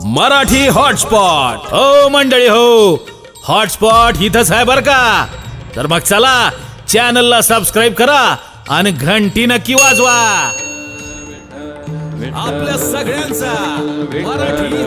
Marathi hotspot हो मंडळी हो, हॉटस्पॉट इथंच आहे बर का. तर मग चला चॅनलला सबस्क्राईब करा आणि घंटी नक्की वाजवा. आपल्या सगळ्यांचा मराठी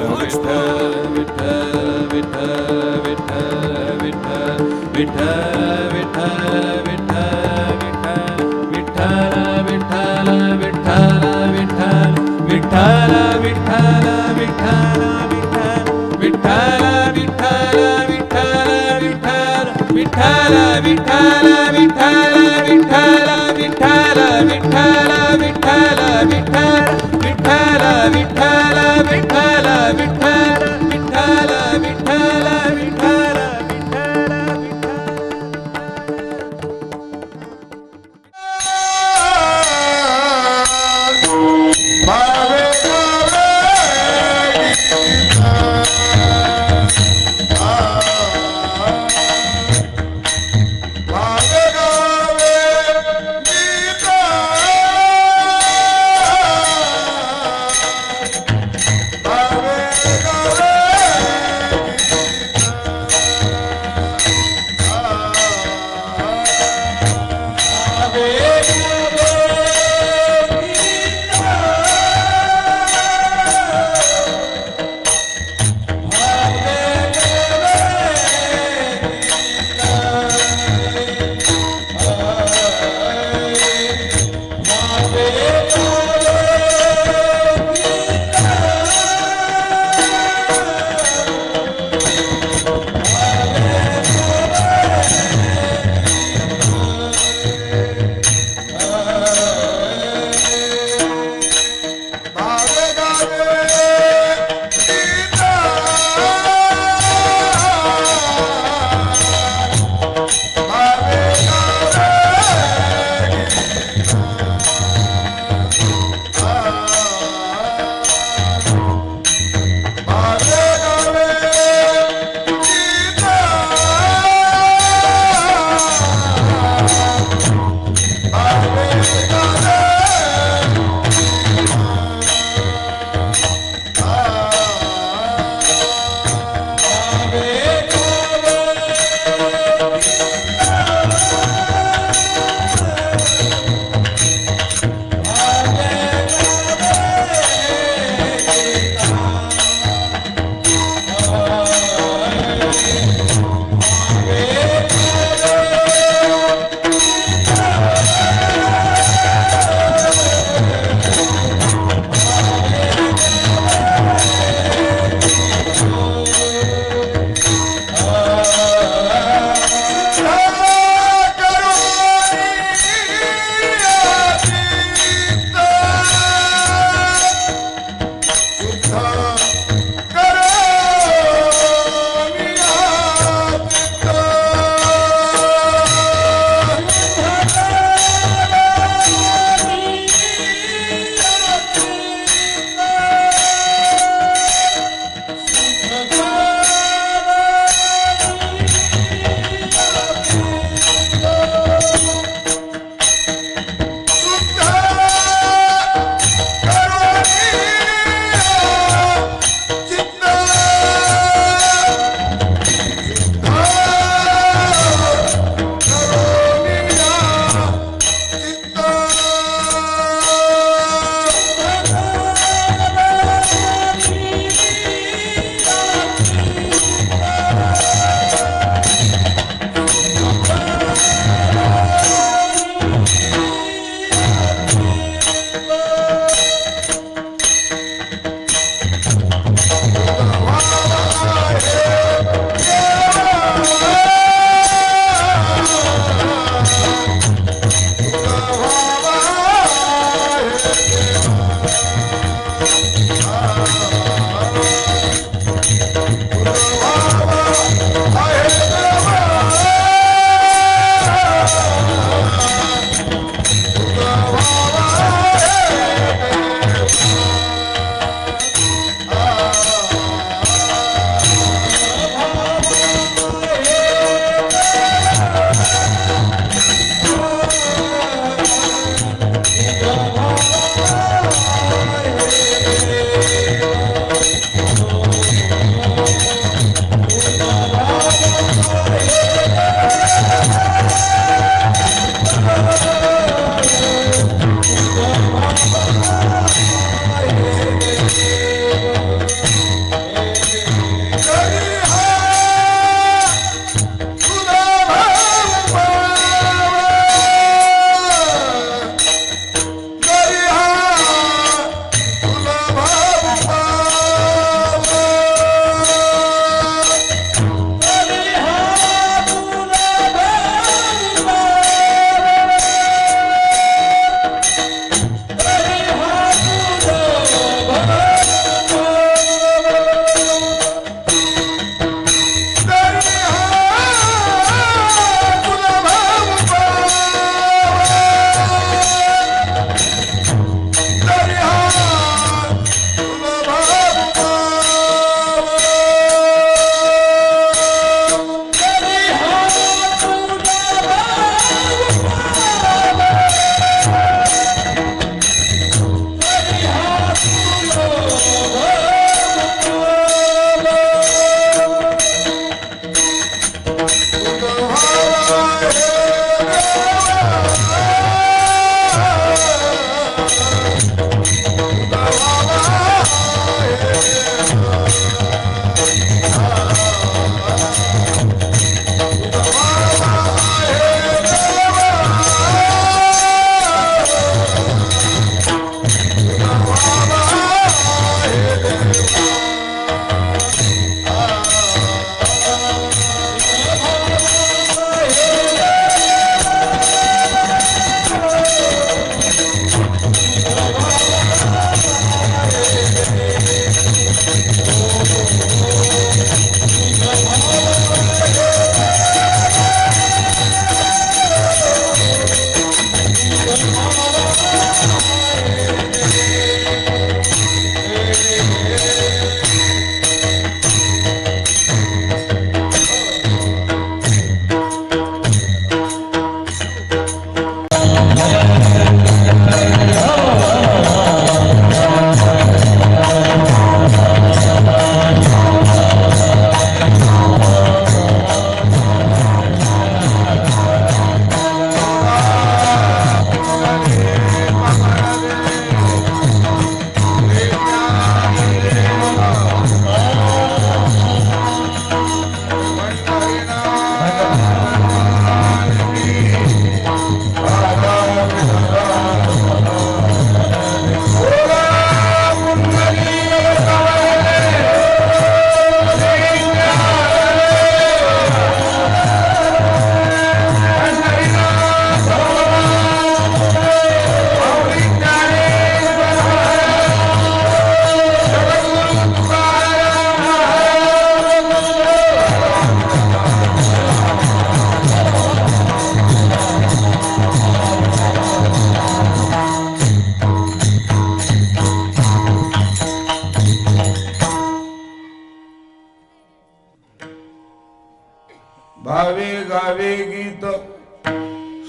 भावे गावे गीत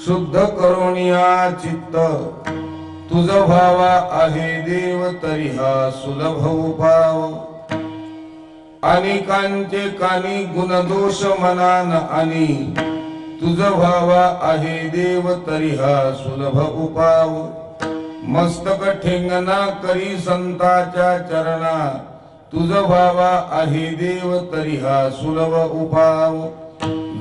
शुद्ध करोनिया चित्त तुझ भावा आहे देव तरी हा सुलभ उपाव अनेकांचे कानी गुणदोष मनान आणि तुझ भावा आहे देव तरी हा सुलभ उपाव मस्तक ठेंगणा करी संताच्या चरणा तुझ भावा आहे देव तरी हा सुलभ उपाव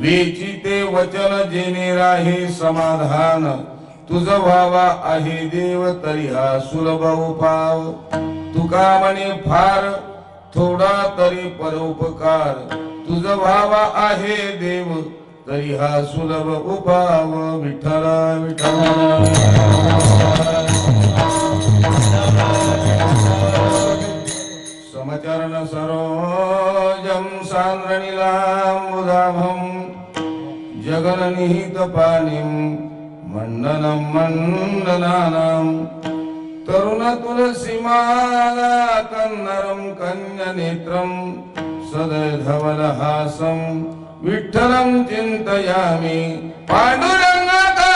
वेचिते वचन जेने राहे समाधान तुझ भावा आहे देव तरी हा सुलभ उपाव तुका म्हणे फार थोडा तरी परोपकार तुझ भावा आहे देव तरी हा सुलभ उपाव विठ्ठल विठ्ठल समचरण सरोजम सांद्रणीलामुदाभम जगन्निहित पाणिं मंडनं मंडनानां तरुण तुलसीमाला कन्नरं कन्यनेत्रं सदैधवलहासं विठ्ठलं चिन्तयामि पांडुरंगाकर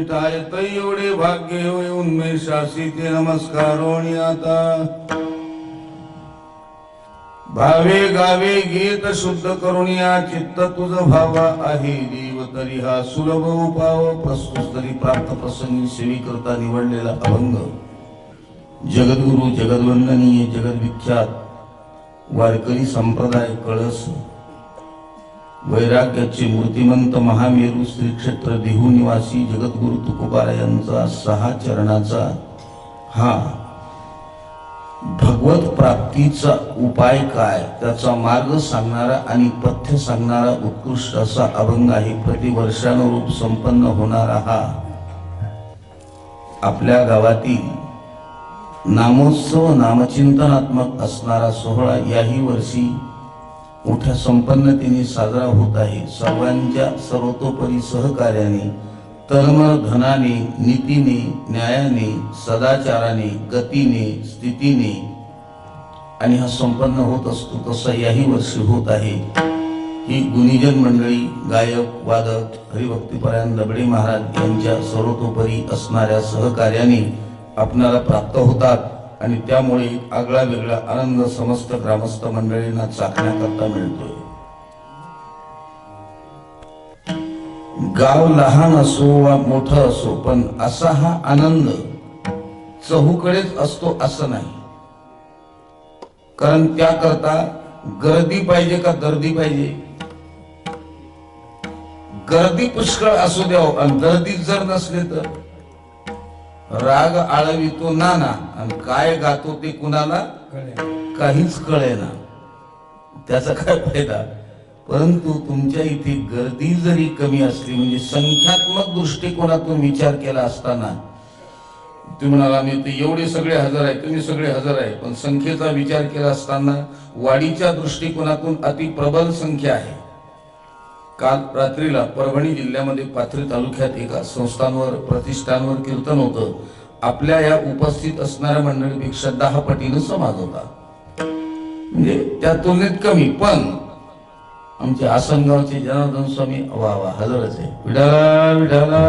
विठायत एवढे भाग्य होय उन्मेषासी ते नमस्कारोणी आता भावे गावे गीत शुद्ध करुणिया चित्त तुझ भावा आहे देव तरी हा सुलभ उपाव प्रस्तुत तरी प्राप्त प्रसंगी सेवी करता निवडलेला अभंग जगद्गुरु जगद्वंदनीय जगद्विख्यात वारकरी संप्रदाय कळस वैराग्याचे मूर्तिमंत महामेरू श्री क्षेत्र देहू निवासी जगद्गुरु तुकोबारायांचा 6 चरणाचा हा भगवत प्राप्तीचा उपाय काय त्याचा मार्ग सांगणारा आणि पथ्य सांगणारा उत्कृष्ट असा अभंग आहे. प्रतिवर्षानुरूप संपन्न होणारा हा आपल्या गावातील नामोत्सव नामचिंतनात्मक असणारा सोहळा याही वर्षी मोठ्या संपन्नतेने साजरा होत आहे. सर्वांच्या सर्वतोपरी सहकार्याने तळमळ धनाने नीतीने न्यायाने सदाचाराने गतीने स्थितीने आणि हा संपन्न होत असतो तसा याही वर्षी होत आहे. ही गुणीजन मंडळी गायक वादक हरिभक्तीपरायण दबडे महाराज यांच्या सर्वतोपरी असणाऱ्या सहकार्याने आपणाला प्राप्त होतात आणि त्यामुळे आगळा वेगळा आनंद समस्त ग्रामस्थ मंडळींना चाखण्याकरता मिळतोय. गाव लहान असो वा मोठं असो पण असा हा आनंद चहूकडेच असतो असं नाही. कारण त्याकरता गर्दी पाहिजे का गर्दी पाहिजे. गर्दी पुष्कळ असू द्या आणि गर्दी जर नसले तर राग आळवितो नाना आणि काय गातो ते कुणाला काहीच कळेना त्याचा काय फायदा. परंतु तुमच्या इथे गर्दी जरी कमी असली म्हणजे संख्यात्मक दृष्टिकोनातून विचार केला असताना तुम्ही म्हणाला मी ते एवढे सगळे हजर आहे तुम्ही सगळे हजर आहे पण संख्येचा विचार केला असताना वाडीच्या दृष्टिकोनातून अति प्रबल संख्या आहे. काल रात्रीला परभणी जिल्ह्यामध्ये पाथरी तालुक्यात एका संस्थांवर प्रतिष्ठानवर कीर्तन होतं. आपल्या या उपस्थित असणाऱ्या मंडळीपेक्षा 10 पटीनं समाज होता म्हणजे त्या तुलनेत कमी. पण आमचे आसनगावचे जनार्दन स्वामी वा वा हजरच आहे. विठाला विठाला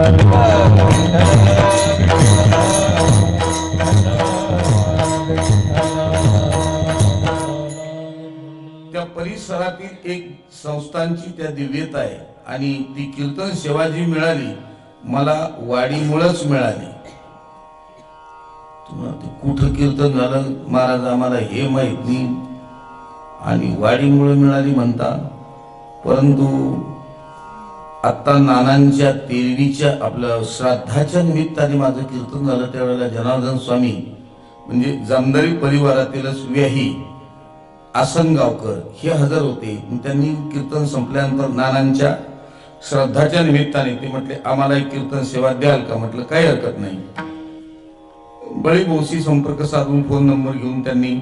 त्या परिसरातील एक संस्थांची त्या दिव्यता आहे आणि ती कीर्तन सेवा जी मिळाली मला वाडीमुळेच मिळाली. तुम्हाला कुठं कीर्तन झालं महाराज आम्हाला हे माहित नाही आणि वाडीमुळे मिळाली म्हणता. परंतु आता नानांच्या तेरवीच्या आपल्या श्राद्धाच्या निमित्ताने माझं कीर्तन झालं त्यावेळेला जनार्दन स्वामी म्हणजे जामदारी परिवारातीलच व्याही आसनगावकर हे हजर होते. त्यांनी कीर्तन संपल्यानंतर नानांच्या श्राद्धाच्या निमित्ताने ते म्हटले आम्हाला एक कीर्तन सेवा द्याल का. म्हटलं काही हरकत नाही. बळीभाऊशी संपर्क साधून फोन नंबर घेऊन त्यांनी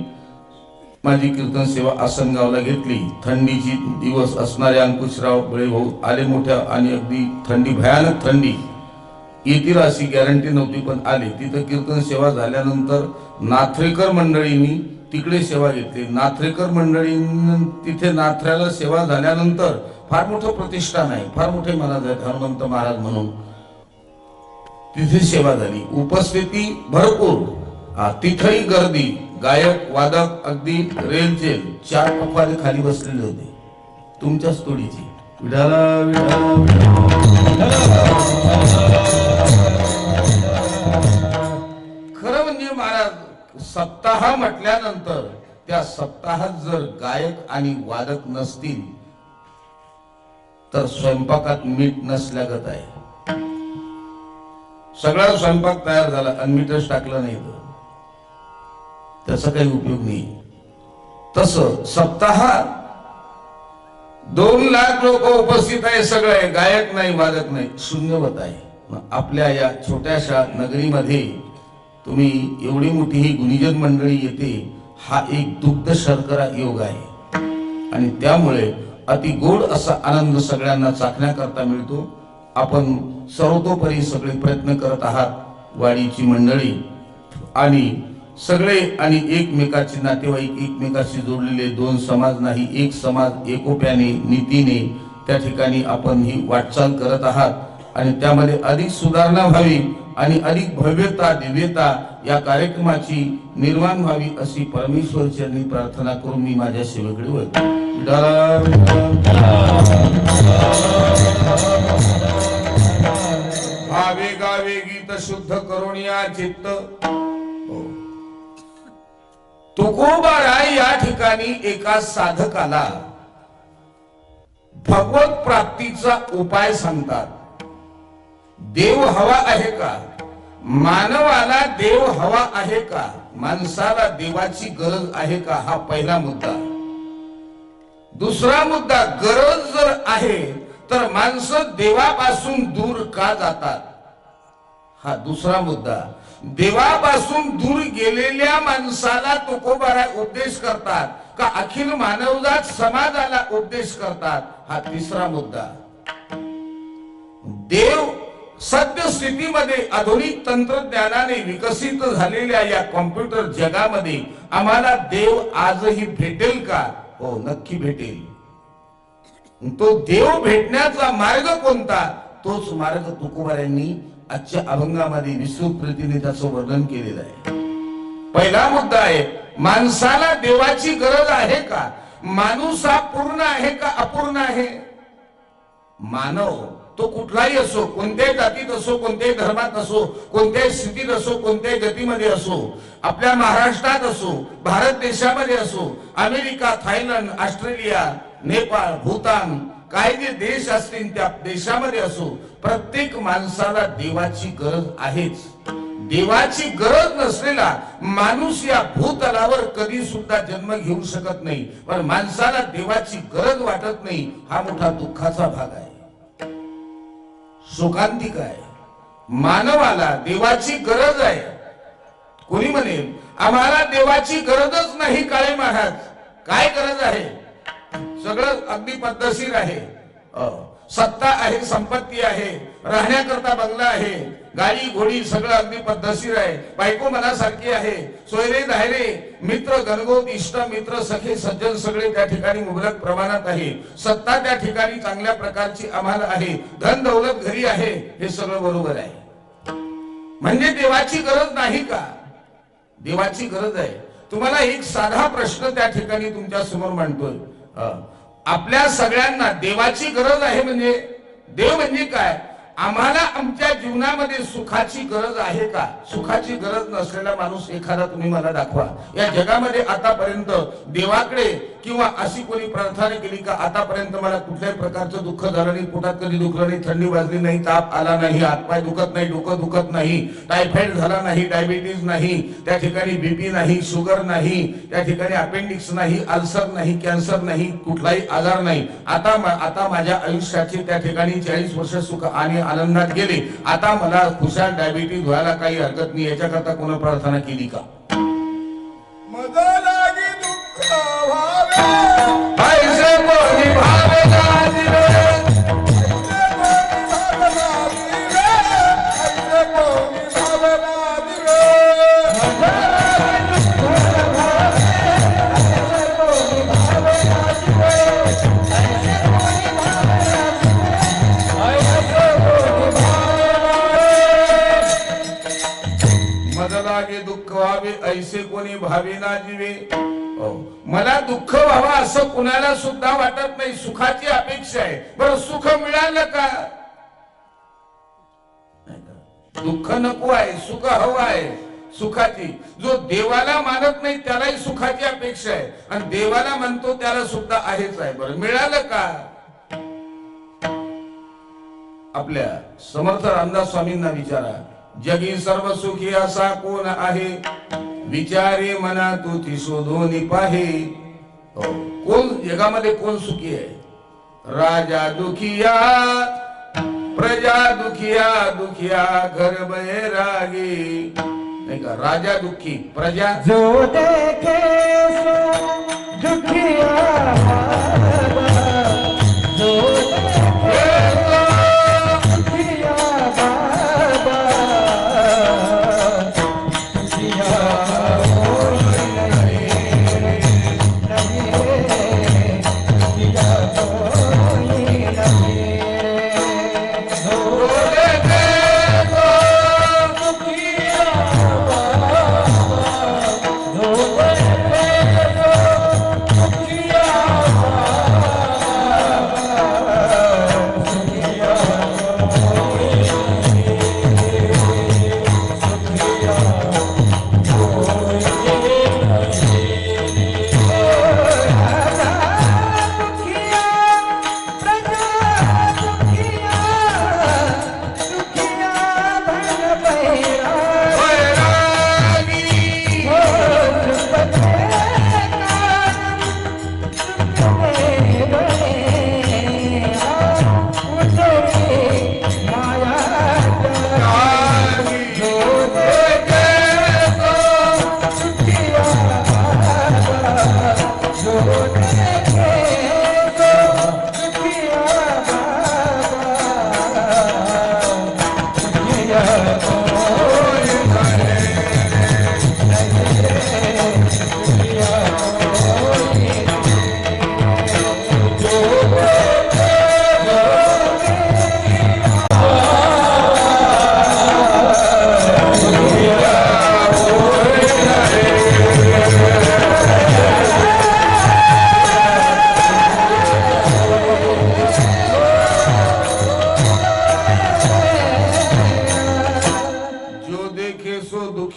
माझी कीर्तन सेवा आसनगावला घेतली. थंडीची दिवस असणारे अंकुशराव बळीभाऊ आले मोठ्या आणि अगदी थंडी भयानक थंडी येतील अशी गॅरंटी नव्हती पण आले. तिथं कीर्तन सेवा झाल्यानंतर नाथरेकर मंडळींनी तिकडे सेवा घेतली. नाथरेकर मंडळींनी तिथे नाथऱ्याला सेवा झाल्यानंतर फार मोठं प्रतिष्ठान आहे फार मोठे महाराज आहेत हनुमंत महाराज म्हणून तिथे सेवा झाली. उपस्थिती भरपूर तिथेही गर्दी गायक वादक अगदी रेलचेल 4 पप्पारे खाली बसलेले होते तुमच्याच तोडीची. विठाला खरं म्हणजे महाराज सप्ताह म्हटल्यानंतर त्या सप्ताहात जर गायक आणि वादक नसतील तर स्वयंपाकात मीठ नसल्यागत आहे. सगळा स्वयंपाक तयार झाला आणि मीठच टाकलं नाही तर त्याचा काही उपयोग नाही. तसं सप्ताहात 2 लाख लोक उपस्थित आहे सगळे गायक नाही वादक नाही शून्यवत आहे. आपल्या या छोट्याशा नगरीमध्ये तुम्ही एवढी मोठी ही गुणीजन मंडळी येते हा एक दुग्ध शर्करा योग आहे आणि त्यामुळे अति गोड असा आनंद सगळ्यांना चाखण्याकरता मिळतो. आपण सर्वतोपरी सगळे प्रयत्न करत आहात वाडीची मंडळी आणि सगळे आणि एकमेकाचे नातेवाईक एकमेकाशी जोडलेले 2 समाज नाही एक समाज एकोप्याने नीतीने त्या ठिकाणी आपण ही वाटचाल करत आहात आणि त्यामध्ये अधिक सुधारणा व्हावी आणि अधिक भव्यता दिव्यता या कार्यक्रमाची निर्माण व्हावी अशी परमेश्वर चरणी प्रार्थना करून मी माझ्या सेवेकडे वळतो. आवेगावे गीत शुद्ध करून या चित्त. तुकोबाराय या ठिकाणी एका साधकाला भगवत प्राप्तीचा उपाय सांगतात. देव हवा आहे का? मानवाला देव हवा आहे का? माणसाला देवाची गरज आहे का? हा पहिला मुद्दा. दुसरा मुद्दा, गरज जर आहे तर माणसं देवापासून दूर का जातात? हा दुसरा मुद्दा. देवापासून दूर गेलेल्या माणसाला तुकोबाराय उपदेश करतात का अखिल मानवजात समाजाला उपदेश करतात? हा तिसरा मुद्दा. देव सद्य स्थितीमध्ये आधुनिक तंत्रज्ञानाने विकसित झालेल्या या कॉम्प्युटर जगामध्ये आम्हाला देव आजही भेटेल का? हो, नक्की भेटेल. तो देव भेटण्याचा मार्ग कोणता? तोच मार्ग तुकोबारायांनी आजच्या अभंगामध्ये विस्तृत रीतीने त्याचं वर्णन केलेलं आहे. पहिला मुद्दा आहे, माणसाला देवाची गरज आहे का? माणूस हा पूर्ण आहे का अपूर्ण आहे? मानव तो कुठलाही असो, कोणत्याही जातीत असो, कोणत्याही धर्मात असो, कोणत्याही स्थितीत असो, कोणत्याही गतीमध्ये असो, आपल्या महाराष्ट्रात असो, भारत देशामध्ये असो, America, Thailand, Australia, Nepal, Bhutan, काही जे देश असतील त्या देशामध्ये असो, प्रत्येक माणसाला देवाची गरज आहेच. देवाची गरज नसलेला माणूस या भूतलावर कधी सुद्धा जन्म घेऊ शकत नाही. पण माणसाला देवाची गरज वाटत नाही, हा मोठा दुःखाचा भाग आहे. शोकांतिक आहे. मानवाला देवाची गरज आहे. कोणी म्हणेल आम्हाला देवाची गरजच नाही काळे महाराज. काय गरज आहे? सगळं अगदी पद्धतशीर आहे. सत्ता आहे, संपत्ती आहे, राहण्याकरता बंगला आहे, गाडी घोडी सगळं अगदी पद्धतशीर आहे, बायको मनासारखी आहे, सोयरे धायरे, मित्र गणगोत, इष्ट मित्र सखे सज्जन सगळे त्या ठिकाणी मुबलक प्रमाणात आहे. सत्ता त्या ठिकाणी चांगल्या प्रकारची आम्हाला आहे, धन दौलत घरी आहे, हे सगळं बरोबर आहे. म्हणजे देवाची गरज नाही का? देवाची गरज आहे. तुम्हाला एक साधा प्रश्न त्या ठिकाणी तुमच्या समोर मांडतोय. आपल्या सगळ्यांना देवाची गरज आहे. म्हणजे देव म्हणजे काय? आम्हाला आमच्या जीवनामध्ये सुखाची गरज आहे का? सुखाची गरज नसलेला माणूस एखादा तुम्ही मला दाखवा. या जगामध्ये आतापर्यंत देवाकडे किंवा अशी कोणी प्रार्थना केली का आतापर्यंत मला कुठल्याही प्रकारचं दुःख झालं नाही, पोटात कधी दुखलं नाही, थंडी वाजली नाही, ताप आला नाही, हातपाय दुखत नाही, डोकं दुखत नाही, टायफॉइड झाला नाही, डायबिटीज नाही, त्या ठिकाणी बीपी नाही, शुगर नाही, त्या ठिकाणी अपेंडिक्स नाही, अल्सर नाही, कॅन्सर नाही, कुठलाही आजार नाही. आता माझ्या आयुष्याची त्या ठिकाणी 40 वर्ष सुख आणि आनंदात गेले. आता मला खुशाल डायबिटीज व्हायला काही हरकत नाही. याच्याकरता कोणी प्रार्थना केली का? दुःख व्हावे ऐसे कोणी भावे ना जीवे. मला दुःख व्हावं असं कुणाला सुद्धा वाटत नाही. सुखाची अपेक्षा आहे. बरं सुख मिळालं का? दुःख नको आहे, सुख हवं आहे. सुखाची जो देवाला मानत नाही त्यालाही सुखाची अपेक्षा आहे आणि देवाला म्हणतो त्याला सुद्धा आहेच आहे. बरं मिळालं का? आपल्या समर्थ रामदास स्वामींना विचारा, जगी सर्व सुखी असा कोण आहे? विचारे मना तुझी शोधून पाहे. कोण जगामध्ये कोण सुखी आहे? राजा दुखिया, प्रजा दुखिया, दुखिया घर बैरागी. नाही का? राजा दुखी, प्रजा जो देखे सो दुखिया, जो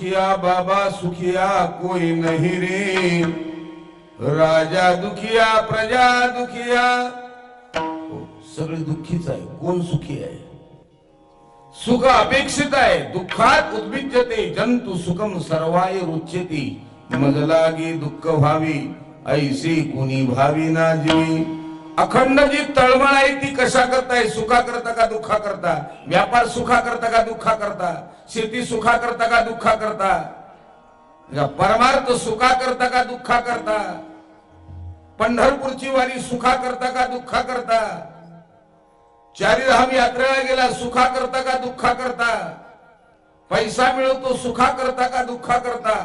दुखिया बाबा सुखिया कोई नहीं रे, राजा दुखिया प्रजा दुखिया. सगळे दुःखीच आहे, कोण सुखी आहे? सुख अपेक्षित आहे, दुःखात उद्भिद्यते जंतु सुखम सर्वाय रुच्यते. मज लागी दुःख व्हावी ऐसी कुणी भावी ना जीवी. अखंड जी तळमळ आहे ती कशा करताय? सुखा करता का दुःखा करता? व्यापार सुखा करता का दुःखा करता? शेती सुखा करता का दुःखा करता? परमार्थ सुखा करता का दुःखा करता? पंढरपूरची वारी सुखा करता का दुःखा करता? चारीधाम यात्रेला गेला सुखा करता का दुःखा करता? पैसा मिळवतो सुखा करता का दुःखा करता?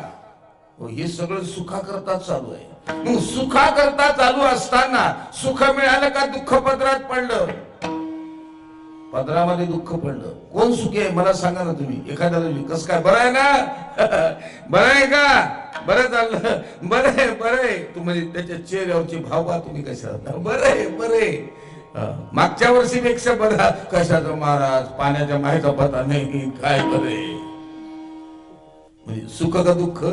हे सगळं सुखा करता चालू आहे. मग सुखा करता चालू असताना सुख मिळालं का दुःख पदरात पडलं? पदरामध्ये दुःख पडलं. कोण सुखी आहे मला सांगा ना तुम्ही. एखाद्याला कस काय बरं आहे ना, बरं आहे का, बरं झालं, बरं आहे, बरं आहे. तुम्ही त्याच्या चेहऱ्यावरचे भाव पहा तुम्ही कशा. बरं आहे, बरं आहे. मागच्या वर्षीपेक्षा बरा. कशाचं महाराज, पाण्याच्या माहेचा पता नाही, काय बरं आहे. म्हणजे सुख का दुःख?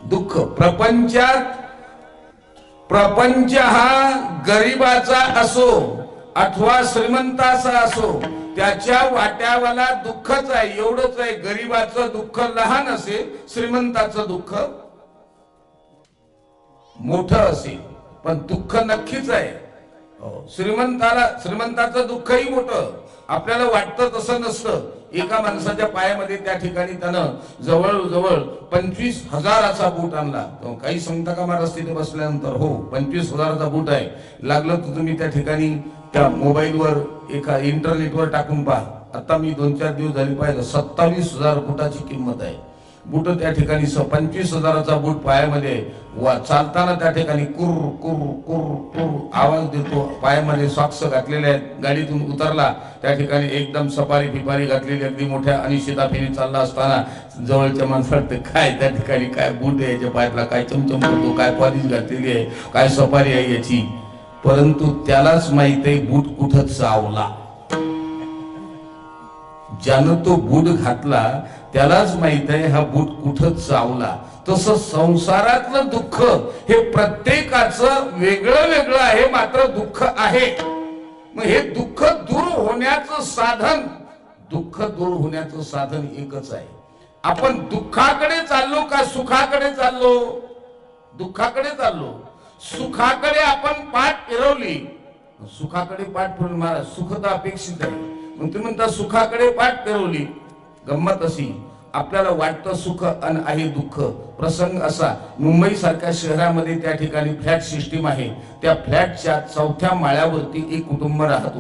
दुःख. प्रपंच हा गरिबाचा असो अथवा श्रीमंताचा असो, त्याच्या वाट्यावाला दुःखच आहे, एवढंच आहे. गरिबाचं दुःख लहान असेल, श्रीमंताचं दुःख मोठं असेल, पण दुःख नक्कीच आहे. श्रीमंताचं दुःखही मोठं. आपल्याला वाटतं तसं नसतं. एका माणसाच्या पायामध्ये त्या ठिकाणी त्यानं जवळजवळ 25,000चा बूट आणला. काही सांगता का महाराज तिथे बसल्यानंतर? हो, 25,000चा बूट आहे. लागलं तर तुम्ही त्या ठिकाणी त्या मोबाईलवर एका इंटरनेटवर टाकून पहा. आता मी 2-4 दिवस झाले पाहिलं, 27,000 बुटाची किंमत आहे. बूट त्या ठिकाणी 25,000चा बूट पायामध्ये चालताना त्या ठिकाणी कुर कुर कुर कुर आवाज देतो. पायामध्ये सॉक्स घातलेले आहेत. गाडीतून उतरला त्या ठिकाणी एकदम सफारी फिपारी घातलेली अगदी मोठ्या आणि शिताफीने चालला असताना जवळच्या माणसाला काय त्या ठिकाणी काय बूट आहे याच्या पायातला, काय चमचम करतो, काय पॉलिश घातलेली आहे, काय सफारी आहे याची. परंतु त्यालाच माहित आहे बूट कुठं चावला. ज्यानं तो बूट घातला त्यालाच माहित आहे हा बूट कुठं चावला. तसं संसारातलं दुःख हे प्रत्येकाचं वेगळं वेगळं आहे, मात्र दुःख आहे. मग हे दुःख दूर होण्याचं साधन एकच आहे. आपण दुःखाकडे चाललो का सुखाकडे चाललो? दुःखाकडे चाललो. सुखाकडे आपण पाठ फिरवली, सुखाकडे पाठ फिरवली. महाराज सुख तर अपेक्षित आहे, मग तुम्ही म्हणता सुखाकडे पाठ फिरवली. गंमत अशी, आपल्याला वाटतं सुख आणि आहे दुःख. प्रसंग असा, मुंबई सारख्या शहरामध्ये त्या ठिकाणी फ्लॅट सिस्टीम आहे. त्या फ्लॅटच्या 4थ्या माळ्यावरती एक कुटुंब राहत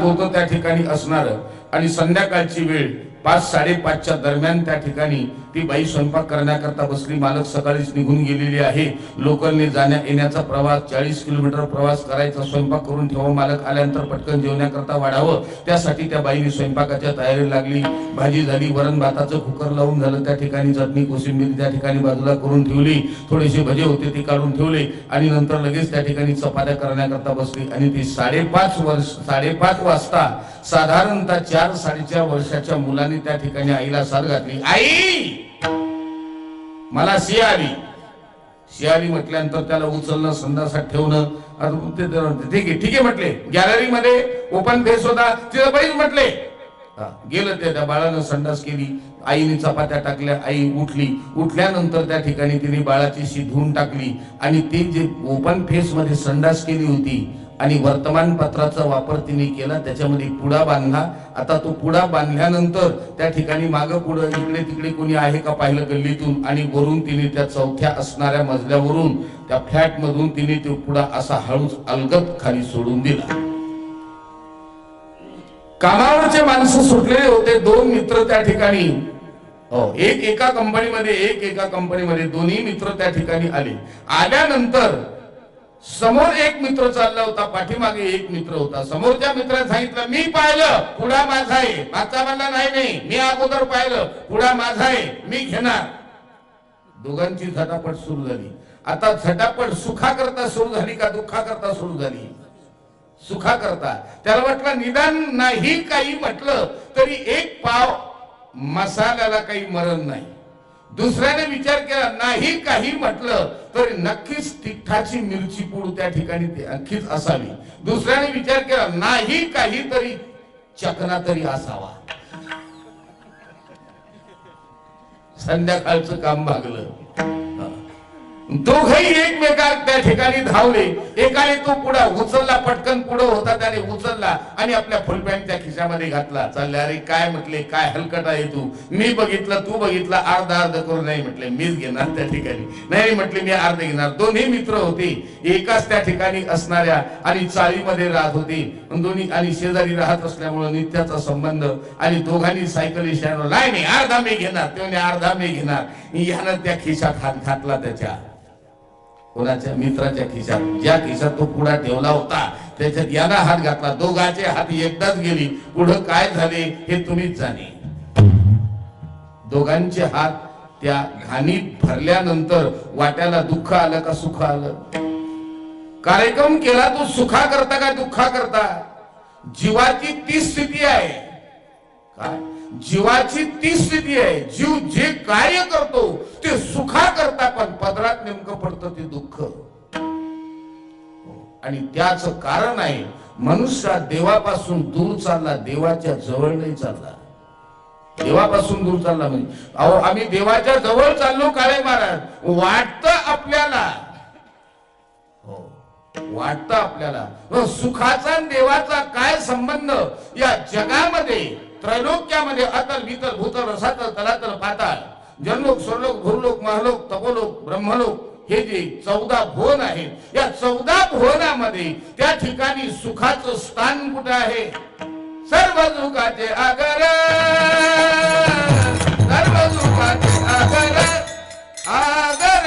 होतं त्या ठिकाणी असणार. आणि संध्याकाळची वेळ 5-5:30च्या दरम्यान त्या ठिकाणी ती बाई स्वयंपाक करण्याकरता बसली. मालक सकाळीच निघून गेलेली आहे. लोकलने जाण्या येण्याचा प्रवास, 40 किलोमीटर प्रवास करायचा. स्वयंपाक करून ठेवा, मालक आल्यानंतर पटकन जेवण्याकरता वाढावं. त्यासाठी त्या बाईने स्वयंपाकाच्या तयारीला लागली. भाजी झाली, वरण भाताचं कुकर लावून झालं. त्या ठिकाणी चटणी कोशिंबीर त्या ठिकाणी बाजूला करून ठेवली. थोडेसे भजे होते ते काढून ठेवले आणि नंतर लगेच त्या ठिकाणी चपात्या करण्याकरता बसली. आणि ती 5:30 वाजता साधारणतः 4-4.5 वर्षाच्या मुलाने त्या ठिकाणी आईला साथ घातली. आई, मला शियाली म्हटल्यानंतर त्याला उचलणं, संडासात ठेवणं. ठीक आहे म्हटले. गॅलरी मध्ये ओपन फेस होता, तिथं बाईच म्हटले. गेलं त्या बाळानं संडास केली. आईने चपात्या टाकल्या. आई उठल्यानंतर त्या ठिकाणी तिने बाळाची शी धुवून टाकली. आणि ती जे ओपन फेस मध्ये संडास केली होती आणि वर्तमानपत्राचा वापर तिने केला, त्याच्यामध्ये पुडा बांधला. आता तो पुडा बांधल्यानंतर त्या ठिकाणी मागं पुढं इकडे तिकडे कोणी आहे का पाहिलं गल्लीतून. आणि वरून तिने त्या 4थ्या असणाऱ्या मजल्यावरून त्या फ्लॅट मधून तिने तो पुडा असा हळूच अलगद खाली सोडून दिला. कामावरचे माणसं सुटलेले होते. 2 मित्र त्या ठिकाणी, एक एका कंपनीमध्ये, दोन्ही मित्र त्या ठिकाणी आले. आल्यानंतर समोर एक मित्र चालला होता, पाठीमागे एक मित्र होता. समोरच्या मित्राने सांगितलं, मी पाहिलं पुढा माझा आहे. मागचा म्हणला नाही, मी अगोदर पाहिलं, पुढा माझा आहे, मी घेणार. दोघांची झटापट सुरू झाली. आता झटापट सुखाकरता सुरू झाली का दुःखाकरता सुरू झाली? सुखाकरता. त्याला वाटलं निदान नाही काही म्हटलं तरी एक पाव मसाल्याला काही मरण नाही. दुसऱ्याने विचार केला नाही काही म्हटलं तरी नक्कीच तिखटाची मिरची पूड त्या ठिकाणी नक्कीच असावी. दुसऱ्याने विचार केला नाही काही तरी चकना तरी असावा. संध्याकाळचं काम भागलं. दोघही एकमेकात त्या ठिकाणी धावले. एकाने तो पुढा उचलला, पटकन पुढे होता त्याने उचलला आणि आपल्या फुलपॅन्टच्या खिशामध्ये घातला. चालले, अरे काय म्हटले, काय हलकट आहे तू, मी बघितलं तू बघितलं, अर्धा अर्ध करू. नाही म्हटले मीच घेणार त्या ठिकाणी. नाही म्हटले मी अर्ध घेणार. दोन्ही मित्र होते, एकाच त्या ठिकाणी असणाऱ्या आणि चाळीमध्ये राहत होते. दोन्ही आणि शेजारी राहत असल्यामुळे नित्याचा संबंध. आणि दोघांनी सायकली शेअर, नाही अर्धा मी घेणार, त्याने अर्धा मी घेणार. यानं त्या खिशात हात घातला, त्याच्या कोणाच्या मित्राच्या खिशात, ज्या खिशात तो पुढा ठेवला होता त्याच्यात याला हात घातला. दोघांचे हात एकदाच गेली. पुढं काय झाले हे तुम्हीच जाणे. दोघांचे हात त्या घाणीत भरल्यानंतर वाट्याला दुःख आलं का सुख आलं? कार्यक्रम केला तो सुखा करता का दुःखा करता? जीवाची ती स्थिती आहे. काय जीवाची ती स्थिती आहे. जीव जे कार्य करतो ते सुखा करता, पण पदरात नेमकं पडतं ते दुःख. आणि त्याच कारण आहे मनुष्य देवापासून दूर चालला, देवाच्या जवळ नाही चालला. देवापासून दूर चालला म्हणजे अहो आम्ही देवाच्या जवळ चाललो काळे महाराज. वाटतं आपल्याला, वाटतं आपल्याला सुखाचा देवाचा काय संबंध? या जगामध्ये त्रैलोक्यामध्ये अतल वितल भूतल रसातल तलातल पाताळ, जनलोक स्वर्लोक भूलोक महलोक तपोलोक ब्रह्मलोक, हे जे 14 भुवन आहेत, या 14 भुवनामध्ये त्या ठिकाणी सुखाचं स्थान कुठे आहे? सर्व सुखाचे आगर, सर्व सुखाचे आगर, आगर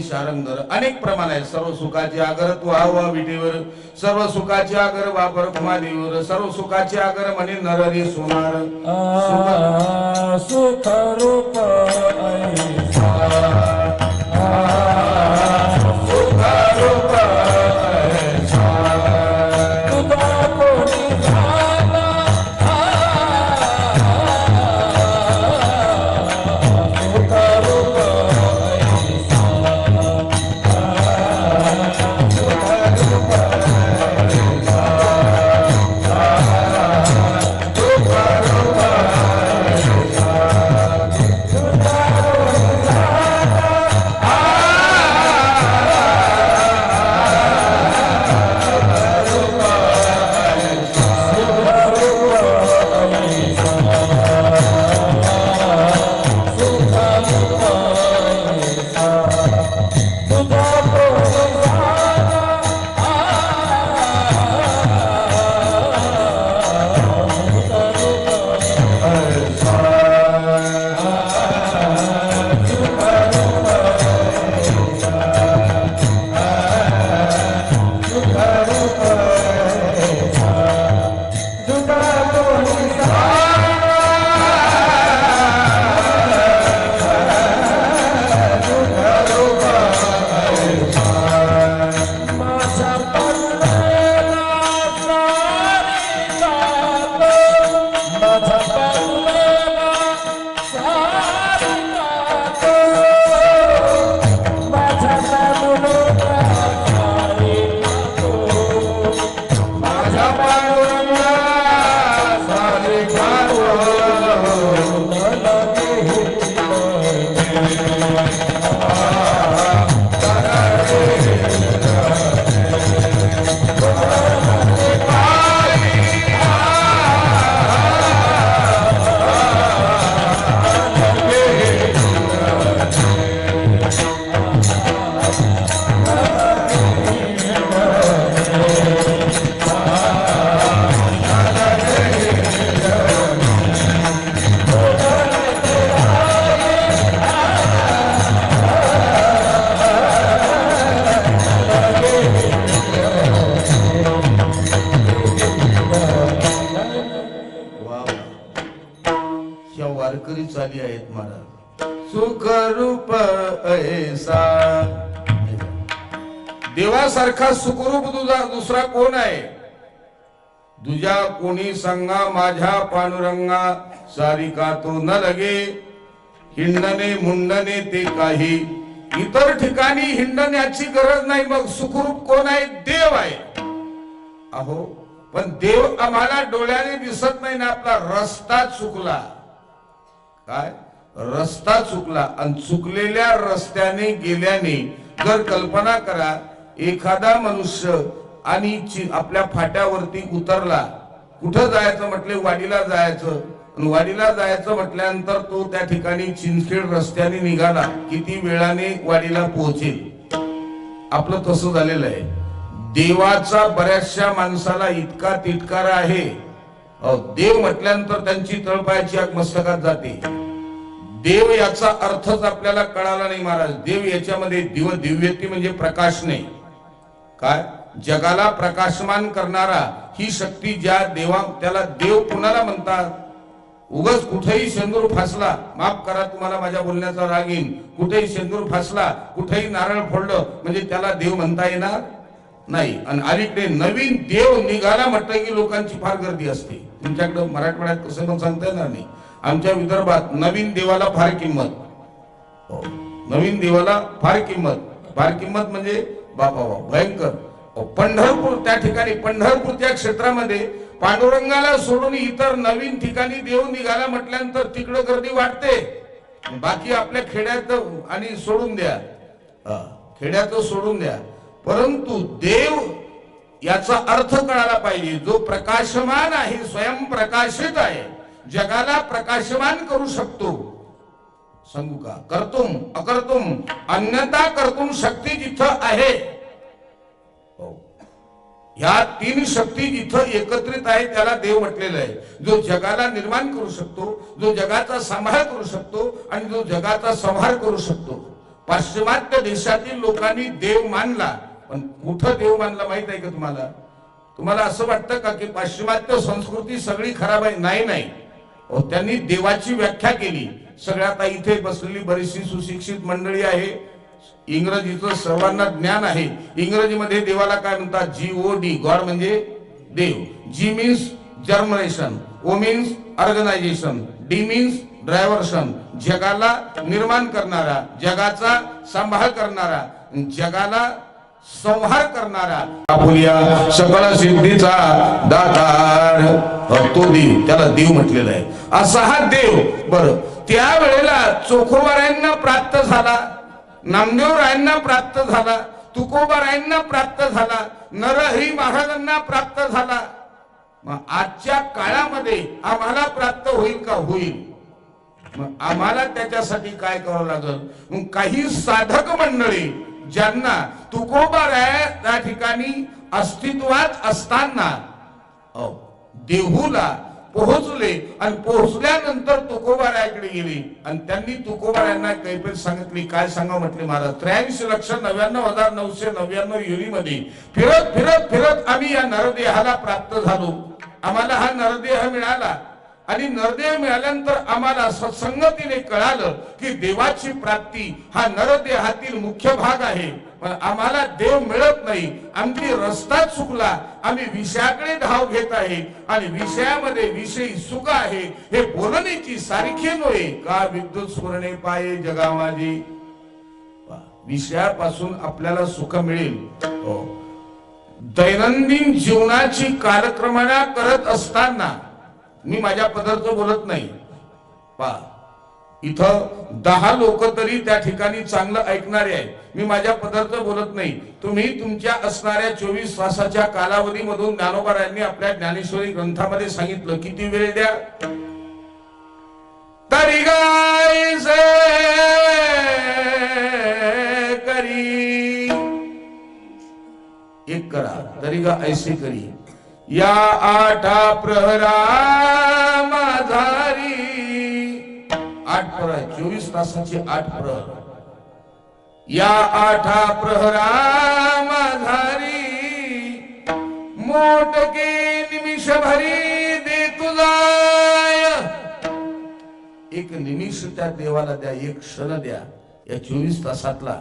शारंगर अनेक प्रमाण आहे. सर्व सुखाचे आगर तू आवा विटेवर, सर्व सुखाचे आगर वापर कुमारीवर, सर्व सुखाचे आगर म्हणे नररी सोनार. सुख रूप निघाली आहेत महाराज. सुखरूप ऐसा, देवासारखा सुखरूप दुसरा कोण आहे? तुझ्या कोणी सांगा माझ्या पांडुरंगा, सारिका तो न लगे. हिंडणे मुंडणे ते काही, इतर ठिकाणी हिंडण्याची गरज नाही. मग सुखरूप कोण आहे? देव आहे. अहो पण देव आम्हाला डोळ्याने दिसत नाही ना. आपला रस्ता चुकला. काय रस्ता चुकला? आणि चुकलेल्या रस्त्याने गेल्याने जर कल्पना करा, एखादा मनुष्य आणि आपल्या फाट्यावरती उतरला, कुठं जायचं म्हटले वाडीला जायचं, वाडीला जायचं म्हटल्यानंतर तो त्या ठिकाणी चिंचखेड रस्त्याने निघाला, किती वेळाने वाडीला पोहोचेल? आपलं तसं झालेलं आहे. देवाचा बऱ्याचशा माणसाला इतका तिटकारा आहे, देव म्हटल्यानंतर त्यांची तळपायाची आग मस्तकात जाते. देव याचा अर्थच आपल्याला कळाला नाही महाराज. देव याच्यामध्ये दिव्यती म्हणजे प्रकाश नाही. काय जगाला प्रकाशमान करणारा ही शक्ती ज्या देवा, त्याला देव कुणाला म्हणतात? उगाच कुठेही शेंदूर फासला, माफ करा तुम्हाला माझ्या बोलण्याचा राग येईल, कुठेही शेंदूर फासला, कुठेही नारळ फोडलं म्हणजे त्याला देव म्हणता येणार नाही. आणि अलीकडे नवीन देव निघाला म्हटलं की लोकांची फार गर्दी असते. तुमच्याकडे मराठवाड्यात कसं पण सांगता येणार नाही. आमच्या विदर्भात नवीन देवाला फार किंमत. नवीन देवाला फार किंमत. फार किंमत म्हणजे बाबा भयंकर. पंढरपूर, त्या ठिकाणी पंढरपूरच्या क्षेत्रामध्ये पांडुरंगाला सोडून इतर नवीन ठिकाणी देव निघाला म्हटल्यानंतर तिकडे गर्दी वाटते. बाकी आपल्या खेड्यात आणि सोडून द्या, खेड्यात सोडून द्या. परंतु देव याचा अर्थ कळायला पाहिजे. जो प्रकाशमान आहे, स्वयंप्रकाशित आहे, जगाला प्रकाशमान करू शकतो. सांगू का? कर्तुम अकर्तुम अन्यथा कर्तुम शक्ती जिथं आहे, ह्या तीन शक्ती जिथं एकत्रित आहे त्याला देव म्हटलेलं आहे. जो जगाला निर्माण करू शकतो, जो जगाचा सांभाळ करू शकतो आणि जो जगाचा संहार करू शकतो. पाश्चिमात्य देशातील लोकांनी देव मानला, पण कुठं देव मानला माहित आहे का तुम्हाला? तुम्हाला असं वाटतं का की पाश्चिमात्य संस्कृती सगळी खराब आहे? नाही नाही, त्यांनी देवाची व्याख्या केली. सगळ्यात इथे बसलेली बरीचशी सुशिक्षित मंडळी आहे, इंग्रजीचं सर्वांना ज्ञान आहे. इंग्रजीमध्ये देवाला काय म्हणतात? GOD, गॉड म्हणजे देव. G means germination, O means organization, D means diversion, जगाला निर्माण करणारा, जगाचा सांभाळ करणारा, जगाला संहार करणारा, बोलूया सकळ सिद्धीचा दातार, तो देव, त्याला देव म्हटलेला आहे. असा हा देव. बरं, त्या वेळेला चोखोबारायांना प्राप्त झाला, नामदेवरायांना प्राप्त झाला, तुकोबारायांना प्राप्त झाला, नरहरी महाराजांना प्राप्त झाला. मग आजच्या काळामध्ये आम्हाला प्राप्त होईल का? होईल. मग आम्हाला त्याच्यासाठी काय करावं लागेल? मग काही साधक मंडळी ज्यांना तुकोबाराय त्या ठिकाणी अस्तित्वात असताना देहूला पोहोचले आणि पोहोचल्यानंतर तुकोबारायाकडे गेले आणि त्यांनी तुकोबारायांना कैफियत सांगितली. काय सांगा म्हटले महाराज? 83,99,999 योनीमध्ये फिरत फिरत फिरत आम्ही या नरदेहाला प्राप्त झालो. आम्हाला हा नरदेह मिळाला आणि नरदेह मिळाल्यानंतर आम्हाला सत्संगतीने कळालं की देवाची प्राप्ती हा नरदेहातील मुख्य भाग आहे. पण आम्हाला देव मिळत नाही, आमची रस्ता चुकला, आम्ही विषयाकडे धाव घेत आहे आणि विषयामध्ये विषयी सुख आहे हे बोलण्याची सारखी नव्हे का? विद्युत स्फुरणे पाये जगा माझी. विषयापासून आपल्याला सुख मिळेल. दैनंदिन जीवनाची कालक्रमणा करत असताना मी माझ्या पदरचं बोलत नाही. इथं 10 लोक तरी त्या ठिकाणी चांगलं ऐकणारे आहेत. मी माझ्या पदरचं बोलत नाही. तुम्ही तुमच्या असणाऱ्या 24 तासाच्या कालावधीमधून ज्ञानोबारायांनी आपल्या ज्ञानेश्वरी ग्रंथामध्ये सांगितलं. किती वेळ द्या? तरी गायसे करी, एक करा, तरी गा ऐसे करी. या 8 प्रहरा माझारी, 8 प्रहर, 24 तासाचे 8 प्रहर. या 8 प्रहरा माझारी मोटके निमिष भरी दे तुझाय. एक निमिष त्या देवाला द्या, एक क्षण द्या. या 24 तासातला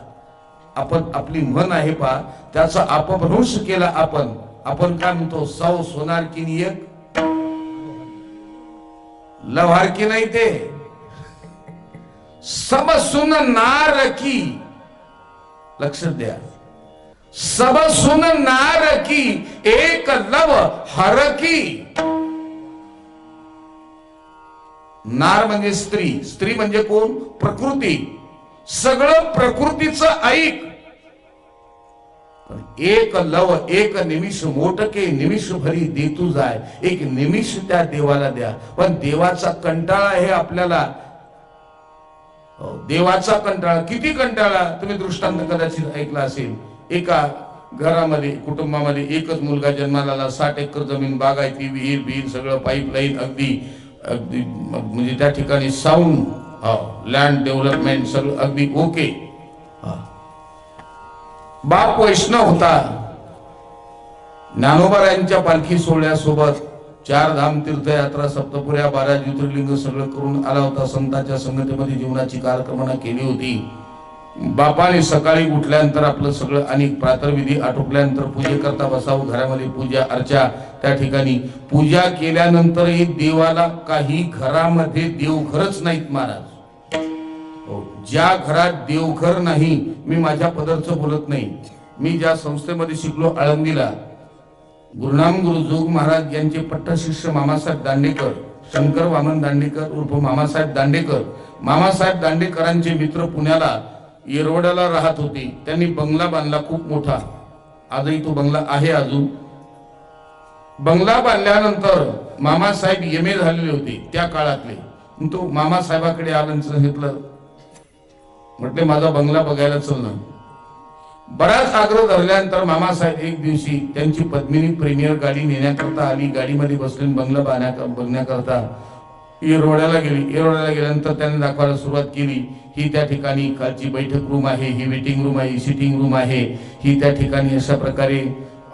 आपण आपली मन आहे पा त्याचा अपभ्रंश केला. आपण काय म्हणतो, 100 सोनार की एक लव्हार की नाही, ते सब सुन नार की, लक्ष द्या, सब सुन नार की एक लव हर की. नार म्हणजे स्त्री, स्त्री म्हणजे कोण, प्रकृती. सगळं प्रकृतीचं ऐक, पण एक लव एक निमिष मोटके निमिष भरी दे तू जाय. एक निमिष त्या देवाला द्या. पण देवाचा कंटाळा हे आपल्याला, देवाचा कंटाळा, किती कंटाळा. तुम्ही दृष्टांत कदाचित ऐकला असेल. एका घरामध्ये कुटुंबामध्ये एकच मुलगा जन्माला आला, 60 एकर जमीन, बागायती, विहीर सगळं, पाईपलाईन, अगदी अगदी म्हणजे त्या ठिकाणी साऊंड लँड डेव्हलपमेंट सगळं अगदी ओके. बाप वैष्णव होता. ज्ञानोबारायांच्या पालखी सोहळ्यासोबत 4 धाम तीर्थयात्रा, सप्तपुऱ्या, 12 ज्योतिर्लिंग सगळं करून आला होता. संतांच्या संगतीमध्ये जीवनाची कालक्रमणा केली होती. बापाने सकाळी उठल्यानंतर आपलं सगळं आणि प्रातर्विधी आटोपल्यानंतर पूजेकरता बसावं. घरामध्ये पूजा अर्चा, त्या ठिकाणी पूजा केल्यानंतरही देवाला काही घरामध्ये देवघरच नाहीत महाराज. ज्या घरात देवघर नाही, मी माझ्या पदरचं बोलत नाही, मी ज्या संस्थेमध्ये शिकलो आळंदीला, गुरुनाम गुरु जोग महाराज यांचे पट्टशिष्य मामासाहेब दांडेकर, शंकर वामन दांडेकर उर्फ मामासाहेब दांडेकर. मामासाहेब दांडेकरांचे मित्र पुण्याला येरवड्याला राहत होते. त्यांनी बंगला बांधला खूप मोठा, आजही तो बंगला आहे. अजून बंगला बांधल्यानंतर मामासाहेब MA झालेले होते त्या काळातले. तो मामासाहेबाकडे आलं, सांगितलं, म्हटले माझा बंगला बघायला चल ना. बराच आग्रह धरल्यानंतर मामासाहेब एक दिवशी त्यांची पद्मिनी प्रीमियर गाडी नेण्याकरता आली. गाडीमध्ये बसले बंगला बघण्याकरता येरवड्याला गेली. येरवड्याला गेल्यानंतर त्यांनी दाखवायला सुरुवात केली. ही त्या ठिकाणी कालची बैठक रूम आहे, ही वेटिंग रूम आहे, ही सिटिंग रूम आहे, ही त्या ठिकाणी अशा प्रकारे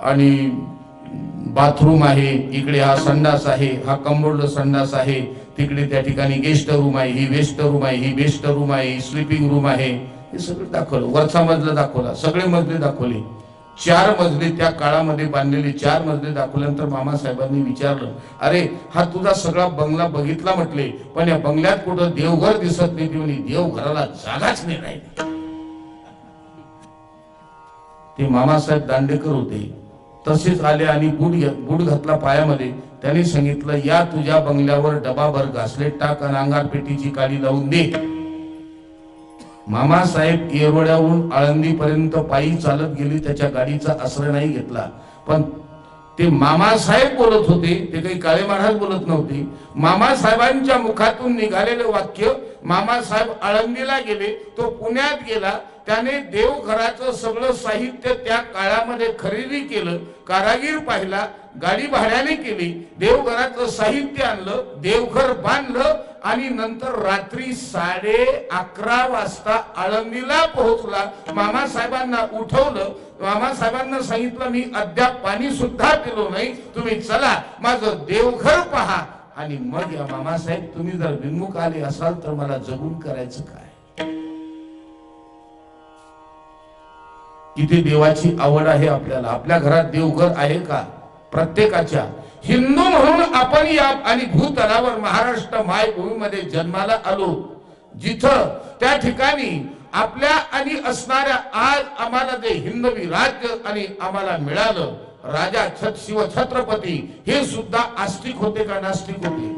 आणि बाथरूम आहे, इकडे हा संडास आहे, हा कंपाऊंड संडास आहे, तिकडे त्या ठिकाणी गेस्ट रूम आहे, ही वेस्ट रूम आहे, ही बेस्ट रूम आहे, ही स्लीपिंग रूम आहे. हे सगळं दाखवलं. वरचा मजला दाखवला, सगळे मजले दाखवले. 4 मजले त्या काळामध्ये बांधलेले 4 मजले दाखवल्यानंतर मामासाहेबांनी विचारलं, अरे हा तुझा सगळा बंगला बघितला म्हटले, पण या बंगल्यात कुठं देवघर दिसत नाही. म्हणे देवघराला जागाच नाही राहिली. ते मामासाहेब दांडेकर होते. तसेच आले आणि बूट घातला पायामध्ये. त्यांनी सांगितलं, या तुझ्या बंगल्यावर डबाभर घासलेट टाक आणि अंगार पेटीची काडी लावून दे. मामासाहेब येरवड्याहून आळंदीपर्यंत पायी चालत गेली. त्याच्या गाडीचा आश्रय नाही घेतला. पण ते मामासाहेब बोलत होते, ते काही काळे महाराज बोलत नव्हते. मामासाहेबांच्या मुखातून निघालेले वाक्य, मामासाहेब आळंदीला गेले, तो पुण्यात गेला, त्याने देवघराचं सगळं साहित्य त्या काळामध्ये खरेदी केलं, कारागीर पाहिला, गाडी भाड्याने केली, देवघराचं साहित्य आणलं, देवघर बांधलं आणि नंतर रात्री 11:30 वाजता आळंदीला पोहोचला. मामासाहेबांना उठवलं. मामासाहेबांना सांगितलं, मी अद्याप पाणी सुद्धा पिलो नाही, तुम्ही चला माझं देवघर पहा. आणि मग या मामासाहेब, तुम्ही जर विमुख आले असाल तर मला जगून करायचं काय. किती देवाची आवड आहे आपल्याला. आपल्या घरात देवघर आहे का? प्रत्येकाच्या. हिंदू म्हणून आपण या आणि भूतलावर महाराष्ट्र मायभूमीमध्ये जन्माला आलो, जिथं त्या ठिकाणी आपल्या आणि असणाऱ्या, आज आम्हाला जे हिंदवी राज्य आणि आम्हाला मिळालं, राजा शिव छत्रपती, हे सुद्धा आस्तिक होते का नास्तिक होते?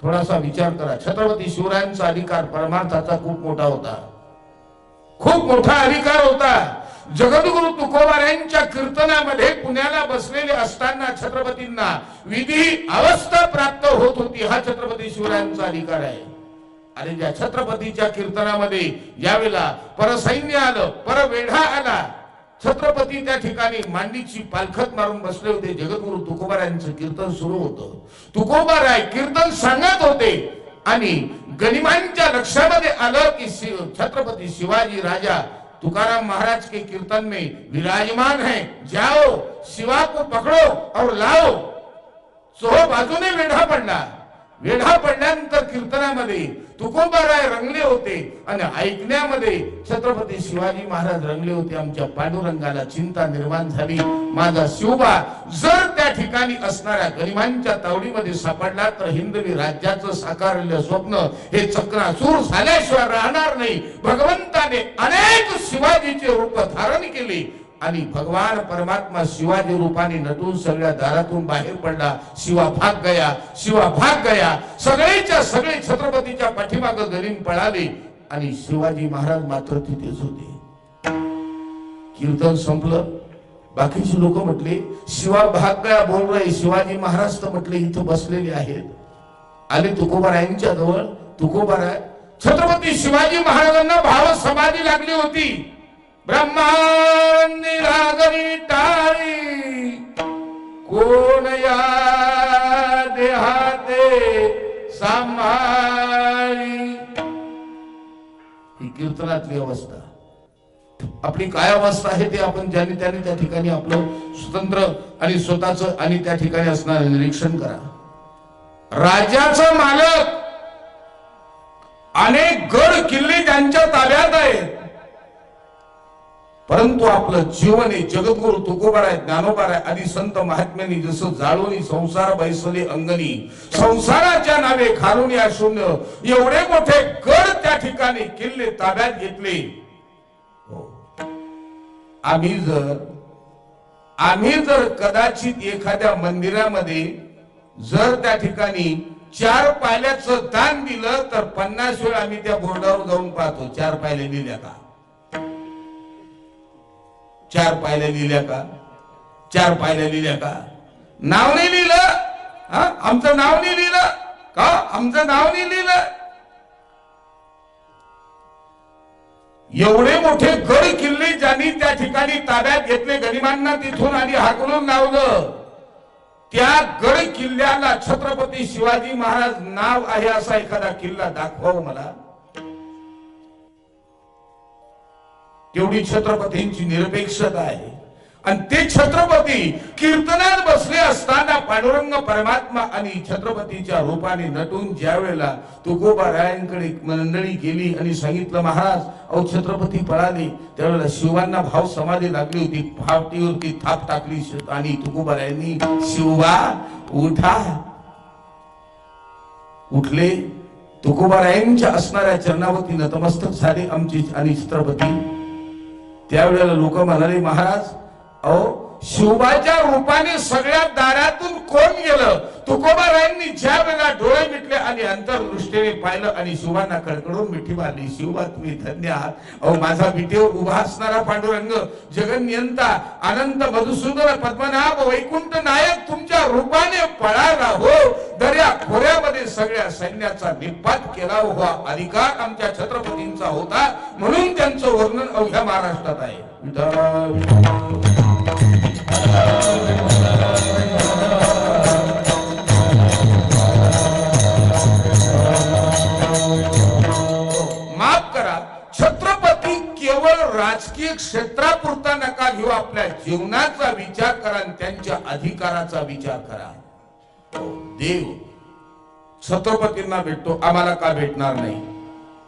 थोडासा विचार करा. छत्रपती शिवरायांचा अधिकार परमार्थाचा खूप मोठा होता, खूप मोठा अधिकार होता. जगद्गुरु तुकोबारायांच्या कीर्तनामध्ये पुण्याला बसलेले असताना छत्रपतींना विधी अवस्था प्राप्त होत होती. हा छत्रपती शिवरायांचा अधिकार आहे. आणि ज्या छत्रपतीच्या कीर्तनामध्ये ज्यावेळेला परसैन्य आलं, परवेढा आला, छत्रपती त्या ठिकाणी मांडीची पालखत मारून बसले होते. जगद्गुरु तुकोबारायांचं कीर्तन सुरू होतं. तुकोबाराय कीर्तन सांगत होते आणि गनिमांच्या लक्षामध्ये आलं की छत्रपती शिवाजी राजा तुकाराम महाराज के कीर्तन में विराजमान है, जाओ शिवा को पकड़ो और लाओ. बाजूने वेढा पडला वेढा पडल्यानंतर कीर्तनामध्ये तुकोबाराय रंगले होते आणि ऐकण्यामध्ये छत्रपती शिवाजी महाराज रंगले होते. आमच्या पांडुरंगाला चिंता निर्माण झाली, माझा शिवबा जर त्या ठिकाणी असणाऱ्या गरिबांच्या तावडीमध्ये सापडला तर हिंदवी राज्याचं साकारलेलं स्वप्न हे चक्राचूर झाल्याशिवाय राहणार नाही. भगवंताने अनेक शिवाजीचे रूप धारण केले आणि भगवान परमात्मा शिवाजी रूपाने नटून सगळ्या दारातून बाहेर पडला. शिवा भाग गया, शिवा भाग गया. सगळेच्या सगळे छत्रपतीच्या पाठीमागे गरीब पळाले आणि शिवाजी महाराज मात्र तिथेच होते. कीर्तन संपलं. बाकीचे लोक म्हटले शिवा भाग गया बोल रहे, शिवाजी महाराज तर म्हटले इथं बसलेले आहेत. आले तुकोबारायांच्या जवळ. तुकोबाराय छत्रपती शिवाजी महाराजांना भाव समाधी लागली होती. ब्रह्मांनी लागली टाळी, कोण या देहाते सांभाळी. ही कीर्तनातली अवस्था. आपली काय अवस्था आहे ते आपण ज्याने त्याने त्या ठिकाणी आपलं स्वतंत्र आणि स्वतःच आणि त्या ठिकाणी असणारे निरीक्षण करा. राज्याचा मालक, अनेक गड किल्ले त्यांच्या ताब्यात आहेत, परंतु आपलं जीवन हे जगद्गुरु तुकोबाराय, ज्ञानोबाराय आदी संत महात्म्यांनी जसं जाळूनी संसार बैसले अंगणी, संसाराच्या नावे खारुनी शून्य, एवढे मोठे गड त्या ठिकाणी किल्ले ताब्यात घेतले. आम्ही जर कदाचित एखाद्या मंदिरामध्ये जर त्या ठिकाणी 4 पायल्याचं दान दिलं तर 50 वेळा आम्ही त्या बोर्डावर जाऊन पाहतो, 4 पायल्या लिहिल्या का, 4 पायल्या लिहिल्या का, 4 पायल्या लिहिल्या का. नाव नाही लिहिलं, आमचं नाव नाही लिहिलं का, आमचं नाव नाही लिहिलं. एवढे मोठे गड किल्ले ज्यांनी त्या ठिकाणी ताब्यात घेतले, गरिबांना तिथून आणि हाकलून लावलं, त्या गड किल्ल्याला छत्रपती शिवाजी महाराज नाव आहे असा एखादा किल्ला दाखवाव मला. तेवढी छत्रपतींची निरपेक्षता आहे. आणि ते छत्रपती कीर्तनात बसले असताना पांडुरंग परमात्मा आणि छत्रपतीच्या रूपाने नटून ज्या वेळेला तुकोबारायांकडे मंडळी गेली आणि सांगितलं महाराज अहो छत्रपती पळाले, त्यावेळेला शिवांना भाव समाधी लागली होती. फावटीवरती थाप टाकली आणि तुकोबारायांनी शिवा उठा. उठले. तुकोबारायांच्या असणाऱ्या चरणावरती नतमस्तक झाले आमचे आणि छत्रपती. त्यावेळेला लोक म्हणाले महाराज अहो शिवबाच्या रूपाने सगळ्या दारातून कोण गेलं. तुकोबारायांनी ज्या वेळेला डोळे मिटले आणि अंतर्दृष्टीने पाहिलं आणि शिवांना कडकडून मिठी मारली. शिवबा तुम्ही धन्य आहात. अहो माझा विटेवर उभा असणारा पांडुरंग, जगन्नियंता, अनंत मधुसूदन पद्मनाभ वैकुंठ नायक तुमच्या रूपाने पळाला हो. दर्या खोऱ्यामध्ये सगळ्या सैन्याचा निपात केला हो. अधिकार आमच्या छत्रपतींचा होता म्हणून त्यांचं वर्णन अवघ्या महाराष्ट्रात आहे. माफ करा, छत्रपती केवळ राजकीय क्षेत्रापुरता नका घेऊ, आपल्या जीवनाचा विचार करा आणि त्यांच्या अधिकाराचा विचार करा. देव छत्रपतींना भेटतो, आम्हाला का भेटणार नाही.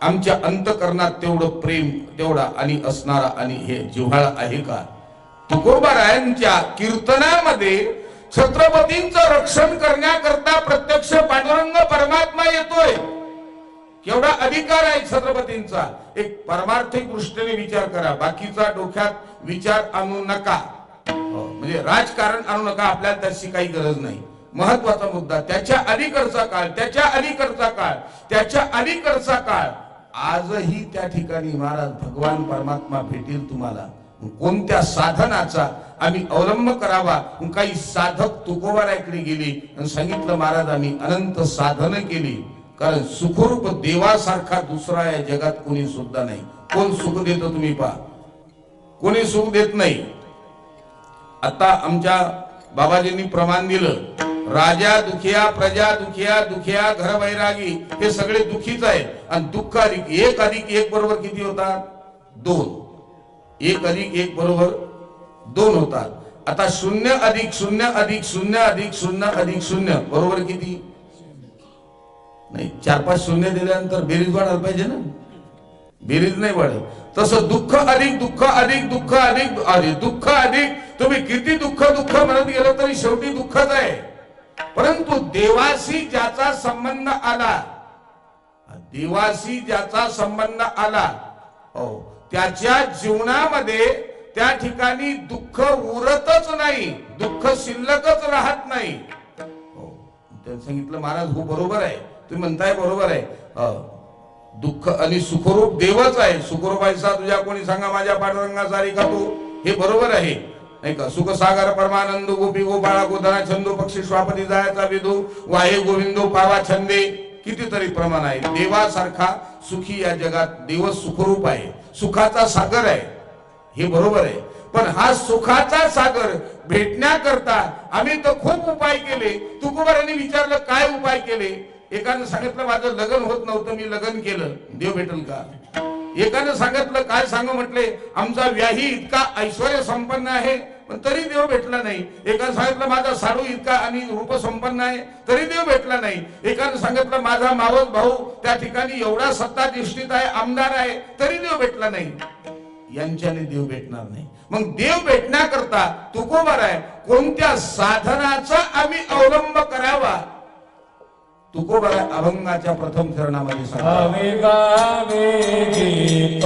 आमच्या अंतकरणात तेवढं प्रेम तेवढा आणि असणारा आणि हे जिव्हाळा आहे का. तुकोबारायांच्या कीर्तनामध्ये छत्रपतींचं रक्षण करण्याकरता प्रत्यक्ष पांडुरंग परमात्मा येतोय. केवढा अधिकार आहे छत्रपतींचा. एक परमार्थिक दृष्टीने विचार करा, बाकीचा डोक्यात विचार आणू नका. म्हणजे राजकारण आणू नका, आपल्याला त्याची काही गरज नाही. महत्वाचा मुद्दा त्याच्या अलीकडचा काळ, त्याच्या अलीकडचा काळ, त्याच्या अलीकडचा काळ. आजही त्या ठिकाणी महाराज भगवान परमात्मा भेटेल तुम्हाला. कोणत्या साधनाचा आम्ही अवलंब करावा. काही साधक तुकोबाराकडे गेले आणि सांगितलं महाराज आम्ही अनंत साधन केली, कारण सुखरूप देवासारखा दुसरा या जगात कोणी सुद्धा नाही. कोण सुख देत तुम्ही पहा, कोणी सुख देत नाही. आता आमच्या बाबाजींनी प्रमाण दिलं, राजा दुखिया, प्रजा दुखिया, दुखिया घर वैरागी, हे सगळे दुखीच आहे. आणि दुःख अधिक 1 + 1 बरोबर किती होतात? 2. 1 + 1 बरोबर 2 होतात. आता 0 + 0 + 0 + 0 + 0 बरोबर किती? नाही 4-5 शून्य दिल्यानंतर बेरीज वाढायला पाहिजे ना, बेरीज नाही वाढत. तसं दुःख अधिक दुःख अधिक दुःख अधिक अधिक दुःख अधिक तुम्ही किती दुःख दुःख म्हणत गेलं तरी शेवटी दुःखच आहे. परंतु देवाशी ज्याचा संबंध आला, देवाशी ज्याचा संबंध आला, हो, त्याच्या जीवनामध्ये त्या ठिकाणी दुःख उरतच नाही, दुःख शिल्लकच राहत नाही. हो, त्यांनी सांगितलं महाराज हो बरोबर आहे, तुम्ही म्हणताय बरोबर आहे. दुःख आणि सुखरूप देवच आहे. सुखरूपायचा तुझ्या कोणी सांगा माझ्या पांडुरंगा सारी का तू, हे बरोबर आहे नाही का. सुख सागर परमानंद गोपी गोपाळा गोधना छंदो पक्षी श्वापती जायचा विदू वाहे गोविंदो पावा छंदे, कितीतरी प्रमाण आहे. देवासारखा सुखी या जगात देव सुखरूप आहे, सुखाचा सागर आहे, हे बरोबर आहे. पण हा सुखाचा सागर भेटण्याकरता आम्ही तर खूप उपाय केले. तुकोबारांनी विचारलं काय उपाय केले. एकानं सांगितलं माझं लग्न होत नव्हतं, मी लग्न केलं, देव भेटेल का. एकानं सांगितलं काय सांगू, म्हटले आमचा व्याही इतका ऐश्वर संपन्न आहे पण तरी देव भेटला नाही. एकानं सांगितलं माझा साडू इतका आणि रूप संपन्न आहे तरी देव भेटला नाही. एकानं सांगितलं माझा मावस भाऊ त्या ठिकाणी एवढा सत्ताधिष्ठित आहे, आमदार आहे, तरी देव भेटला नाही. यांच्याने देव भेटणार नाही. मग देव भेटण्याकरता तुकोबार आहे कोणत्या साधनाचा आम्ही अवलंब करावा. तुकोबार अभंगाच्या प्रथम चरणामध्ये गावे गावे गीत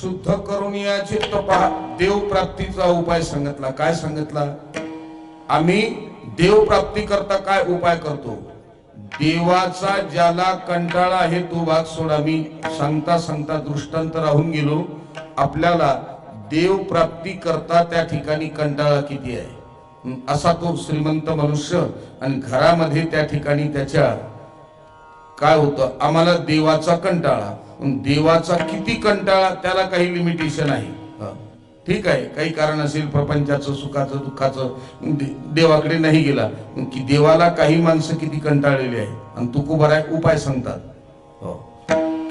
शुद्ध करून या चित्त पहा. देव प्राप्तीचा उपाय सांगितला. काय सांगितला. आम्ही देव प्राप्ती करता काय उपाय करतो. देवाचा ज्याला कंटाळा आहे तो भाग सोडा. मी सांगता सांगता दृष्टांत राहून गेलो. आपल्याला देव प्राप्ती करता त्या ठिकाणी कंटाळा किती आहे. असा तो श्रीमंत मनुष्य आणि घरामध्ये त्या ठिकाणी त्याच्या काय होतं. आम्हाला देवाचा कंटाळा. देवाचा किती कंटाळा त्याला काही लिमिटेशन आहे. ठीक आहे काही कारण असेल प्रपंचाचं सुखाचं दुःखाचं देवाकडे नाही गेला की देवाला काही माणसं किती कंटाळलेली आहे. आणि तुकोबार उपाय सांगतात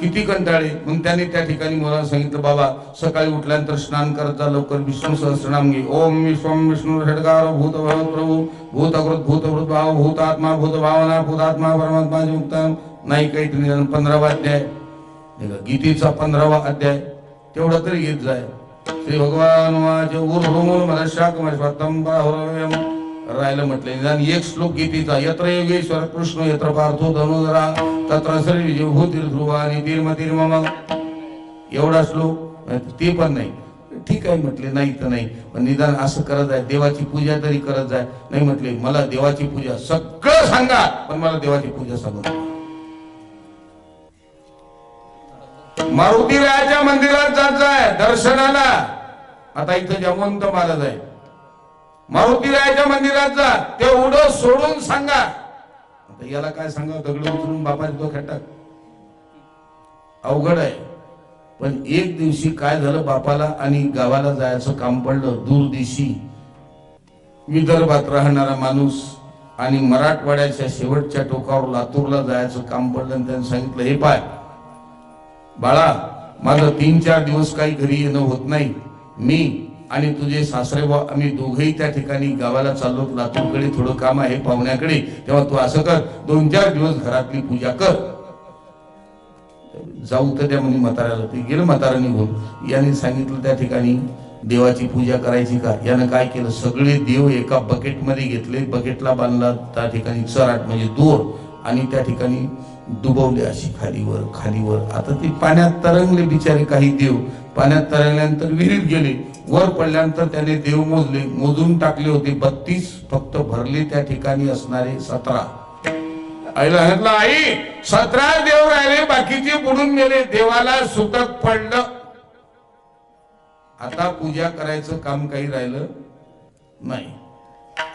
किती कंटाळे. मग त्याने त्या ठिकाणी मला सांगितलं बाबा सकाळी उठल्यानंतर स्नान करत जा लवकर. विष्णू सहस्रनाम घे. ओम विश्वम विष्णू षडकार भूत प्रभू भूतकृत भूतभूत भाव भूतात्मा भूत भावना भूतात्मा परमात्मा मुक्ता. नाही काही 15वा अध्याय गीतेचा 15वा अध्याय तेवढा तरी घेत जाय. श्री भगवान राहिलं म्हटलं निदान एक श्लोक गीतेचा. यत्र योगेश्वर कृष्ण यत्र पार्थो धनुधरा तत्र श्री भूतीर ध्रुवा आणि तीर्म तीर्म. एवढा श्लोक ते पण नाही. ठीक आहे म्हटले, नाही तर नाही, पण निदान असं करत आहे, देवाची पूजा तरी करत जाय. नाही म्हटले, मला देवाची पूजा सगळं सांगा, पण मला देवाची पूजा सांगू नका. मारुतीरायाच्या मंदिरात जात जाय दर्शनाला. आता इथं जमवंत महाराज आहे, मारुतीरायाच्या मंदिरात जा, ते उडं सोडून सांगा. आता याला काय सांगा, दगड उचलून बापाच्या डोक्यात टाक, अवघड आहे. पण एक दिवशी काय झालं, बापाला आणि गावाला जायचं काम पडलं. दूर दिशी विदर्भात राहणारा माणूस आणि मराठवाड्याच्या शेवटच्या टोकावर लातूरला जायचं काम पडलं. आणि त्यांनी सांगितलं, हे पाय बाळा, माझं 3-4 दिवस काही घरी येणं होत नाही. मी आणि तुझे सासरे आम्ही दोघेही त्या ठिकाणी गावाला चाललो, लातूरकडे थोडं काम आहे पाहुण्याकडे. तेव्हा तू असं कर, 2-4 दिवस घरातली पूजा कर. जाऊ तर त्या म्हणे म्हाताऱ्याला. ते गेलं म्हातारा निघून. याने सांगितलं त्या ठिकाणी देवाची पूजा करायची का. यानं काय केलं, सगळे देव एका बकेटमध्ये घेतले, बकेटला बांधला त्या ठिकाणी चराट म्हणजे दोर, आणि त्या ठिकाणी डुबवले अशी खालीवर खालीवर. आता ते पाण्यात तरंगले बिचारे काही देव. पाण्यात तरंगल्यानंतर विहिरीत गेले. वर पडल्यानंतर त्याने देव मोजले, मोजून टाकले होते 32, फक्त भरले त्या ठिकाणी असणारे 17. आईला सांगितलं, आई 17 देव राहिले, बाकीचे बुडून गेले. देवाला सुतक पडलं. आता पूजा करायचं काम काही राहिलं नाही.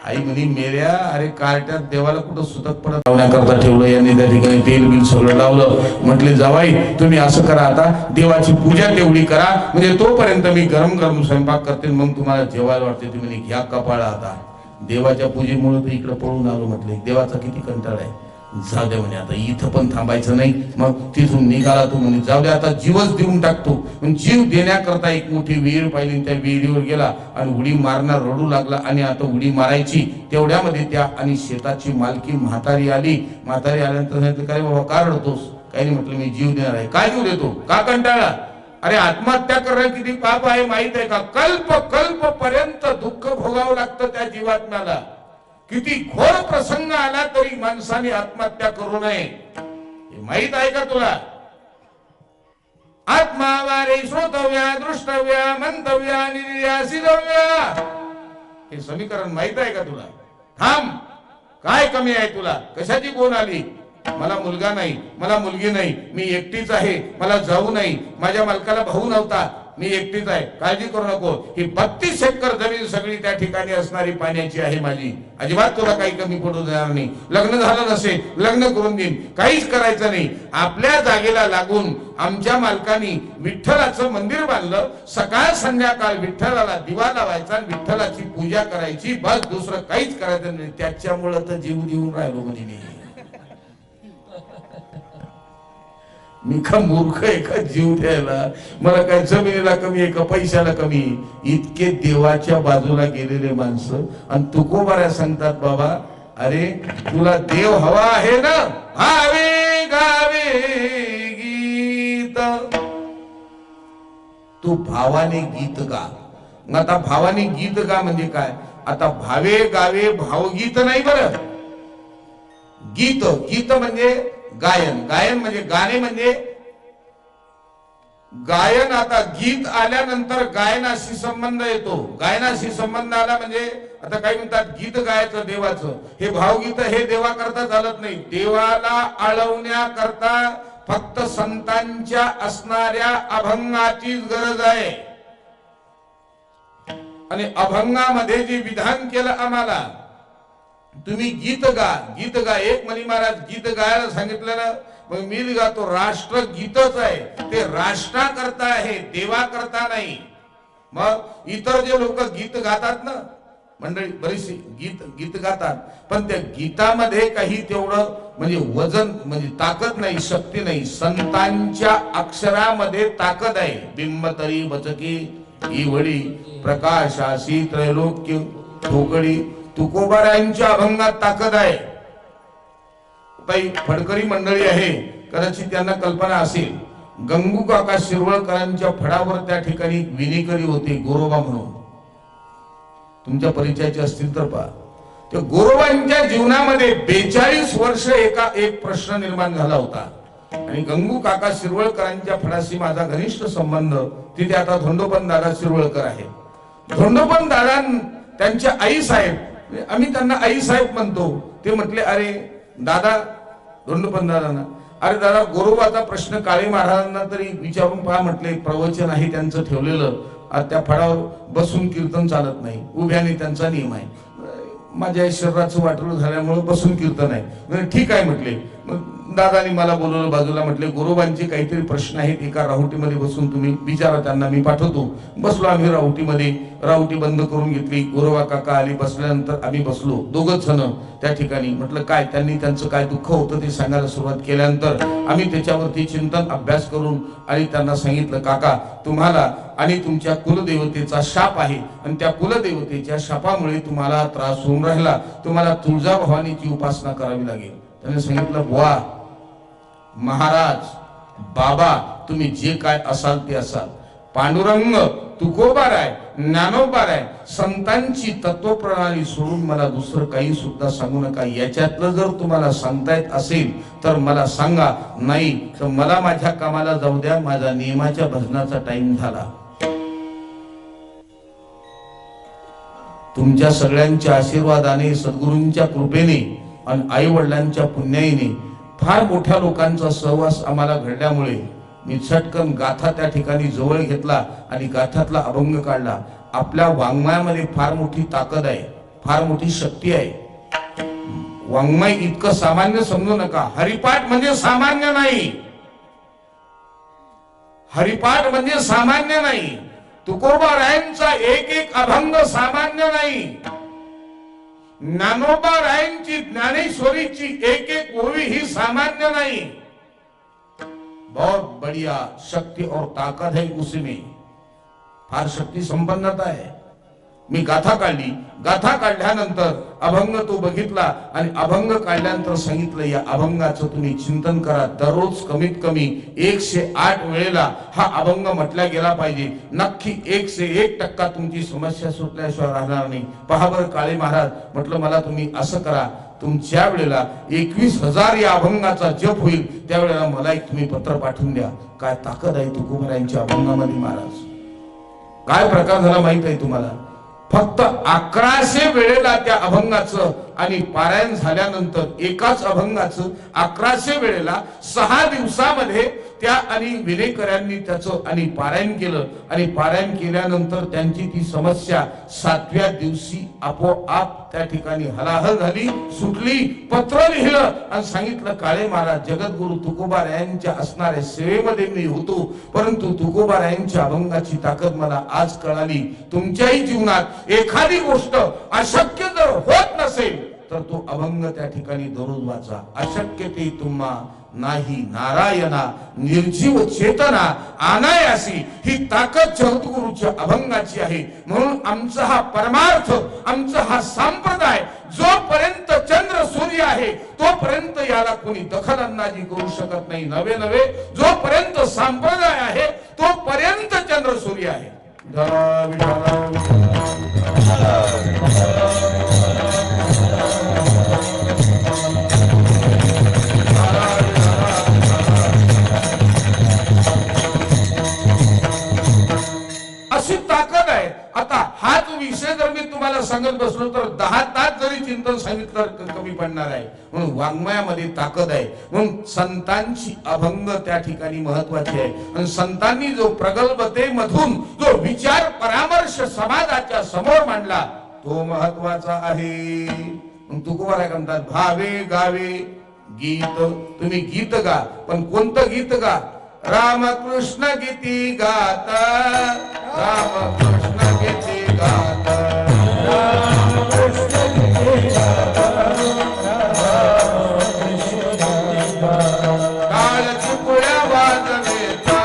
आई म्हणे, मेल्या, अरे कार्ट्यात देवाला कुठं सुतक पडत लावण्याकरता ठेवलं. यांनी त्या ठिकाणी तेल बिल सगळं लावलं. म्हटले, जावाई तुम्ही असं करा, आता देवाची पूजा तेवढी करा, म्हणजे तोपर्यंत मी गरम गरम स्वयंपाक करते, मग तुम्हाला जेवायला वाटते. तुम्ही घ्या कपाळा. आता देवाच्या पूजेमुळे तर इकडे पळून आलो. म्हटले, देवाचा किती कंटाळा आहे, जाऊ दे म्हणे, आता इथं पण थांबायचं नाही. मग तिथून निघाला तो. म्हणे, जाऊ दे, आता जीवच देऊन टाकतो. पण जीव देण्याकरता एक मोठी विहीर पाहिली, त्या विहिरीवर गेला आणि उडी मारणार, रडू लागला. आणि आता उडी मारायची तेवढ्यामध्ये त्या आणि शेताची मालकी म्हातारी आली. म्हातारी आल्यानंतर सांगितलं, काय बाबा का रडतोस. काही नाही म्हटलं, मी जीव देणार आहे. काय जीव देतो, का कंटाळा. अरे आत्महत्या करणं किती पाप आहे माहित आहे का. कल्प कल्प पर्यंत दुःख भोगावं लागतं त्या जीवात्म्याला. किती घोर प्रसंग आला तरी माणसाने आत्महत्या करू नये, हे माहित आहे का तुला. आत्मावारे श्रोतव्या दृष्टव्या मंतव्या निर्यासितव्या, हे समीकरण माहित आहे का तुला. थांब, काय कमी आहे तुला, कशाची कोण आली. मला मुलगा नाही, मला मुलगी नाही, मी एकटीच आहे, मला जाऊ नाही, माझ्या मालकाला भाऊ नव्हता, मी एकटीच आहे, काळजी करू नको. ही 32 एकर जमीन सगळी त्या ठिकाणी असणारी पाण्याची आहे माझी. अजिबात तुला काही कमी पडू देणार नाही. लग्न झालं नसेल, लग्न करून देईन, काहीच करायचं नाही. आपल्या जागेला लागून आमच्या मालकानी विठ्ठलाचं मंदिर बांधलं. सकाळ संध्याकाळ विठ्ठलाला दिवा लावायचा, विठ्ठलाची पूजा करायची, बस दुसरं काहीच करायचं नाही. त्याच्यामुळं तर जीव देऊन राहिलो म्हणजे मी का मूर्ख आहे का जीव द्यायला. मला काय जमिनीला कमी आहे का पैशाला कमी. इतके देवाच्या बाजूला गेलेले माणसं. आणि तुकोबाऱ्या सांगतात, बाबा अरे तुला देव हवा आहे ना, भावे गावे गीत, तू भावाने गीत गा. मग आता भावाने गीत गा म्हणजे काय. आता भावे गावे भावगीत नाही बरं. गीत, गीत म्हणजे गायन, गायन म्हणजे गाणे म्हणजे गायन. आता गीत आल्यानंतर गायनाशी संबंध येतो. गायनाशी संबंध आला म्हणजे आता काही म्हणतात गीत गायचं देवाचं, हे भावगीत हे देवा करता चालत नाही. देवाला आळवण्याकरता फक्त संतांच्या असणाऱ्या अभंगाचीच गरज आहे. आणि अभंगामध्ये जे विधान केलं आम्हाला, तुम्ही गीत गा, गीत गा. एक मनी महाराज गीत गायला सांगितलं ना, मग मी गातो. राष्ट्र गीतच आहे, ते राष्ट्राकरता आहे, देवा करता नाही. मग इतर जे लोक गीत गातात ना मंडळी, बरीचशी गीत गातात, पण त्या गीतामध्ये काही तेवढं म्हणजे वजन म्हणजे ताकद नाही, शक्ती नाही. संतांच्या अक्षरामध्ये ताकद आहे. बिंब तरी बचकी ईवडी प्रकाशासी त्रैलोक्य ठोकडी. तुकोबारायांच्या अभंगात ताकद आहे. काही फडकरी मंडळी आहे, कदाचित त्यांना कल्पना असेल. गंगू काका शिरवळकरांच्या फडावर त्या ठिकाणी विनेकरी होते, गोरोबा म्हणून. तुमच्या परिचयाचे असतील तर पहा. त्या गोरोबांच्या जीवनामध्ये 42 वर्ष एक प्रश्न निर्माण झाला होता. आणि गंगू काका शिरवळकरांच्या फडाशी माझा घनिष्ठ संबंध. तिथे आता धोंडोपंत दादा शिरवळकर आहे. धोंडोपंत दादा त्यांच्या आई साहेब, आम्ही त्यांना आई साहेब म्हणतो, ते म्हटले अरे दादा, धोंडोपंत दादांना, अरे दादा गोरोबाचा प्रश्न काळे महाराजांना तरी विचारून पहा म्हटले. प्रवचन आहे त्यांचं ठेवलेलं, आज त्या फळावर बसून कीर्तन चालत नाही, उभ्याने त्यांचा नियम आहे. माझ्या शरीराचं वाटलं झाल्यामुळे बसून कीर्तन आहे. ठीक आहे म्हटले. मग दादानी मला बोलवलं बाजूला, म्हटले गोरोबांचे काहीतरी प्रश्न आहेत, एका राहुटीमध्ये बसून तुम्ही विचारा त्यांना, मी पाठवतो. बसलो आम्ही राहुटीमध्ये, राहुटी बंद करून घेतली. गोरोबा काका आली, बसल्यानंतर आम्ही बसलो दोघच जण त्या ठिकाणी. म्हटलं काय त्यांनी त्यांचं काय दुःख होतं ते सांगायला सुरुवात केल्यानंतर आम्ही त्याच्यावरती चिंतन अभ्यास करून आणि त्यांना सांगितलं, काका तुम्हाला आणि तुमच्या कुलदेवतेचा शाप आहे आणि त्या कुलदेवतेच्या शापामुळे तुम्हाला त्रास होऊन राहिला, तुम्हाला तुळजा भवानीची उपासना करावी लागेल. त्याने सांगितलं, बुवा महाराज बाबा तुम्ही जे काय असाल ते असाल, पांडुरंग तुकोबाराय ज्ञानोबाराय संतांची तत्वप्रणाली सोडून मला दुसरं काही सुद्धा सांगू नका. याच्यातलं जर तुम्हाला सांगता येत असेल तर मला सांगा, नाही तर मला माझ्या कामाला जाऊ द्या, माझा नियमाच्या भजनाचा टाइम झाला. तुमच्या सगळ्यांच्या आशीर्वादाने, सद्गुरूंच्या कृपेने आणि आई वडिलांच्या पुण्याईने फार मोठ्या लोकांचा सहवास आम्हाला घडल्यामुळे मी चटकन गाथा त्या ठिकाणी जवळ घेतला आणि गाथातला अभंग काढला. आपल्या वाङ्मयामध्ये फार मोठी ताकद आहे, फार मोठी शक्ती आहे. वाङ्मय इतकं सामान्य समजू नका. हरिपाठ म्हणजे सामान्य नाही, हरिपाठ म्हणजे सामान्य नाही. तुकोबारायांचा एक एक अभंग सामान्य नाही. ज्ञानोबारायांची ज्ञानेश्वरीची एक एक ओवी ही सामान्य नहीं. बहुत बढ़िया शक्ति और ताकत है उसमें, फार शक्ती संपन्नता आहे. मी गाथा काढली, गाथा काढल्यानंतर अभंग तो बघितला आणि अभंग काढल्यानंतर सांगितलं, या अभंगाचं तुम्ही चिंतन करा. दररोज कमीत कमी 108 वेळेला हा अभंग म्हटला गेला पाहिजे. नक्की 101% तुमची समस्या सुटल्याशिवाय राहणार नाही. पहा बरं काळे महाराज, म्हटलं मला तुम्ही असं करा, तुमच्या वेळेला 21,000 या अभंगाचा जप होईल, त्यावेळेला मला एक तुम्ही पत्र पाठवून द्या. काय ताकद आहे तुकोबारायांच्या अभंगामध्ये महाराज. काय प्रकार झाला माहित आहे तुम्हाला? फक्त 1100 वेळेला त्या अभंगाचं आणि पारायण झाल्यानंतर एकाच अभंगाचं 1100 वेळेला 6 दिवसामध्ये त्या आणि विनेकरांनी त्याचं आणि पारायण केलं. आणि पारायण केल्यानंतर त्यांची ती समस्या 7व्या दिवशी आपोआप त्या ठिकाणी हलाहल झाली, सुटली. पत्र लिहिलं आणि सांगितलं, काळे महाराज जगद्गुरु तुकोबारायांच्या असणाऱ्या सेवेमध्ये मी होतो, परंतु तुकोबारायांच्या अभंगाची ताकद मला आज कळाली. तुमच्याही जीवनात एखादी गोष्ट अशक्य जर होत नसेल तर तो अभंग त्या ठिकाणी दररोज वाचा. अशक्य ते तुम्हा नाही नारायणा निर्जीव चेतना अनायासी, ही ताकद जगद्गुरूच्या अभंगाची आहे. म्हणून आमचा हा परमार्थ, आमचा हा संप्रदाय, जोपर्यंत चंद्र सूर्य आहे तोपर्यंत याला कोणी दखल अंदाजी करू शकत नाही. नवे नवे जोपर्यंत संप्रदाय आहे तोपर्यंत चंद्र सूर्य आहे. अशी ताकद आहे. आता हाच विषय जर मी तुम्हाला सांगत बसलो तर 10 तास जरी चिंतन सांगितलं तर कमी पडणार आहे. म्हणून वाङ्मयामध्ये ताकद आहे. म्हणून संतांची अभंग त्या ठिकाणी महत्वाची आहे. आणि संतांनी जो प्रगल्भतेमधून जो विचार परामर्श समाजाच्या समोर मांडला तो महत्वाचा आहे. तुकोबाराय म्हणतात, भावे गावे गीत. तुम्ही गीत गा, पण कोणतं गीत गा? रामकृष्ण गीती गाता, रामकृष्ण गीती गाता, रामकृष्ण गीती गाता, काळ चुकड्या वाजवेता,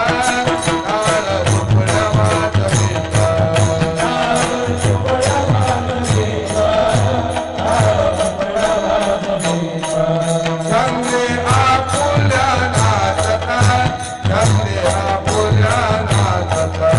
काळ चुकड्या वाजवेता, काळ चुकड्या वाजवेता, काळ चुकड्या वाजवेता. चांगले आपुल्या नाचता, चांगले आपुल्या नाचता,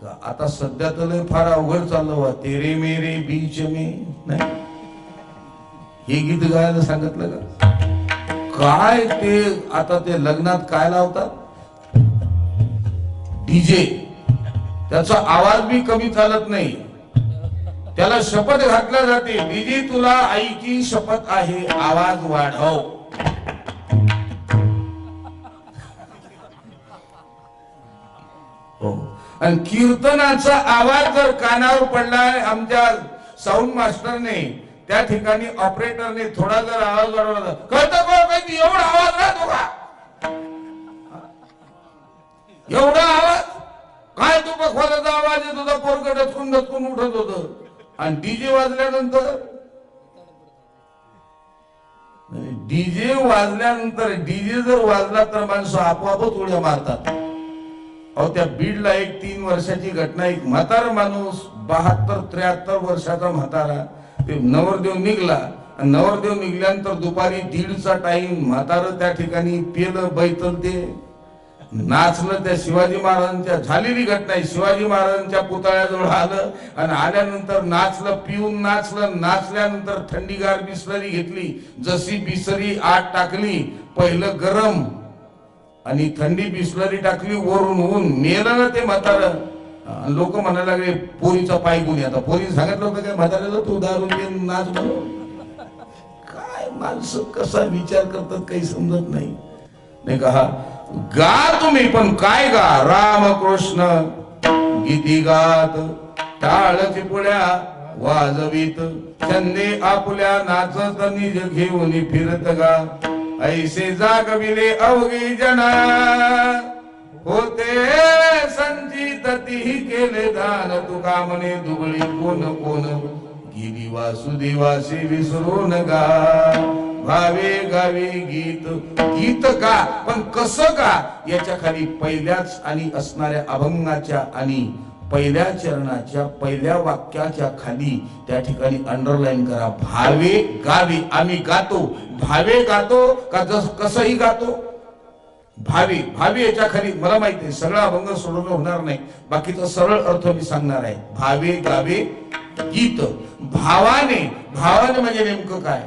का आता सध्या तर लय फार अवघड चाललं वा तेरे मेरे बीच में नाही हे गीत गायला सांगितलं का काय ते आता ते लग्नात काय लावतात डीजे त्याचा आवाज बी कमी चालत नाही त्याला शपथ घातल्या जाते डीजे तुला आईची शपथ आहे आवाज वाढव हो आणि कीर्तनाचा आवाज जर कानावर पडला आमच्या साऊंड मास्टरने त्या ठिकाणी ऑपरेटरने थोडा जर आवाज वाढवला कळतं का एवढा आवाज राहतो का एवढा आवाज काय तो बखवादाचा आवाज येत होता पोरग डचकून डचकून उठत होत आणि डीजे वाजल्यानंतर डीजे वाजल्यानंतर डीजे जर वाजला तर माणसं आपोआपच उड्या मारतात अहो त्या बीडला एक 3 वर्षाची घटना एक म्हातारा माणूस 72-73 वर्षाचा म्हातारा ते नवरदेव निघला नवरदेव निघल्यानंतर दुपारी 1:30चा टाइम म्हातारं त्या ठिकाणी पेलं बैतल ते नाचलं त्या शिवाजी महाराजांच्या झालेली घटना आहे शिवाजी महाराजांच्या पुतळ्याजवळ आलं आणि आल्यानंतर नाचलं पिऊन नाचलं नाचल्यानंतर थंडीगार बिस्लरी घेतली जशी बिसरी आत टाकली पहिलं गरम आणि थंडी बिस्लरी टाकली वरून ऊन मेलं ना ते म्हातारं लोक म्हणायला लागले पोरीचा पाय गुन्हे आता पोरी सांगितलं होतं काय म्हाताऱ्याला तू दारून घेऊन नाच म्हणून काय माणसं कसा विचार करतात काही समजत नाही का गा तुम्ही पण काय गा रामकृष्ण गीती गात टाळ चिपुड्या वाजवीत छंदे आपुल्या नाचत निज घेऊन फिरत गा ऐसे जागविले अवघी जना होते संचित तीही केले दान तुका म्हणे दुबळी कोण कोण गेली वासुदेवाशी विसरून गा भावे गावे गीत गीत का पण कसं का याच्या खाली पहिल्याच आणि असणाऱ्या अभंगाच्या आणि पहिल्या चरणाच्या पहिल्या वाक्याच्या खाली त्या ठिकाणी अंडरलाईन करा भावे गावे आम्ही गातो भावे गातो का कसंही गातो भावे भावे याच्या खाली मला माहिती आहे सगळा अभंग सोडवणं होणार नाही बाकीचा सरळ अर्थ मी सांगणार आहे भावे गावे गीत भावाने भावाने म्हणजे नेमकं काय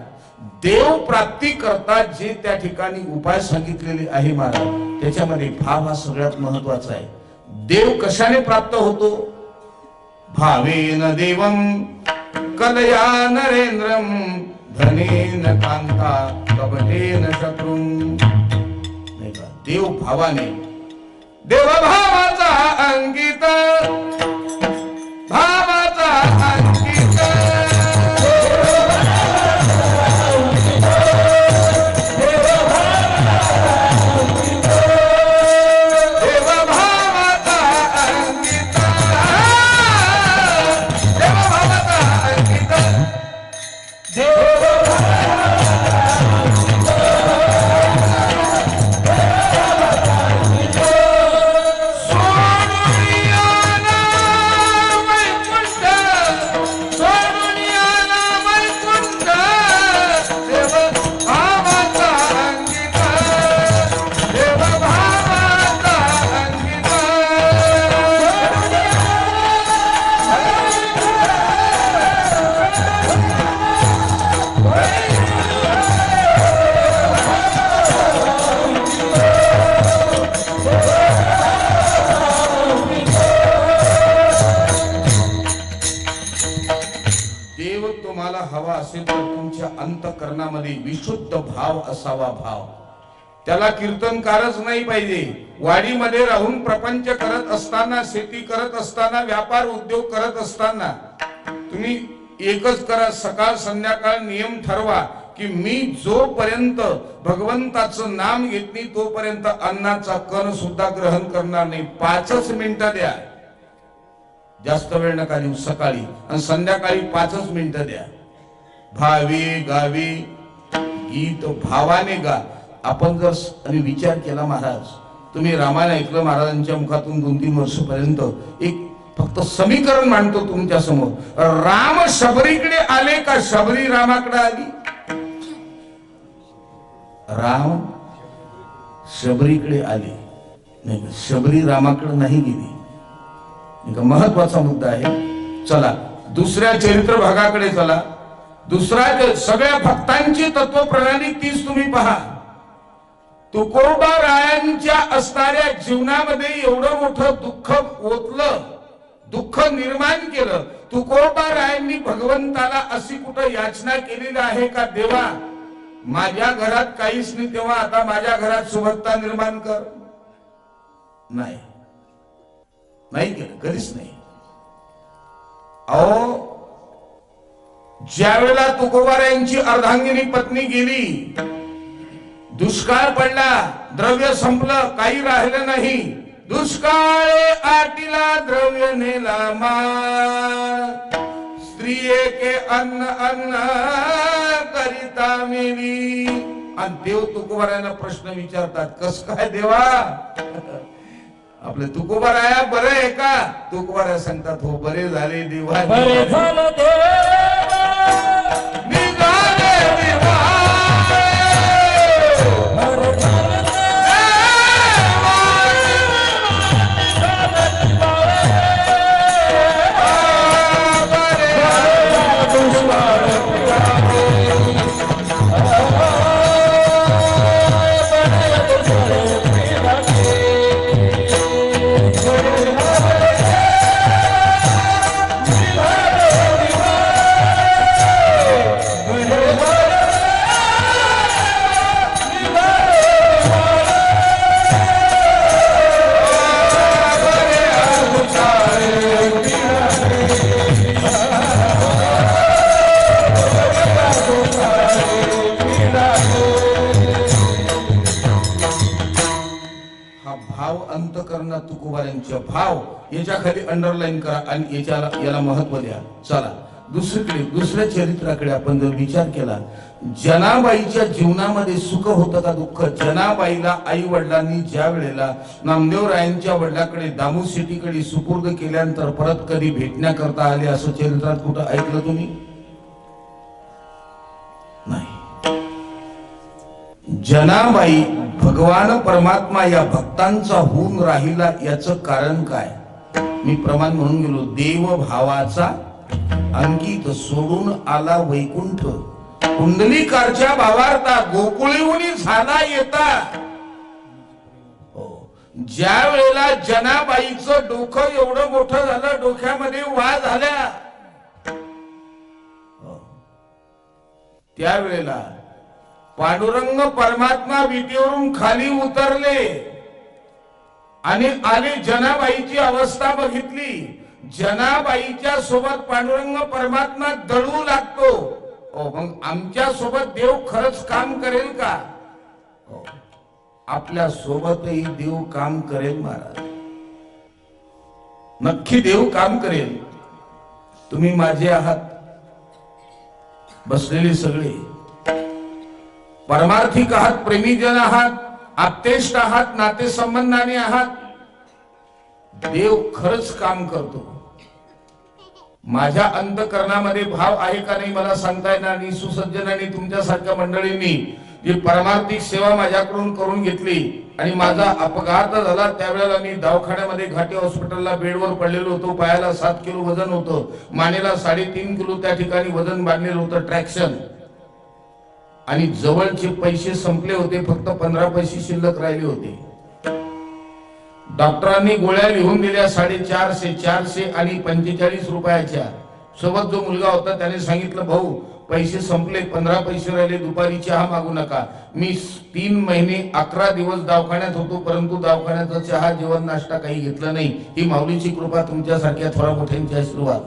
देव प्राप्ती करता जे त्या ठिकाणी उपाय सांगितलेले आहे महाराज त्याच्यामध्ये भाव हा सगळ्यात महत्वाचा आहे देव कशाने प्राप्त होतो भावेन देवम कलया नरेंद्रम धनेन कांता कपटेन शत्रुम नाही का देव भावाने देव भावाचा अंकित भावाचा अंकित हवा असेल तर तुमच्या अंतःकरणामध्ये विशुद्ध भाव असावा भाव त्याला कीर्तनकारच नाही पाहिजे वाडीमध्ये राहून प्रपंच करत असताना शेती करत असताना व्यापार उद्योग करत असताना तुम्ही एकच करा सकाळ संध्याकाळ नियम ठरवा की मी जोपर्यंत भगवंताचं नाम घेत नाही तोपर्यंत अन्नाचा कण सुद्धा ग्रहण करणार नाही 5 मिनिटं द्या जास्त वेळ नका देऊ सकाळी आणि संध्याकाळी 5 मिनिटं द्या भावे गावे गीत भावाने गा आपण जर विचार केला महाराज तुम्ही रामायण ऐकलं महाराजांच्या मुखातून 2-3 वर्षापर्यंत एक फक्त समीकरण मांडतो तुमच्या समोर राम शबरीकडे आले का शबरी रामाकडे आली राम शबरीकडे आले नाही शबरी रामाकडे नाही गेली एक महत्वाचा मुद्दा आहे. चला दुसऱ्या चरित्र भागाकडे चला. दुसरा सगळ्या भक्तांची तत्वप्रणाली तीच तुम्ही पहा. तुकोबा रायांच्या असणाऱ्या जीवनामध्ये एवढं मोठं दुःख ओतलं, दुःख निर्माण केलं. तुकोबा रायांनी भगवंताला अशी कुठं याचना केलेली आहे का, देवा माझ्या घरात काहीच नाही तेव्हा आता माझ्या घरात सुबत्ता निर्माण कर? नाही, नाही केलं, कधीच नाही. अहो ज्या वेळेला तुकोबारायांची अर्धांगिनी पत्नी गेली, दुष्काळ पडला, द्रव्य संपलं, काही राहिलं नाही. दुष्काळे आटीला द्रव्य नेला माळ, स्त्री के अन्न अन्न करिता मेली. आणि देव तुकोबारायांना प्रश्न विचारतात, कस काय देवा? आपले तुकोबाराया बरं आहे का? तुकोबाराया सांगतात, हो बरे झाले देवा, बरे झालं देवा, निघाले देवा, बरे झालं अंतःकरणात तुकोबारायांचे भाव याच्या खाली अंडरलाईन करा आणि याला महत्व द्या. चला दुसरीकडे, दुसऱ्या चरित्राकडे आपण जर विचार केला, जनाबाईच्या जीवनामध्ये सुख होतं का दुःख? जनाबाईला आई वडिलांनी ज्या वेळेला नामदेवरायांच्या वडिलांकडे दामू शेट्टीकडे सुपूर्द केल्यानंतर परत कधी भेटण्याकरता आले असं चरित्रात कुठं ऐकलं तुम्ही? नाही. जनाबाई भगवान परमात्मा या भक्तांचा होऊन राहिला याचं कारण काय? मी प्रमाण म्हणून गेलो, देव भावाचा अंकित सोडून आला वैकुंठ, कुंडलीकारच्या भावार्था गोकुळीहुनी झाला येता. ज्या वेळेला जनाबाईचं डोकं एवढं मोठं झालं, डोक्यामध्ये वाद झाल्या, त्यावेळेला पांडुरंग परमात्मा विटेवरून खाली उतरले आणि आले. जनाबाईची अवस्था बघितली. जनाबाईच्या सोबत पांडुरंग परमात्मा दळू लागतो. मग आमच्या सोबत देव खरंच काम करेल का? आपल्या सोबतही देव काम करेल महाराज, नक्की देव काम करेल. तुम्ही माझे आहात, बसलेले सगळे परमार्थिक आहात, प्रेमीजन आहात, आप्तेष्ट आहात, नातेसंबंधाने आहात. देव खरंच काम करतो. माझ्या अंतःकरणामध्ये भाव आहे का नाही मला सांगता येणार नाही. सुसज्जनांनी, तुमच्यासारख्या मंडळींनी जी परमार्थिक सेवा माझ्याकडून करून घेतली आणि माझा अपघात झाला त्यावेळेला मी दवाखान्यामध्ये घाटी हॉस्पिटलला बेडवर पडलेलो होतो. पायाला 7 किलो वजन होतं, मानेला 3.5 किलो त्या ठिकाणी वजन बांधलेलं होतं, ट्रॅक्शन. आणि जवळचे पैसे संपले होते, फक्त 15 पैसे शिल्लक राहिले होते. डॉक्टरांनी गोळ्या लिहून दिल्या 450, 400 आणि 45 रुपयाच्या. सोबत जो मुलगा होता त्याने सांगितलं, भाऊ पैसे संपले, 15 पैसे राहिले, दुपारी चहा मागू नका. मी 3 महिने 11 दिवस दवाखान्यात होतो, परंतु दवाखान्याचा चहा, जेवण, नाश्ता काही घेतला नाही. ही माऊलीची कृपा, तुमच्यासारख्या थोडा मोठ्यांची आशीर्वाद.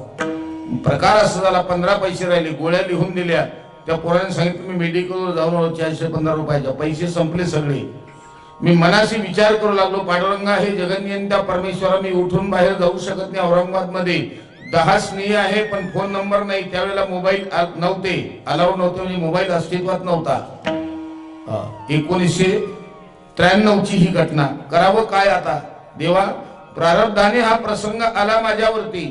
प्रकार असा झाला, 15 पैसे राहिले, गोळ्या लिहून दिल्या. त्या पोराने सांगितलं मी मेडिकलवर जाऊन आलो, 415 रुपयाच्या. पैसे संपले सगळे. मी मनाशी विचार करू लागलो, पांडुरंगा हे जगन्यंता परमेश्वरा, मी उठून बाहेर जाऊ शकत नाही. औरंगाबाद मध्ये 10 स्नेह आहे पण फोन नंबर नाही. त्यावेळेला मोबाईल नव्हते, अलाउड नव्हते, म्हणजे मोबाईल अस्तित्वात नव्हता. 1993 ची ही घटना. करावं काय आता? देवा प्रारब्धाने हा प्रसंग आला माझ्यावरती,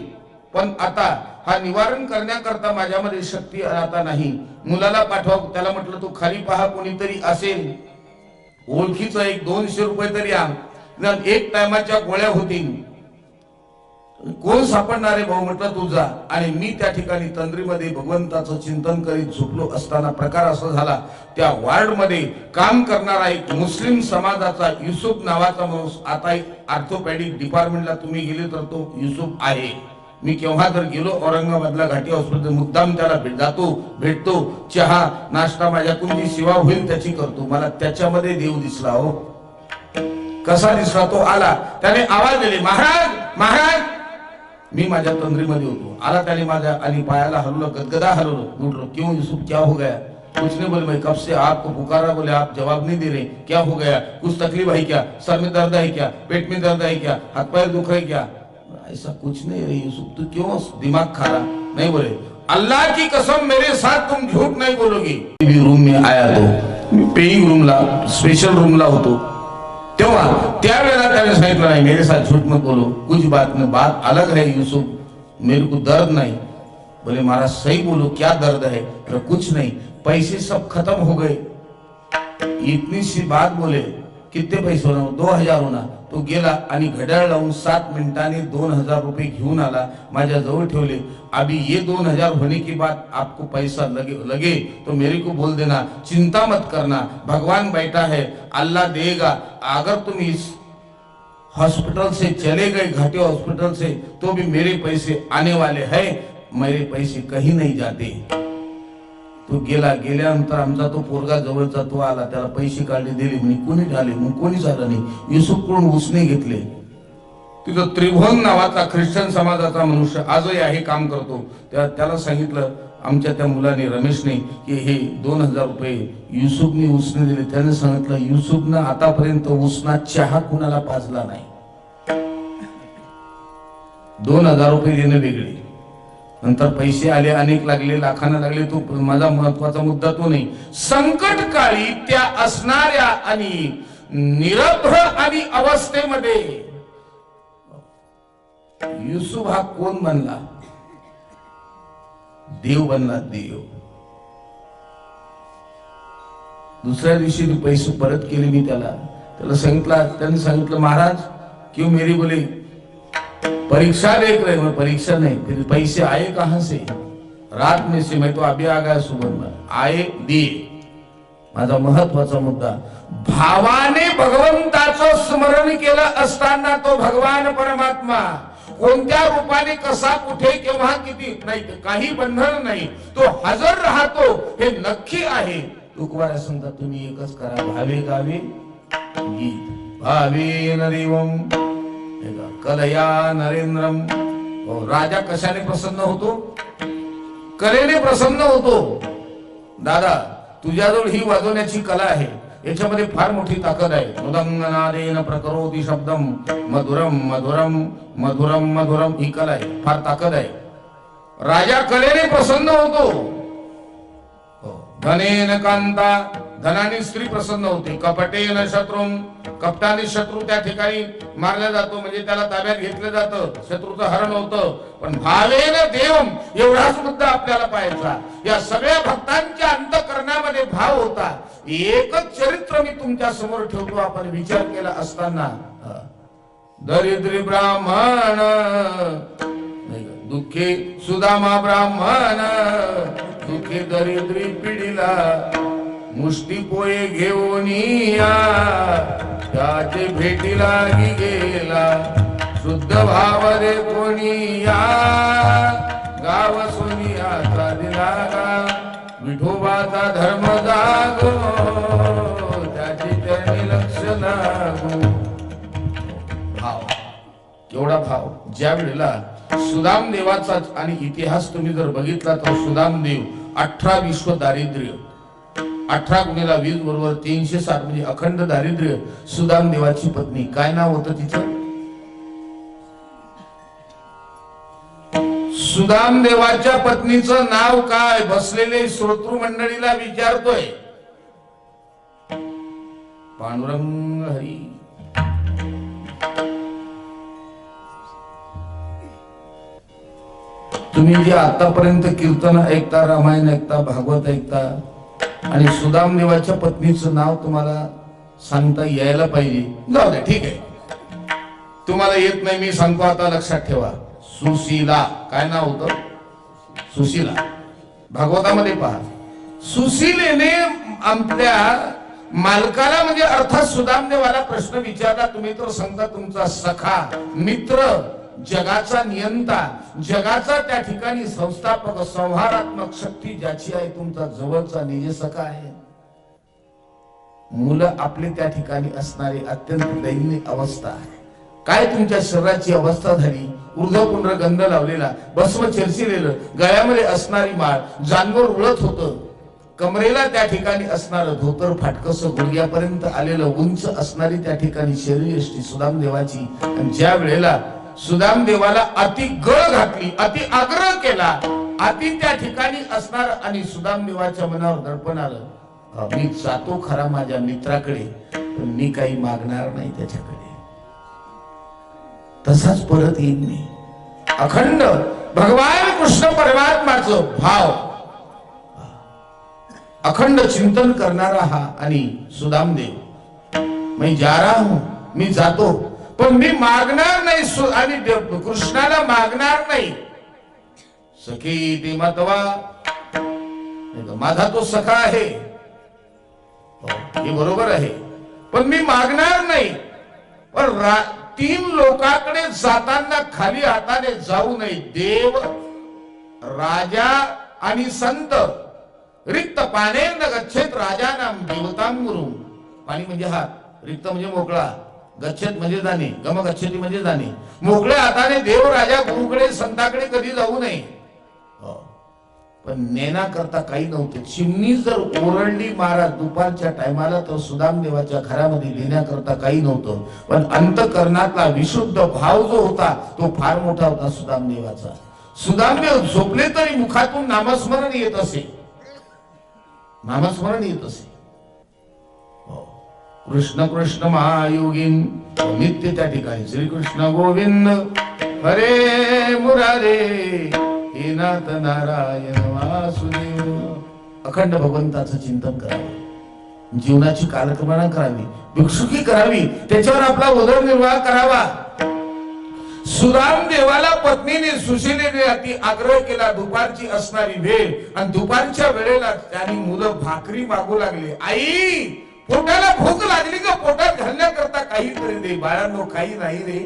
पण आता हा निवारण करण्याकरता माझ्यामध्ये शक्ती आता नाही. मुलाला पाठवा, त्याला म्हटलं तू खाली पहा, कोणीतरी असेल ओळखीचं, 100-200 रुपये तरी आण, एक टायमाच्या गोळ्या होतील. कोण सापडणारे भाऊ म्हटलं तू जा. आणि मी त्या ठिकाणी तंद्रीमध्ये भगवंताचं चिंतन करीत झोपलो असताना प्रकार असा झाला, त्या वार्डमध्ये काम करणारा एक मुस्लिम समाजाचा युसुफ नावाचा माणूस, आता ऑर्थोपॅडिक डिपार्टमेंटला तुम्ही गेले तर तो युसुफ आहे. मी केव्हा जर गेलो औरंगाबादला घाटी हॉस्पिटल मुद्दाम त्याला जातो, भेटतो, चहा नाश्ता माझ्याकडून जी सेवा होईल त्याची करतो. मला त्याच्यामध्ये देव दिसला. हो कसा दिसला, तो आला, त्याने आवाज दिले, महाराज महाराज. मी माझ्या तंद्रीमध्ये होतो, आला, त्याने माझ्या आणि पायाला हलवलं, गदगदा हलवलं. उठ, क्यों यूसुफ, क्या हो गया? कुछ नहीं बोले, मैं कब से आपको पुकारा, बोले आप जवाब नहीं दे रहे, क्या हो गया? कुछ तकलीफ है क्या? सर में दर्द है क्या? पेट में दर्द है क्या? हाथ पैर दुख रहे क्या? ऐसा कुछ नहीं रे यूसुफ, तू क्यों दिमाग खा रहा? नहीं बोले, अल्लाह की कसम मेरे साथ तुम झूठ नहीं बोलोगी. रूम में आया तो मी पेइंग रूमला, स्पेशल रूमला होतो, तेव्हा त्यावेळेला त्याने सांगितलं, नाही मेरे साथ झूठ मत बोलो, कुछ बात में बात अलग है यूसुफ, मेरे को दर्द नहीं. बोले महाराज सही बोलो, क्या दर्द है? तो कुछ नहीं, पैसे सब खत्म हो गए. इतनी सी बात बोले, कितने पैसे होना? 2000 होना. तो गेला आणि घड्याळ लावून 7 मिनिटांनी 2000 रुपये घेऊन आला, माझ्या जवळ ठेवले. अभी ये 2000 होने के बाद आपको पैसा लगे तो मेरे को बोल देना, चिंता मत करना, भगवान बैठा है, अल्लाह देगा. अगर तुम इस हॉस्पिटल से चले गए, घाटी हॉस्पिटल से, तो भी मेरे पैसे आने वाले हैं, मेरे पैसे कहीं नहीं जाते. तो गेला, गेल्यानंतर आमचा तो पोरगा जवळचा तो आला, त्याला पैसे काढले, दिले. म्हणे कोणी झाले? मग कोणीच आलं नाही. युसुफकडून उसने घेतले. तिथं त्रिभुवन नावाचा ख्रिश्चन समाजाचा मनुष्य आजही आहे, काम करतो. त्याला सांगितलं आमच्या त्या मुलाने, रमेशने, की हे 2000 रुपये युसुफने उसने दिले. त्याने सांगितलं, युसुफनं आतापर्यंत उसना चहा कुणाला पाजला नाही. 2000 रुपये देणं वेगळे, नंतर पैसे आले, अनेक लागले, लाखांना लागले. तो माझा महत्वाचा मुद्दा तो नाही. संकट काळी त्या असणाऱ्या आणि निरभ्र आणि अवस्थेमध्ये युसुफ हा कोण बनला? देव बनला, देव. दुसऱ्या दिवशी पैसे परत केले मी त्याला सांगितलं, त्याने सांगितलं, महाराज क्यों मेरी बोले परीक्षा देख रहे? मैं परीक्षा नहीं, फिर पैसे आए कहां से? रात में से, मैं तो अभी आ गया सुबह में, आए दिए. माझा महत्वाचा मुद्दा, भावाने भगवंताचं स्मरण केलं असताना तो भगवान परमात्मा कोणत्या रूपाने, कसा, कुठे, केव्हा, किती नाही, काही बंधन नाही, तो हजर राहतो, हे नक्की आहे. तुकवार सांगता, तुम्ही एकच करा, भावे गावे गीत, भावे नरेवम कलया नरेंद्रम. राजा कशाने प्रसन्न होतो? कलेने प्रसन्न होतो. दादा तुझ्याजवळ ही वाजवण्याची कला आहे, याच्यामध्ये फार मोठी ताकद आहे. मृदंगनादेन प्रकरोति शब्दम मधुरम मधुरम मधुरम मधुरम, ही कला आहे, फार ताकद आहे. राजा कलेने प्रसन्न होतो. धनेन कांता, धनाने स्त्री प्रसन्न होते. कपटेन शत्रुम, कपटाने शत्रू त्या ठिकाणी मारला जातो, म्हणजे त्याला ताब्यात घेतलं जातं, शत्रूचं हरण होतं. पण भावेन देवम, एवढाच मुद्दा आपल्याला पाहायचा. या सगळ्या भक्तांच्या अंतःकरणामध्ये भाव होता. एकच चरित्र मी तुमच्या समोर ठेवतो, आपण विचार केला असताना. दरिद्री ब्राह्मण, दुःखे सुदामा ब्राह्मण, दुःखे दरिद्री पिढीला, मुष्टी पोये घेऊन या, त्याचे भेटीला गेला, शुद्ध भाव रे कोणी या, गाव सोनियाचा दिला, विठोबाचा धर्म जागो, त्याचे त्यांनी लक्ष लागो. भाव, केवढा भाव. ज्या वेळेला सुदाम देवाचा आणि इतिहास तुम्ही जर बघितला तर सुदाम देव 18 विश्व दारिद्र्य, 18 गुणिला 20 बरोबर 360, म्हणजे अखंड दारिद्र्य. सुदाम देवाची पत्नी, काय नाव होतं तिचं? सुदाम देवाच्या पत्नीचं नाव काय? बसलेले श्रोतृ मंडळीला विचारतोय. पांडुरंग हरी. तुम्ही जे आतापर्यंत कीर्तन ऐकता, रामायण ऐकता, भागवत ऐकता, आणि सुदाम देवाच्या पत्नीचं नाव तुम्हाला सांगता यायला पाहिजे. जाऊ दे, ठीक आहे, तुम्हाला येत नाही, मी सांगतो, आता लक्षात ठेवा. सुशीला. काय नाव होतं? सुशीला. भागवतामध्ये पहा, सुशीलेने आपल्या मालकाला म्हणजे अर्थात सुदामदेवाला प्रश्न विचारला. तुम्ही तर सांगता तुमचा सखा, मित्र, जगाचा नियंता, जगाचा त्या ठिकाणी संस्थापक, संहारात्मक शक्ती ज्याची आहे, तुमचा जवळचा निज सखा आहे. मुलं आपले त्या ठिकाणी असणारी अत्यंत दैन्य अवस्था आहे. काय तुमच्या शरीराची अवस्था झाली? ऊर्ध्वपुंड गंध लावलेला, भस्म चर्चिलेलं, गळ्यामध्ये असणारी माळ, जानवर उडत होतं, कमरेला त्या ठिकाणी असणारं धोतर फाटकस, गुडघ्यापर्यंत आलेलं उंच असणारी त्या ठिकाणी शरीरयष्टी सुदामदेवाची. आणि ज्या वेळेला सुदामदेवाला अति गळ घातली, अति आग्रह केला, अति त्या ठिकाणी असणार, आणि सुदामदेवाच्या मनावर दडपण आलं, मी जातो खरा माझ्या मित्राकडे, पण मी काही मागणार नाही त्याच्याकडे, तसाच परत येईन मी. अखंड भगवान कृष्ण परमात्माचं भाव अखंड चिंतन करणारा हा आणि सुदामदेव, मैं जा रहा हूं, मी जातो, पण मी मागणार नाही, आणि कृष्णाला मागणार नाही. सखी ते मतवा, माझा तो सखा आहे, हे बरोबर आहे, पण मी मागणार नाही. पण 3 लोकांकडे जाताना खाली हाताने जाऊ नये. देव, राजा आणि संत. रिक्त पाने न गच्छेत राजानाम देवतांगुरु. पाणी म्हणजे हात, रिक्त म्हणजे मोकळा, गच्छेत म्हणजे जाणे, गम गच्छेती म्हणजे जाणे. मोकळ्या हाताने देव, राजा, गुरुकडे, संताकडे कधी जाऊ नये. पण नेना करता काही नव्हते. चिमणी जर ओरडली महाराज दुपारच्या टायमाला, तर सुदामदेवाच्या घरामध्ये नेण्याकरता काही नव्हतं. पण अंतकरणातला विशुद्ध भाव जो होता तो फार मोठा होता सुदामदेवाचा. सुदामदेव झोपले तरी मुखातून नामस्मरण येत असे, नामस्मरण येत असे. कृष्ण कृष्ण महायोगीन नित्य त्या ठिकाणी श्रीकृष्ण गोविंद हरे मुरारे हे नाथ नारायण वासुदेव. अखंड भगवंताचं चिंतन करावं, जीवनाची कालक्रमणा करावी, भिक्षुकी करावी, त्याच्यावर आपला उदरनिर्वाह करावा. सुदामदेवाला पत्नीने सुशीलेने अति आग्रह केला. दुपारची असणारी वेळ, आणि दुपारच्या वेळेला त्यांनी मुलं भाकरी मागू लागले. आई, पोटाला भूक लागली का? पोटात घालण्याकरता काहीतरी दे. बाळांनो, काही नाही रे.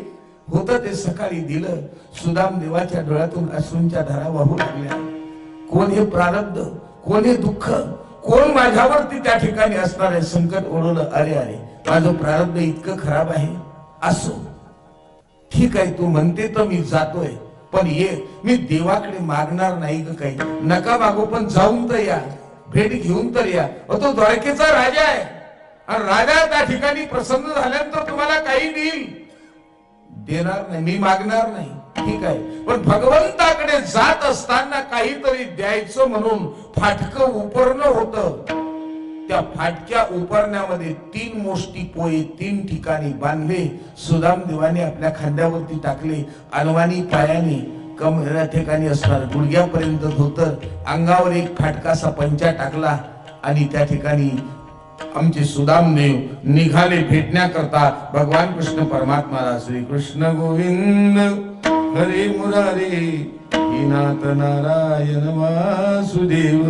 होत ते सकाळी दिलं. सुदामदेवाच्या डोळ्यातून अश्रूंच्या धारा वाहू लागल्या. कोण हे प्रारब्ध, कोण हे दुःख, कोण माझ्यावरती त्या ठिकाणी असणारे संकट ओढवलं. अरे अरे, माझं प्रारब्ध इतकं खराब आहे. असो, ठीक आहे, तू म्हणते तर मी जातोय, पण ये, मी देवाकडे मागणार नाही ग काही. नका मागू, पण जाऊन तर या, भेट घेऊन तर या. तो द्वारकेचा राजा आहे, आणि राजा त्या ठिकाणी प्रसन्न झाल्यानंतर तुम्हाला काही देईल. देणार नाही, मी मागणार नाही, ठीक आहे. पण भगवंताकडे जात असताना काहीतरी द्यायचं म्हणून फाटकं उपरणं होतं. त्या फाटक्या उपरण्यामध्ये 3 मोष्टी पोहे 3 ठिकाणी बांधले. सुदामदेवाने आपल्या खांद्यावरती टाकले. अनवानी पायाने कमरेच्या ठिकाणी असणार गुडघ्यापर्यंत धोतर, अंगावर एक फाटकासा पंचा टाकला, आणि त्या ठिकाणी आमचे सुदामदेव निघाले भेटण्याकरता भगवान कृष्ण परमात्माला. श्री कृष्ण गोविंद हरे मुरारे हे नाथ नारायण वासुदेव.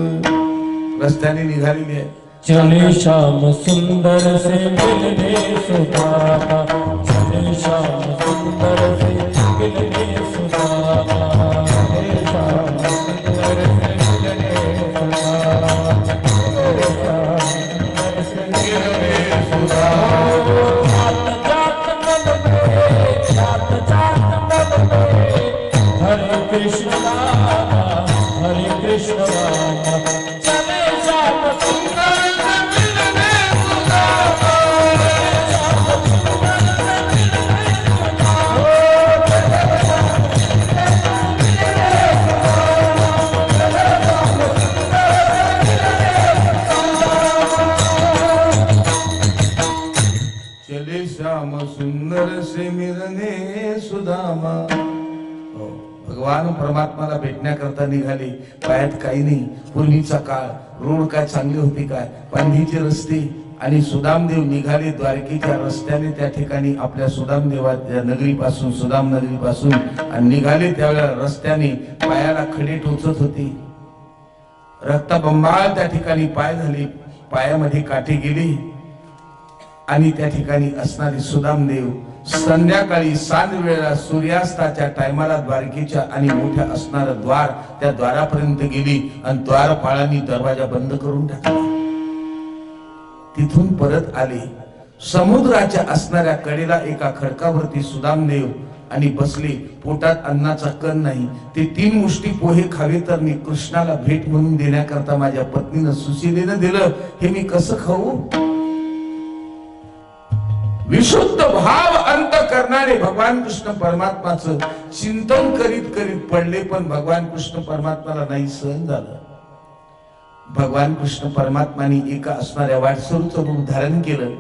रस्त्याने निघालेले आहे. चले श्याम सुंदर से मिलने सुदामा, चले श्याम सुंदर से मिलने सुदामा, चले श्याम सुंदर से मिलने सुदामा, चले श्याम सुंदर से मिलने सुदामा. जात जात मन में, जात जात मन में, हरे कृष्ण रामा, हरे कृष्ण रामा. चले श्याम सुंदर श्याम सुंदर से मिलने सुदामा. भगवान परमात्माला भेटण्याकरता निघाले. पायात काही नाही. पूर्वीचा काळ, रोड काय चांगले होते काय? पांढीचे रस्ते, आणि सुदामदेव निघाले द्वारकेच्या रस्त्याने. त्या ठिकाणी आपल्या सुदामदेवाच्या नगरीपासून, सुदाम नगरीपासून आणि निघाले त्यावेळेला रस्त्याने पायाला खडे टोचत होते. रक्तबंबाळ त्या ठिकाणी पाय झाले, पायामध्ये काटे गेले आणि त्या ठिकाणी असणारे सुदामदेव संध्याकाळी सांज वेळेला सूर्यास्ताच्या टायमाला द्वारकेच्या आणि मोठ्या असणारं द्वार, त्या द्वारापर्यंत गेली आणि द्वारपाळांनी दरवाजा बंद करून टाकला. तिथून परत आले. समुद्राच्या असणाऱ्या कडेला एका खडकावरती सुदामदेव आणि बसले. पोटात अन्नाचा कण नाही. ते 3 मुष्टी पोहे खावे तर मी कृष्णाला भेट म्हणून देण्याकरता माझ्या पत्नीनं सुशीलेनं दिलं, हे मी कसं खाऊ? विशुद्ध भाव अंत करणारे भगवान कृष्ण परमात्माचं चिंतन करीत करीत पडले, पण भगवान कृष्ण परमात्माला नाही सहन झालं. भगवान कृष्ण परमात्माने एका असणाऱ्या वाटसरूचं रूप धारण केलं.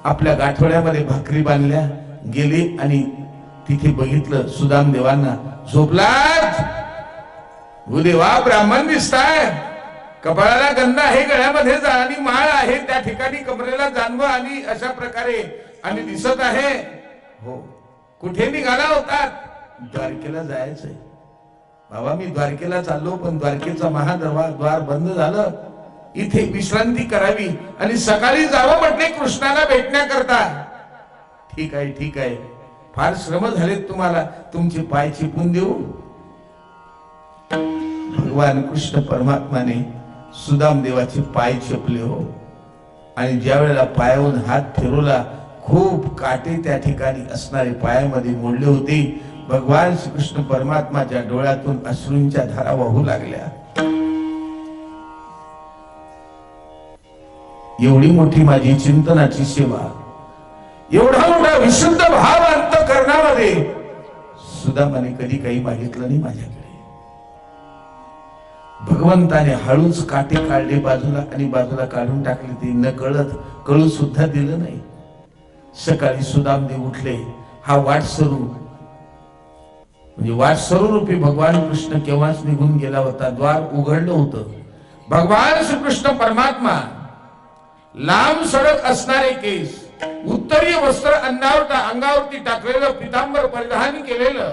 आपल्या गाठोड्यामध्ये भाकरी बांधल्या, गेले आणि तिथे बघितलं सुदामदेवांना. झोपलात? भूदेवा ब्राह्मण दिसताय, कपाळाला गंध आहे, गळ्यामध्ये आणि माळ आहे, त्या ठिकाणी कमरेला जानवं आणि अशा प्रकारे आणि दिसत आहे. हो, कुठे निघाला होतात? द्वारकेला जायचंय. बाबा मी द्वारकेला चाललो, पण द्वारकेचा महाद्वार बंद झालं. इथे विश्रांती करावी आणि सकाळी जावं म्हटले कृष्णाला भेटण्याकरता. ठीक आहे, ठीक आहे, फार श्रम झालेत तुम्हाला, तुमचे पाय चिपून देऊ. भगवान कृष्ण परमात्माने सुदामदेवाचे पाय चेपले. हो, आणि ज्या वेळेला पायावरून हात फिरवला, खूप काटे त्या ठिकाणी असणारे पायामध्ये मोडले होते. भगवान श्रीकृष्ण परमात्माच्या डोळ्यातून अश्रूंच्या धारा वाहू लागल्या. एवढी मोठी माझी चिंतनाची सेवा, एवढा मोठा विशुद्ध भाव अंतःकरणामध्ये सुदामाने कधी काही मागितलं नाही माझ्याकडे. भगवंताने हळूच काटे काढले बाजूला आणि बाजूला काढून टाकले. ते न कळू सुद्धा दिलं नाही. सकाळी सुदामदेव उठले. हा वाटसरू म्हणजे वाटसरू रूपी भगवान कृष्ण केव्हाच निघून गेला होता. द्वार उघडलं होतं. भगवान श्रीकृष्ण परमात्मा लांब सडक असणारे केस, उत्तरीय वस्त्र अंगावरती टाकलेलं, पितांबर परिधान केलेलं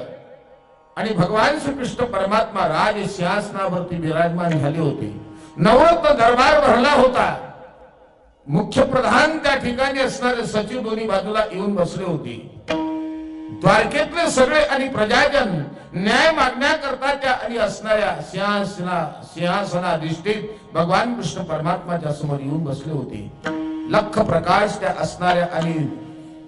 आणि भगवान श्रीकृष्ण परमात्मा राज सिंहासनावरती विराजमान झाले होते. नवरत्न दरबार भरला होता. मुख्य प्रधान त्या ठिकाणी असणारे सचिव दोन्ही बाजूला येऊन बसले होते. द्वारकेतले सगळे आणि प्रजाजन न्याय मागण्याकरता त्या आणि असणाऱ्या सिंहासनाधिष्ठित भगवान कृष्ण परमात्माच्या समोर येऊन बसले होते. लख प्रकाश त्या असणाऱ्या आणि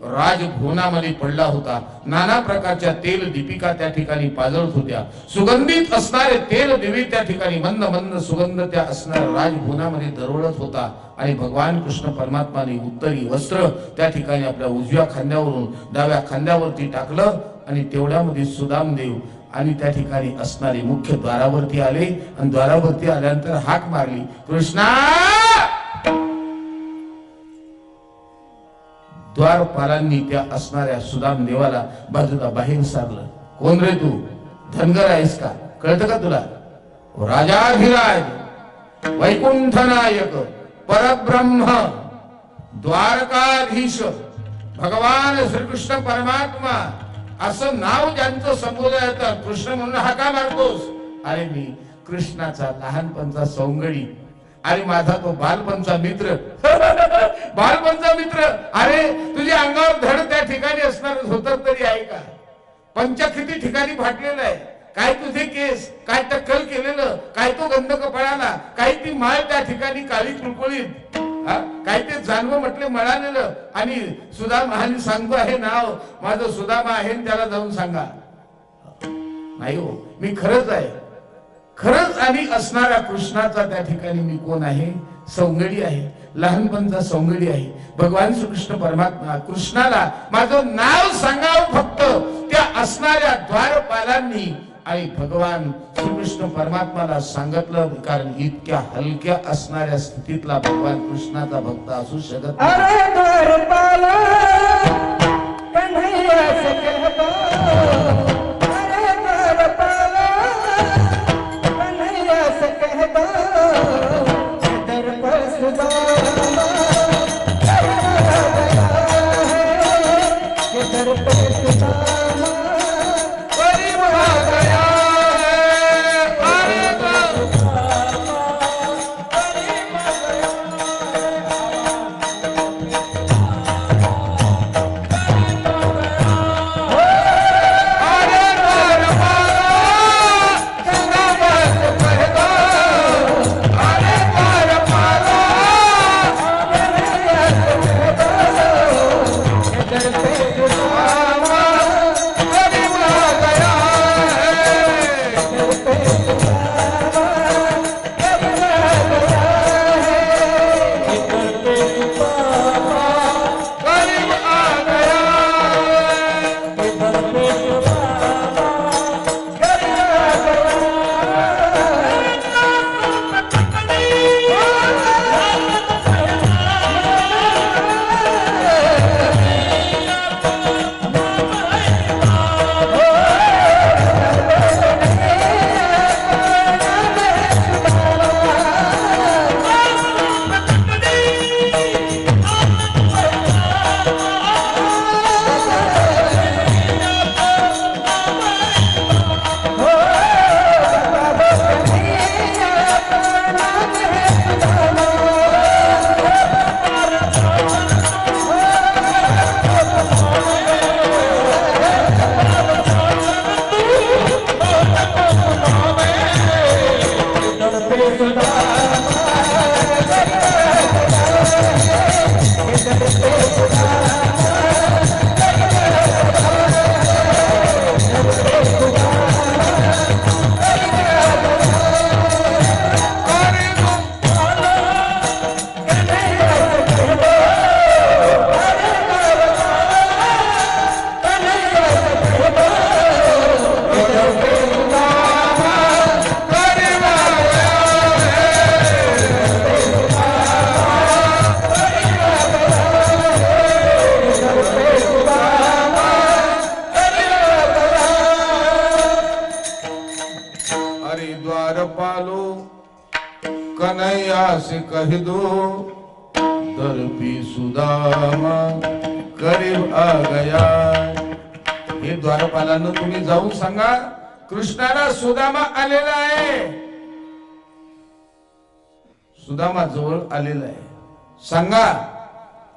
राजभवनामध्ये पडला होता. नाना प्रकारच्या तेल दीपिका त्या ठिकाणी पाजळत होत्या. सुगंधित असणारे तेल दिवे त्या ठिकाणी मंद मंद सुगंध त्या असणाऱ्या राजभवनामध्ये दरवळत होता. आणि भगवान कृष्ण परमात्माने उत्तरी वस्त्र त्या ठिकाणी आपल्या उजव्या खांद्यावरून डाव्या खांद्यावरती टाकलं आणि तेवढ्यामध्ये सुदामदेव आणि त्या ठिकाणी असणारे मुख्य द्वारावरती आले. आणि द्वारावरती आल्यानंतर हाक मारली, कृष्णा. द्वारपालांनी त्या असणाऱ्या सुदामदेवाला बाजूला बाहेर सारलं. कोण रे तू? धनगर आहेस का? कळतं का तुला? राजाधिराज, वैकुंठ नायक, परब्रह्म, द्वारकाधीश भगवान श्रीकृष्ण परमात्मा असं नाव ज्यांचं संबोधन येतं, कृष्ण म्हणून हाका मारतोस? अरे मी कृष्णाचा लहानपणचा सौंगडी आणि माझा तो बालपणचा मित्र. बालपणचा मित्र. अरे तुझ्या अंगावर धड त्या ठिकाणी असणार धोतर तरी आहे का? पंचा किती ठिकाणी फाटलेला आहे. काय तुझे केस, काय टक्कल केलेलं, काय तो गंध कपाळाला, काय ती माळ त्या ठिकाणी काळी कुळकुळीत, काय ते जानवं म्हटले मळालेलं. आणि सुदामा सांगतो आहे नाव माझं सुदामा आहे, त्याला जाऊन सांगा. नाही हो, मी खरंच आहे. खरंच आणि असणाऱ्या कृष्णाचा त्या ठिकाणी मी कोण आहे? सौंगडी आहे, लहानपणचा सौंगडी आहे. भगवान श्रीकृष्ण परमात्मा कृष्णाला माझं नाव सांगावं फक्त त्या असणाऱ्या द्वारपालांनी आणि भगवान श्रीकृष्ण परमात्माला सांगितलं. कारण इतक्या हलक्या असणाऱ्या स्थितीतला भगवान कृष्णाचा भक्त असू शकत नाही. अरे द्वारपाला कन्हैया से कहता, अरे द्वारपाला कन्हैया से कहता, दर पर सुदामा करीब आ गया द्वारपालो कन्हैया से कह दो दर्पी सुदामा करीब आ गया. हे द्वारपालांनो तुम्ही जाऊन सांगा कृष्णाला सुदामा आलेला आहे. सुदामा जवळ आलेला आहे. सांगा.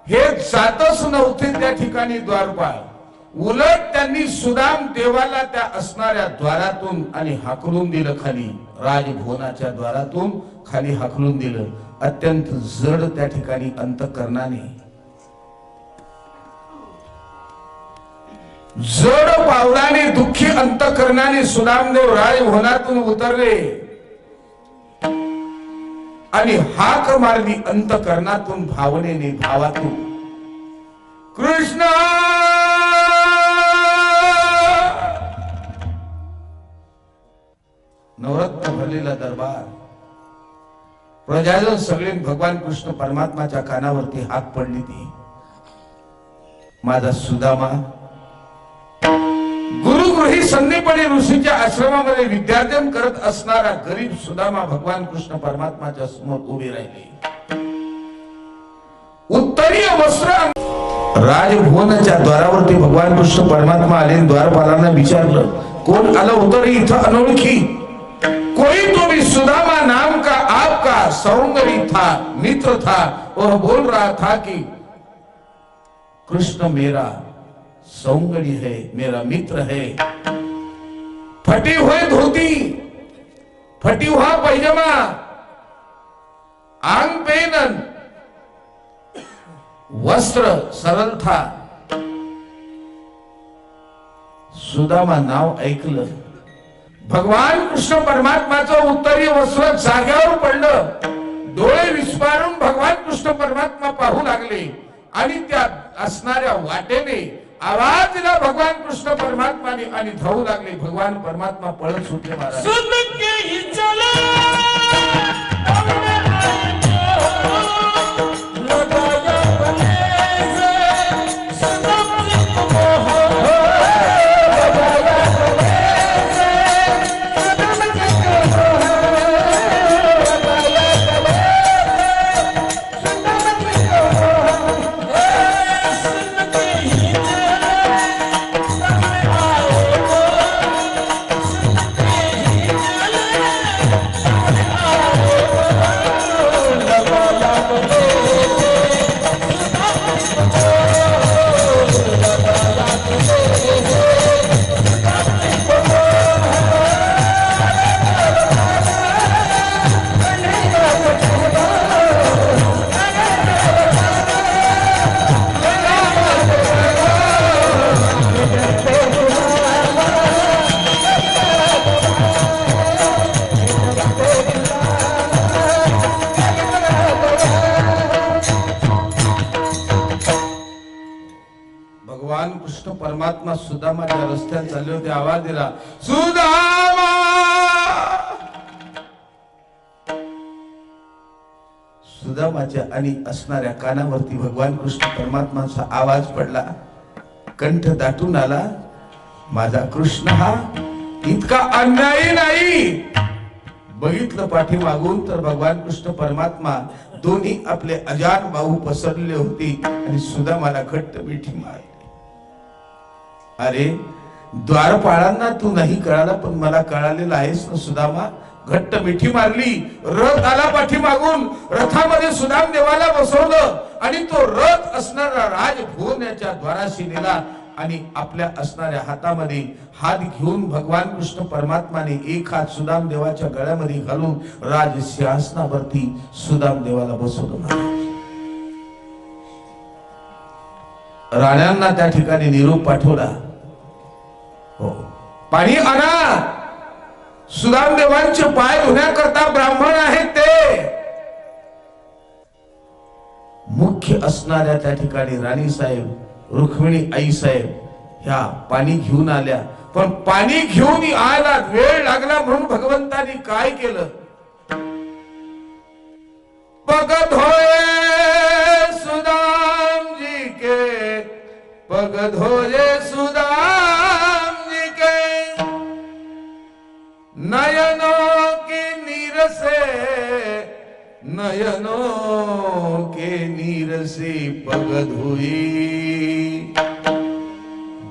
हे जातच नव्हते त्या ठिकाणी द्वारपाल. उलट त्यांनी सुदाम देवाला त्या असणाऱ्या द्वारातून आणि हाकलून दिलं खाली. राजभवनाच्या द्वारातून खाली हाकलून दिलं. अत्यंत जड त्या ठिकाणी अंतःकरणाने जड पावलाने दुःखी अंतःकरणाने सुदामदेव राजभवनातून उतरले आणि हाक मारली अंतःकरणातून भावनेने भावातून. कृष्ण नवरत्न भरलेला दरबार. प्रजाजन सगळे भगवान कृष्ण परमात्माच्या कानावरती हात पडली ती. माझा सुदामा गुरुगृही संदीपणी ऋषीच्या आश्रमामध्ये विद्यार्थ्यान करत असणारा गरीब सुदामा भगवान कृष्ण परमात्माच्या समोर उभे राहिले. उत्तरीय वस्त्र राजभवनाच्या द्वारावरती भगवान कृष्ण परमात्मा आले. द्वारपालांना विचारलं कोण आलं होतं रे इथं अनोळखी. कोई तो भी सुदामा नाम का आपका सौंदर्य था, मित्र था. वह बोल रहा था कि कृष्ण मेरा सौंदर्य है, मेरा मित्र है. फटी हुई धोती, फटी हुआ पैजामा, आंग पेनन, वस्त्र सरल था. सुदामा नाव ऐकलं. भगवान कृष्ण परमात्माचं उत्तरीय वस्त्र जाग्यावर पडलं. डोळे विस्फारून भगवान कृष्ण परमात्मा पाहू लागले आणि त्या असणाऱ्या वाटेने आवाज दिला भगवान कृष्ण परमात्माने आणि धावू लागले. भगवान परमात्मा पळत सुटले. महाराज परमात्मा सुदामाच्या रस्त्यात चालले होते. आवाज दिला, सुदामा. सुदामाच्या आणि असणाऱ्या कानावरती भगवान कृष्ण परमात्माचा आवाज पडला, कंठ दाटून आला. माझा कृष्ण हा इतका अन्यायी नाही. बघितलं पाठीमागून तर भगवान कृष्ण परमात्मा दोन्ही आपले अजान बाहू पसरले होते आणि सुदामाला घट्ट मिठी मारली. अरे द्वारपाळांना तू नाही कळाला, पण मला कळालेलं आहेस ना सुदामा. घट्ट मिठी मारली. रथ आला पाठीमागून, रथामध्ये सुदाम देवाला बसवलं आणि तो रथ असणारा राजभुवनाच्या द्वाराशी नेला आणि आपल्या असणाऱ्या हातामध्ये हात घेऊन भगवान कृष्ण परमात्माने एक हात सुदाम देवाच्या गळ्यामध्ये घालून राज सिंहासनावरती सुदाम देवाला बसवलं. राण्यांना त्या ठिकाणी निरोप पाठवला. हो, पाणी आणा. सुदाम देवांचे पाय धुण्याकरता ब्राह्मण आहेत ते. मुख्य असणाऱ्या त्या ठिकाणी राणी साहेब, रुक्मिणी आई साहेब ह्या पाणी घेऊन आल्या. पण पाणी घेऊन यायला वेळ लागला म्हणून भगवंतानी काय केलं, पग धोये सुदाम जी के, पग धोये सुदाम जी के, नयनों की नीर से, नयनों के नीर से पग धोई.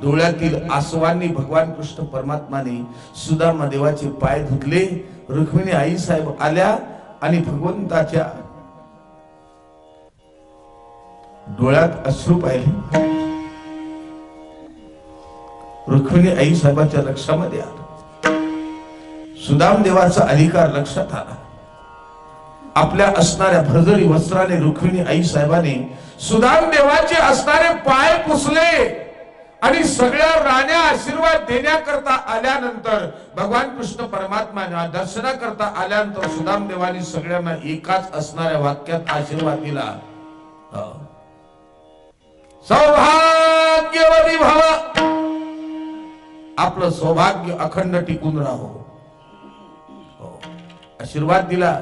डोळ्यातील आसवांनी भगवान कृष्ण परमात्माने सुदामा देवाचे पाय धुतले. रुक्मिणी आई साहेब आल्या आणि भगवंताच्या डोळ्यात अश्रू पाहिले. रुक्मिणी आई साहेबांच्या लक्षामध्ये आलं. सुदाम देवाचा अधिकार लक्षात आला. आपल्या असणाऱ्या भरजरी वस्त्राने रुक्मिणी आई साहेबाने सुदाम देवाचे असणारे पाय पुसले आणि सगळ्या राण्या आशीर्वाद देण्याकरता आल्यानंतर भगवान कृष्ण परमात्माने दर्शनाकरता आल्यानंतर सुदाम देवानी सगळ्यांना एकाच असणाऱ्या वाक्यात आशीर्वाद दिला, सौभाग्यवती भव. आपलं सौभाग्य अखंड टिकून राहो. आशीर्वाद दिला.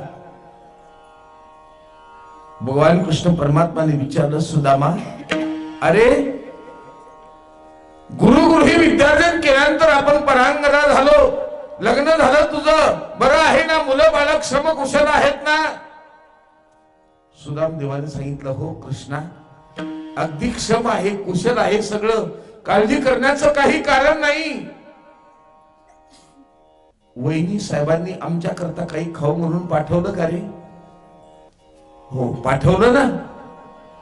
भगवान कृष्ण परमात्माने विचारलं, सुदामा अरे गुरुगृही विद्यार्जन केल्यानंतर आपण परांगणा झालो, लग्न झालं तुझं, बरं आहे ना, मुलं बाळक श्रम कुशल आहेत ना. सुदाम देवाने सांगितलं, हो कृष्णा, अगदी क्षम आहे, कुशल आहे, सगळं काळजी करण्याचं काही कारण नाही. वहिनी साहेबांनी आमच्या करता काही खाऊ म्हणून पाठवलं का रे? हो पाठवलं ना.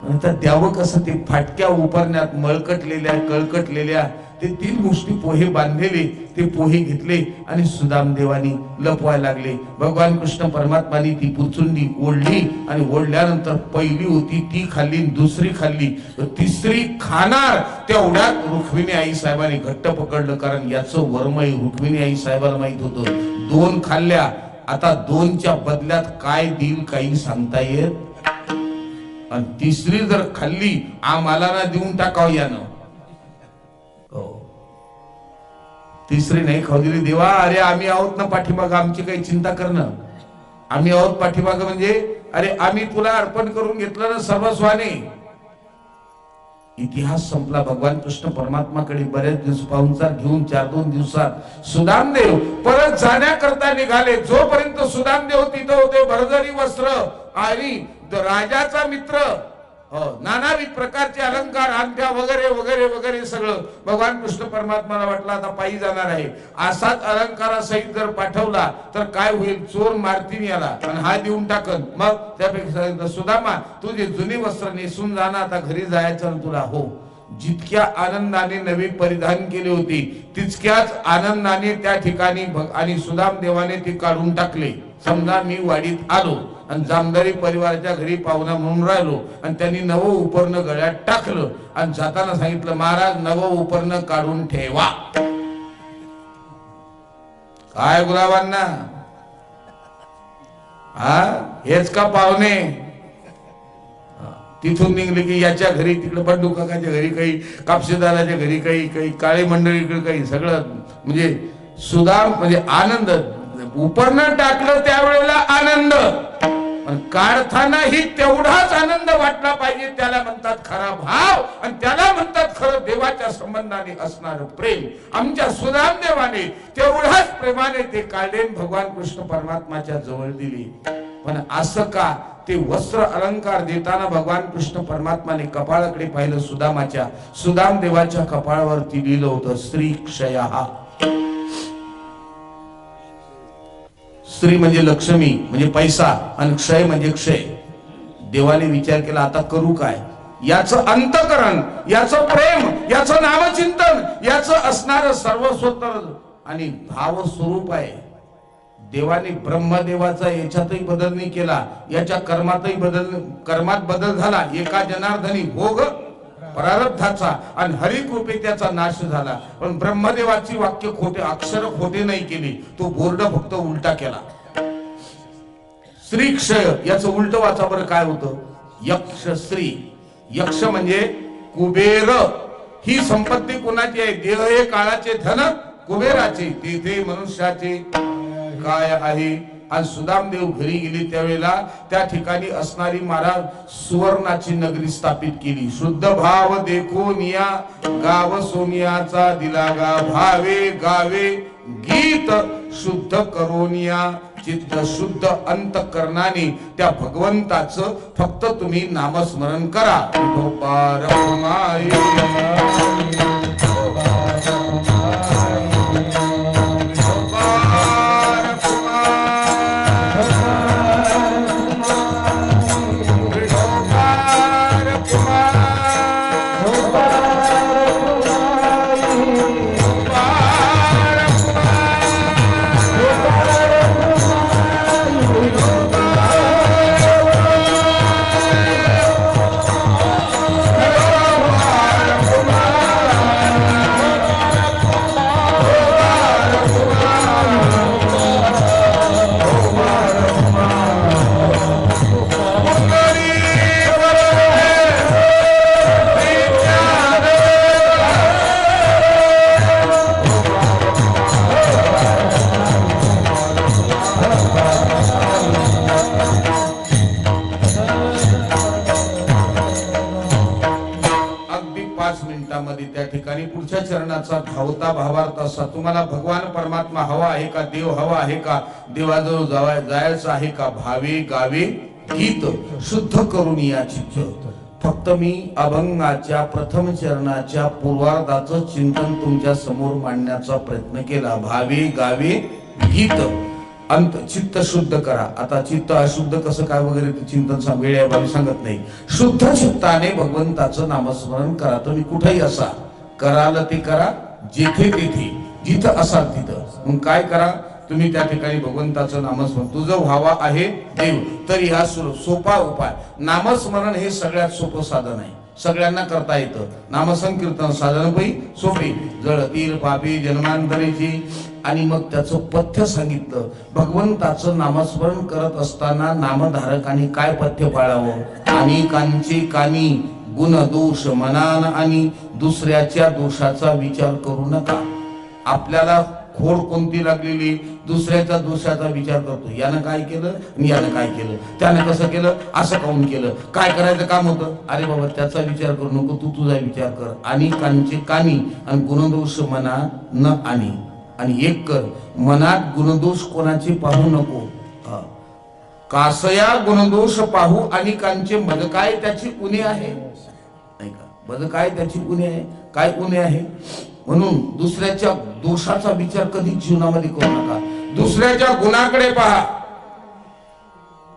नंतर द्यावं कसं? ते फाटक्या उपरण्यात मळकटलेल्या कळकटलेल्या ते 3 गोष्टी पोहे बांधलेले ते पोहे घेतले आणि सुदाम देवानी लपवायला लागले. भगवान कृष्ण परमात्माने ती पुचुंडी ओढली आणि ओढल्यानंतर पहिली होती ती खाल्ली, दुसरी खाल्ली, तिसरी खाणार तेवढ्यात रुक्मिणी आई साहेबांनी घट्ट पकडलं. कारण याचं वर्मय रुक्मिणी आई साहेबाला माहित होतं. 2 खाल्ल्या, आता 2च्या बदल्यात काय देईल काही सांगता येत. आणि तिसरी जर खाल्ली, आम्हाला ना देऊन टाकाव यानं. तिसरी नाही खाऊ दिली. देवा अरे आम्ही आहोत ना पाठीमाग, आमची काही चिंता करणं, आम्ही आहोत पाठीमाग. म्हणजे अरे आम्ही तुला अर्पण करून घेतलं ना सर्वस्वाने. इतिहास संपला. भगवान कृष्ण परमात्माकडे बरेच दिवस पाहुणचार घेऊन 4-2 दिवसात सुदामदेव परत जाण्याकरता निघाले. जोपर्यंत सुदामदेव तिथं होते, भरजरी वस्त्र आणि राजाचा मित्र, नानाविध प्रकारचे अलंकार, अंगठ्या वगैरे वगैरे वगैरे सगळं. भगवान कृष्ण परमात्माला वाटलं आता पायी जाणार आहे, असाच अलंकारासहित जर पाठवला तर काय होईल, चोर मारतीन याला आणि हा देऊन टाकन. मग त्यापेक्षा सुदामा तुझे जुनी वस्त्र नेसून जाणं, आता घरी जायचं तुला. हो, जितक्या आनंदाने नवी परिधान केले होते तितक्याच आनंदाने त्या ठिकाणी आणि सुदाम देवाने ते काढून टाकले. समजा मी वाडीत आलो आणि जामदारी परिवाराच्या घरी पाहुणा म्हणून राहिलो आणि त्यांनी नवं उपरणं गळ्यात टाकलं आणि जाताना सांगितलं, महाराज नवं उपरणं काढून ठेवा. काय गुलाबांना, हेच का पाहुणे? तिथून निघले की याच्या घरी, तिकडे बंडू काकाच्या घरी काही, कापसेदाराच्या घरी काही, काही काळे मंडळीकडे काही, सगळं म्हणजे सुदाम म्हणजे आनंद. उपरनं टाकलं त्यावेळेला आनंद, पण काढतानाही तेवढाच आनंद वाटला पाहिजे. त्याला म्हणतात खरा भाव आणि त्याला म्हणतात खरं देवाच्या संबंधाने असणारं प्रेम. आमच्या सुदाम देवाने तेवढाच प्रेमाने ते काढले, भगवान कृष्ण परमात्माच्या जवळ दिली. पण असं का? ते वस्त्र अलंकार देताना भगवान कृष्ण परमात्माने कपाळाकडे पाहिलं सुदामाच्या. सुदाम देवाच्या कपाळावरती लिहिलं होतं श्री क्षयः. स्त्री म्हणजे लक्ष्मी म्हणजे पैसा आणि क्षय म्हणजे क्षय. देवाने विचार केला आता करू काय? याचं अंतकरण, याचं प्रेम, याचं नामचिंतन, याचं असणारं सर्वस्वतर आणि भाव स्वरूप आहे. देवाने ब्रह्मदेवाचा याच्यातही बदल नाही केला, याच्या कर्मात बदल झाला. एका जनार्दनी भोग प्रारब्धाचा आणि हरिकृपे त्याचा नाश झाला. पण ब्रह्मदेवाची वाक्य खोटे, अक्षर खोटे नाही केली, तो बोर्ड फक्त उलटा केला. श्री क्षय याचं उलट वाचा बरं काय होतं? यक्ष श्री. यक्ष म्हणजे कुबेर. ही संपत्ती कोणाची आहे? देह हे काळाचे, धन कुबेराचे, तेथे मनुष्याचे काय आहे. आणि सुदामदेव घरी गेली त्यावेळेला त्या ठिकाणी असणारी महाराज सुवर्णाची नगरी स्थापित केली. शुद्ध भाव देखो निया गाव सोनियाचा दिला गा, भावे गावे गीत शुद्ध करोनिया. चित्त शुद्ध अंतकरणाने त्या भगवंताचं फक्त तुम्ही नामस्मरण करा. त्या ठिकाणी पुढच्या चरणाचा धावता भावार्थ असा. तुम्हाला भगवान परमात्मा हवा आहे का? देव हवा आहे का? देवाजवळ जायचं आहे का? भावे गावे गीत शुद्ध करून या चित्त. फक्त मी अभंगाच्या प्रथम चरणाच्या पूर्वार्धाचं चिंतन तुमच्या समोर मांडण्याचा प्रयत्न केला. भावे गावे गीत अंत चित्त शुद्ध करा. आता चित्त अशुद्ध कसं काय वगैरे ते चिंतन वेळेबाबी सांगत नाही. शुद्ध चित्ताने भगवंताचं नामस्मरण करा. तुम्ही कुठेही असा, कराल ते करा, जेथे तेथे, जिथं असाल तिथं. मग काय करा? तुम्ही त्या ठिकाणी भगवंताचं नामस्मरण. तुझं व्हावा आहे देव, तरी हा सोपा उपाय. नामस्मरण हे सगळ्यात सोपं साधन आहे, सगळ्यांना करता येतं. नामसंकीर्तन साधन पै सोपे. जळतील पापी जन्मांतरेची. आणि मग त्याचं पथ्य सांगितलं. भगवंताचं नामस्मरण करत असताना नामधारकांनी काय पथ्य पाळावं? अनेकांचे कानी गुण दोष मनान आणि दुसऱ्याच्या दोषाचा विचार करू नका. आपल्याला खोड कोणती लागलेली, दुसऱ्याच्या दोषाचा विचार करतो. यानं काय केलं आणि यानं काय केलं, त्यानं कसं केलं, असं काऊन केलं, काय करायचं काम होतं. अरे बाबा त्याचा विचार करू नको, तू तुझा विचार कर. अनेकांचे कानी आणि गुणदोष मनात न आणि एक कर. मनात गुणदोष कोणाचे पाहू नको. कासया गुणदोष पाहू अनेकांचे. मद काय त्याची उणे आहे, नाही का? मद काय त्याची उणे आहे, काय उणे आहे. म्हणून दुसऱ्याच्या दोषाचा विचार कधी जीवनामध्ये करू नका. दुसऱ्याच्या गुणाकडे पहा,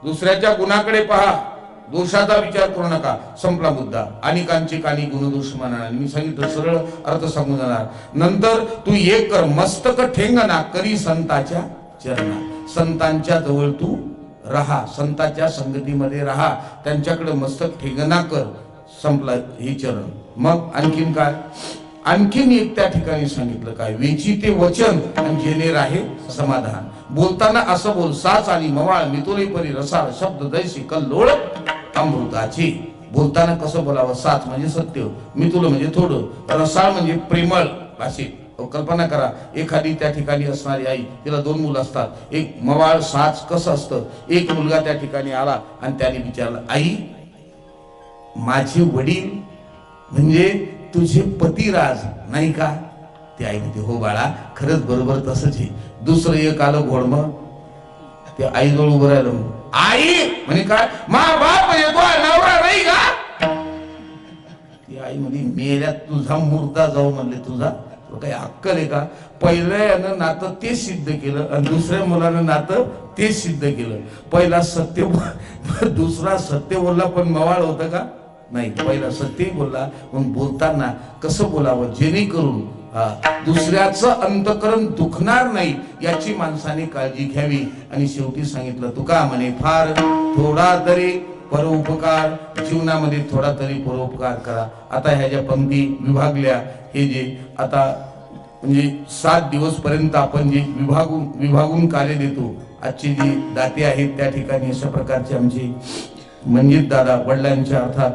दुसऱ्याच्या गुणाकडे पहा, दोषाचा विचार करू नका. संपला मुद्दा. अनेकांचे कानी गुणदोष म्हणा. मी सांगितलं, सरळ अर्थ सांगून जाणार. नंतर तू एक कर. मस्तक ठेंगना करी संताच्या चरणा. संतांच्या जवळ तू राहा, संतांच्या संगतीमध्ये राहा, त्यांच्याकडे मस्तक ठेंगना कर. संपला हे चरण. मग आणखीन काय? आणखीन एक त्या ठिकाणी सांगितलं काय? वेची ते वचन आणि जेणे राहे समाधान. बोलताना असं बोल. साच आणि मवाळ मितोली परी रसाळ शब्द दैशी कल्लोळ अमृताची. बोलताना कसं बोलावं. साच म्हणजे सत्य, मितुल म्हणजे थोडं, रसाळ म्हणजे प्रेमळ भाषेत. कल्पना करा, एखादी त्या ठिकाणी असणारी आई, तिला 2 मुलं असतात, एक मवाळ साच कसं असतं. एक मुलगा त्या ठिकाणी आला आणि त्याने विचारलं, आई माझे वडील म्हणजे तुझे पतिराज नाही का? ते आई म्हणते, हो बाळा, खरंच बरोबर तसंच आहे. दुसरं एक आलं घोडमं, ते आईजवळ उभं राहिलं. आई म्हणे काय? मा बाप म्हणजे तो नवरा नाही का? ती आई म्हणे, मेल्यात तुझा मुर्दा जाऊ म्हणले. तुझा काही अक्कल आहे का? पहिल्या यानं नातं तेच सिद्ध केलं आणि दुसऱ्या मुलानं नातं तेच सिद्ध केलं. पहिला सत्य, दुसरा सत्य बोलला पण मवाळ होतं का? नाही, पहिला सत्य बोलला. मग बोलताना कसं बोलावं जेणेकरून दुसऱ्याचं अंतकरण दुखणार नाही याची माणसाने काळजी घ्यावी. आणि शेवटी सांगितलं, तुका म्हणे फार थोडा तरी परोपकार, जीवनामध्ये थोडा तरी परोपकार करा. आता ह्या ज्या पंक्ती विभागल्या, हे जे आता म्हणजे 7 दिवस पर्यंत आपण जे विभागून कार्य देतो, आजचे जे दाते आहेत त्या ठिकाणी अशा प्रकारचे आमचे मंजित दादा वडिलांच्या अर्थात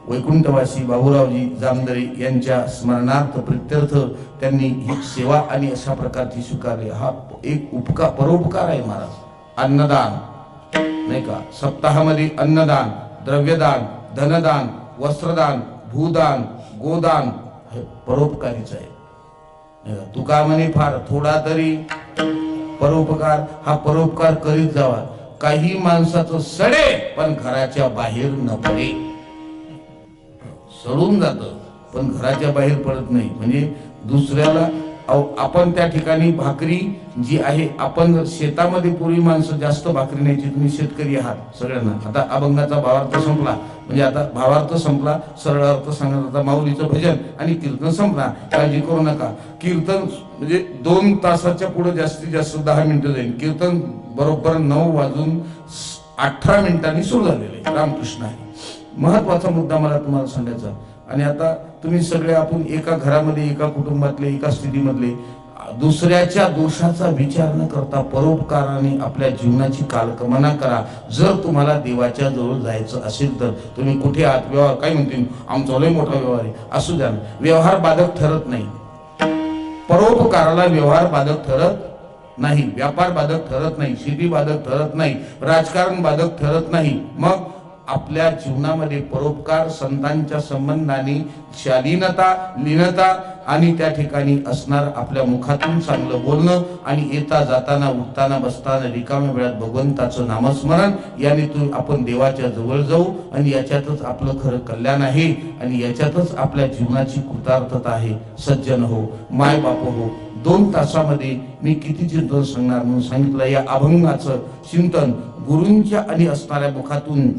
वैकुंठवासी बाबूरावजी जामदरे यांच्या स्मरणार्थ प्रित्यर्थ त्यांनी ही सेवा आणि अशा प्रकारची स्वीकारली. हा एक परोपकार आहे महाराज. अन्नदान नाही का? सप्ताहामध्ये अन्नदान, द्रव्यदान, धनदान, वस्त्रदान, भूदान, गोदान हे परोपकारीच आहे. तुका म्हणे फार थोडा तरी परोपकार. हा परोपकार करीत जावा. काही माणसाचं सडे पण घराच्या बाहेर न पडे. सडून जातं पण घराच्या बाहेर पडत नाही. म्हणजे दुसऱ्याला आपण त्या ठिकाणी भाकरी जी आहे, आपण शेतामध्ये पूर्वी माणसं जास्त भाकरी न्यायची. तुम्ही शेतकरी आहात सगळ्यांना. आता अभंगाचा भावार्थ संपला, म्हणजे आता भावार्थ संपला, सरळ अर्थ सांगत. आता माऊलीचं भजन आणि कीर्तन संपला. काळजी करू नका. कीर्तन म्हणजे 2 तासाच्या पुढे जास्तीत जास्त 10 मिनिटं जाईल. कीर्तन बरोबर 9:18 सुरू झालेले. रामकृष्ण आहे. महत्वाचा मुद्दा मला तुम्हाला सांगायचा. आणि आता तुम्ही सगळे आपण एका घरामध्ये, एका कुटुंबातले, एका स्थितीमधले, दुसऱ्याच्या दोषाचा विचार न करता परोपकाराने आपल्या जीवनाची कालक्रमणा करा. जर तुम्हाला देवाच्या जवळ जायचं असेल तर तुम्ही कुठे आहात, व्यवहार काय म्हणतील, आमचा लय मोठा व्यवहार आहे, असू द्या. व्यवहार बाधक ठरत नाही. परोपकाराला व्यवहार बाधक ठरत नाही, व्यापार बाधक ठरत नाही, शेती बाधक ठरत नाही, राजकारण बाधक ठरत नाही. मग आपल्या जीवनामध्ये परोपकार, संतांच्या संबंधाने शालीनता, लीनता आणि त्या ठिकाणी असणार आपल्या मुखातून चांगलं बोलणं आणि येता जाताना, उठताना, बसताना रिकाम्या वेळात भगवंताचं नामस्मरण याने आपण देवाच्या जवळ जाऊ. आणि याच्यातच आपलं खरं कल्याण आहे आणि याच्यातच आपल्या जीवनाची कृतार्थता आहे. सज्जन हो, माय बाप हो, 2 तासामध्ये मी किती चिंतन सांगणार म्हणून सांगितलं. या अभंगाचं चिंतन गुरूंच्या आणि असणाऱ्या मुखातून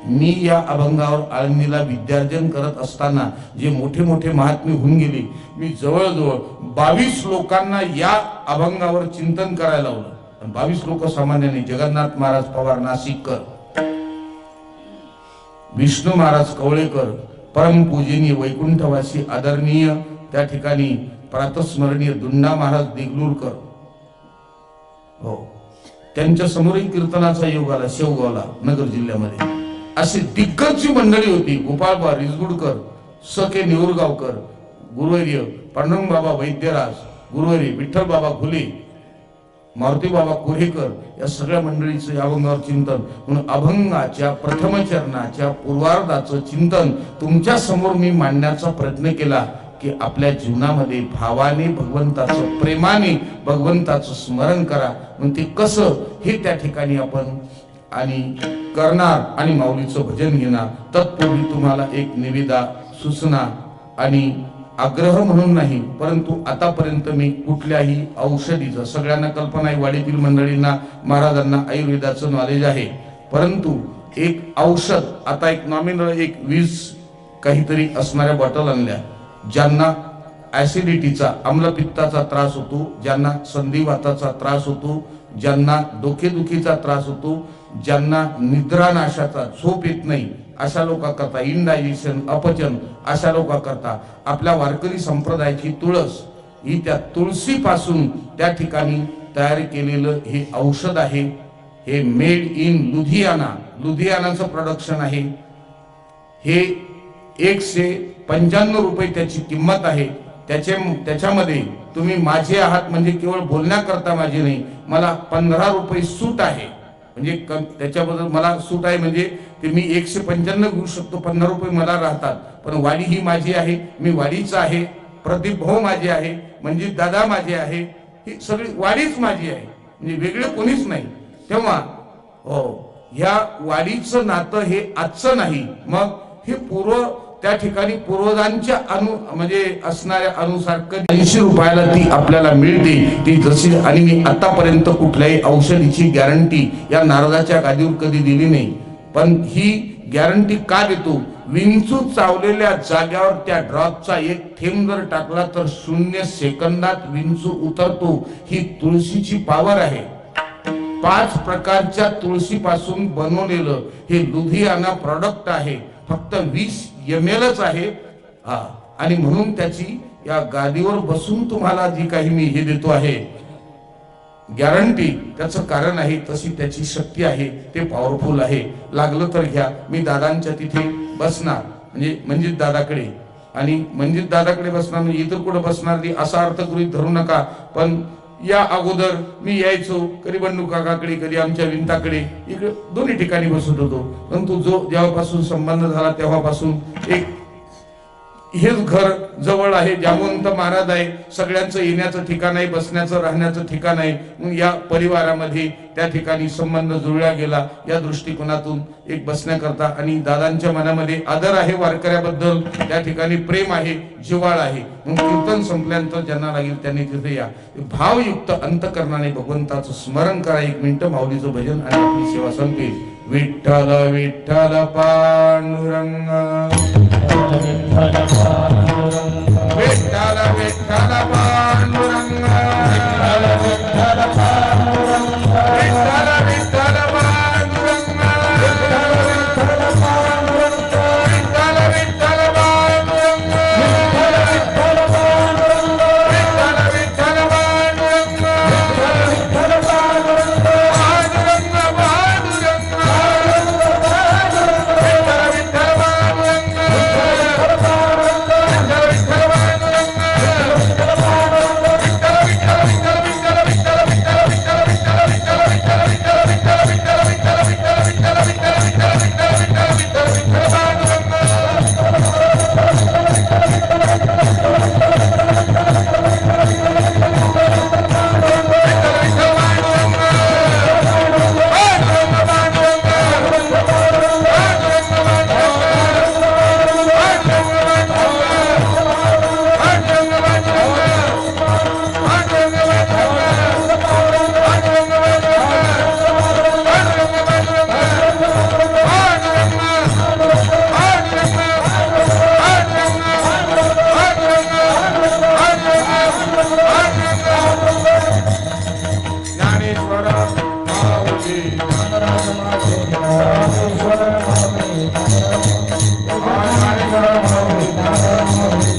मी या अभंगावर आळंदीला विद्यार्जन करत असताना जे मोठे मोठे महात्मे होऊन गेले, मी जवळजवळ 22 लोकांना या अभंगावर चिंतन करायला लावलं. 22 लोक सामान्याने, जगन्नाथ महाराज पवार नाशिककर, विष्णू महाराज कवळेकर, परमपूजनीय वैकुंठवासी आदरणीय त्या ठिकाणी प्रातस्मरणीय दुंडा महाराज देगलूरकर, हो, त्यांच्या समोरही कीर्तनाचा योग आला शेवगावला, नगर जिल्ह्यामध्ये. अशी दिग्गज मंडळी होती. गोपाळबा रिजगुडकर, सके नेऊरगावकर, गुरुवर्य पांडुरंग बाबा वैद्यराज, गुरुवर्य विठ्ठल बाबा घुले, मारुती बाबा कोहेकर, या सगळ्या मंडळीचं या अभंगावर चिंतन. म्हणून अभंगाच्या प्रथम चरणाच्या पूर्वार्धाचं चिंतन तुमच्या समोर मी मांडण्याचा प्रयत्न केला की आपल्या जीवनामध्ये भावाने, भगवंताचं प्रेमाने भगवंताचं स्मरण करा. मग ते कसं हे त्या ठिकाणी आपण आणि करणार आणि माऊलीचं भजन घेणार. तत्पूर्वी तुम्हाला एक निवेदा, सूचना आणि आग्रह म्हणून नाही, परंतु आतापर्यंत मी कुठल्याही औषधीचं, सगळ्यांना कल्पना आहे वाडीतील मंडळींना, महाराजांना आयुर्वेदाचं नॉलेज आहे, परंतु एक औषध आता एक नॉमिनल 20 काहीतरी असणाऱ्या बॉटल आणल्या. ज्यांना ऍसिडिटीचा, आम्लपित्ताचा त्रास होतो, ज्यांना संधिवाताचा त्रास होतो, ज्यांना डोकेदुखीचा त्रास होतो, ज्यांना निद्रानाशाचा, झोप येत नाही अशा लोकांकरता, इनडायजेशन, अपचन अशा लोकांकरता आपल्या वारकरी संप्रदायाची तुळस ही त्या तुळशीपासून त्या ठिकाणी तयार केलेलं हे औषध आहे. हे मेड इन लुधियाना, लुधियानाचं प्रोडक्शन आहे. हे 195 रुपये त्याची किंमत आहे. त्याच्यामध्ये तुम्ही माझे आहात म्हणजे केवळ बोलण्याकरता माझे नाही, मला 15 रुपये सूट आहे. म्हणजे त्याच्याबद्दल मला सूट आहे म्हणजे ते मी 195 घेऊ शकतो, 15 रुपये मला राहतात. पण वाडी ही माझी आहे, मी वाडीचा आहे. प्रदीप भाऊ माझे आहे, म्हणजे दादा माझे आहे, ही सगळी वाडीच माझी आहे, म्हणजे वेगळे कोणीच नाही. तेव्हा हो, ह्या वाडीचं नातं हे आजचं नाही, मग हे पूर्व त्या ठिकाणी पूर्वजांच्या म्हणजे असणाऱ्या अनुसार कधी 80 रुपयाला ती आपल्याला मिळते ती जशी. आणि मी आतापर्यंत कुठल्याही औषधीची गॅरंटी या नारदाच्या गादीवर कधी दिली नाही. पण ही गॅरंटी का देतो? विंचू चावलेल्या जाग्यावर त्या ड्रॉपचा एक थेंब जर टाकला तर 0 सेकंदात विंचू उतरतो. ही तुळशीची पावर आहे. 5 प्रकारच्या तुळशीपासून बनवलेलं हे लुधियाना प्रॉडक्ट आहे. फक्त 20 ml आहे. आणि म्हणून त्याची या गादीवर बसून तुम्हाला जी काही मी हे देतो आहे गॅरंटी, त्याचं कारण आहे तशी त्याची शक्ती आहे. ते पॉवरफुल आहे. लागलं तर घ्या. मी दादांच्या तिथे बसणार म्हणजे मंजित दादाकडे, आणि मंजित दादाकडे बसणार म्हणजे इतर कुठे बसणार नाही असा अर्थ गृहीत धरू नका. पण या अगोदर मी यायचो कधी बंडू काकाकडे, कधी आमच्या विंताकडे, इकडे दोन्ही ठिकाणी बसत होतो. परंतु जो जेव्हापासून संबंध झाला तेव्हापासून एक हेच घर जवळ आहे. जामवंत महाराज आहे, सगळ्यांचं येण्याचं ठिकाण आहे, बसण्याचं राहण्याचं ठिकाण आहे. मग या परिवारामध्ये त्या ठिकाणी संबंध जुळला गेला या दृष्टिकोनातून एक बसण्याकरता. आणि दादांच्या मनामध्ये आदर आहे वारकऱ्याबद्दल, त्या ठिकाणी प्रेम आहे, जिव्हाळ आहे. मग कीर्तन संपल्यानंतर ज्यांना लागेल त्यांनी तिथे या. भावयुक्त अंतकरणाने भगवंताचं स्मरण करा. 1 मिनिटं माऊलीचं भजन आणि आपली सेवा संपेल. विठ्ठल विठ्ठल पांडुरंग, विठ्ठल विठ्ठल पांडुरंग, विठ्ठल विठ्ठल पांडुरंग, विठ्ठल विठ्ठल पांडुरंग, विठ्ठल विठ्ठल पांडुरंग, विठ्ठल विठ्ठल पांडुरंग, विठ्ठल विठ्ठल पांडुरंग, विठ्ठल विठ्ठल पांडुरंग, विठ्ठल विठ्ठल पांडुरंग, पांडुरंग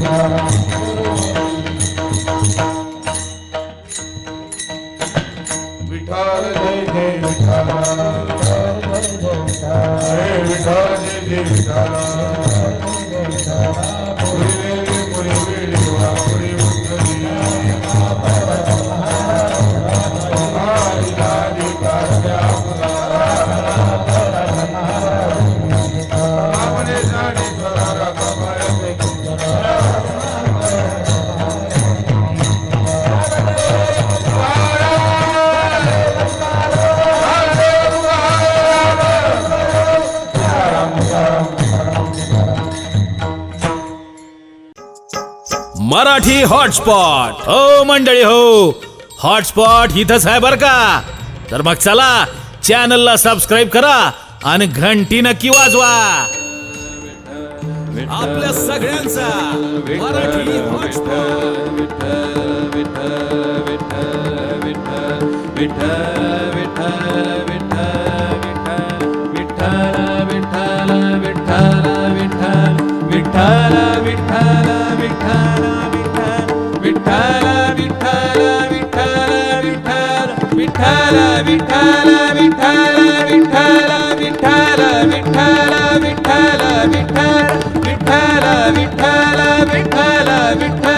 पांडुरंग, मराठी हॉटस्पॉट. हो मंडळी हो, हॉटस्पॉट इथंच आहे बर का. तर मग चला चॅनलला सबस्क्राईब करा आणि घंटी नक्की वाजवा. आपल्या सगळ्यांचा मराठी हॉटस्पॉट. विठ्ठल विठ्ठल विठ्ठल विठ्ठल विठ्ठल विठ्ठल विठ्ठल विठ्ठल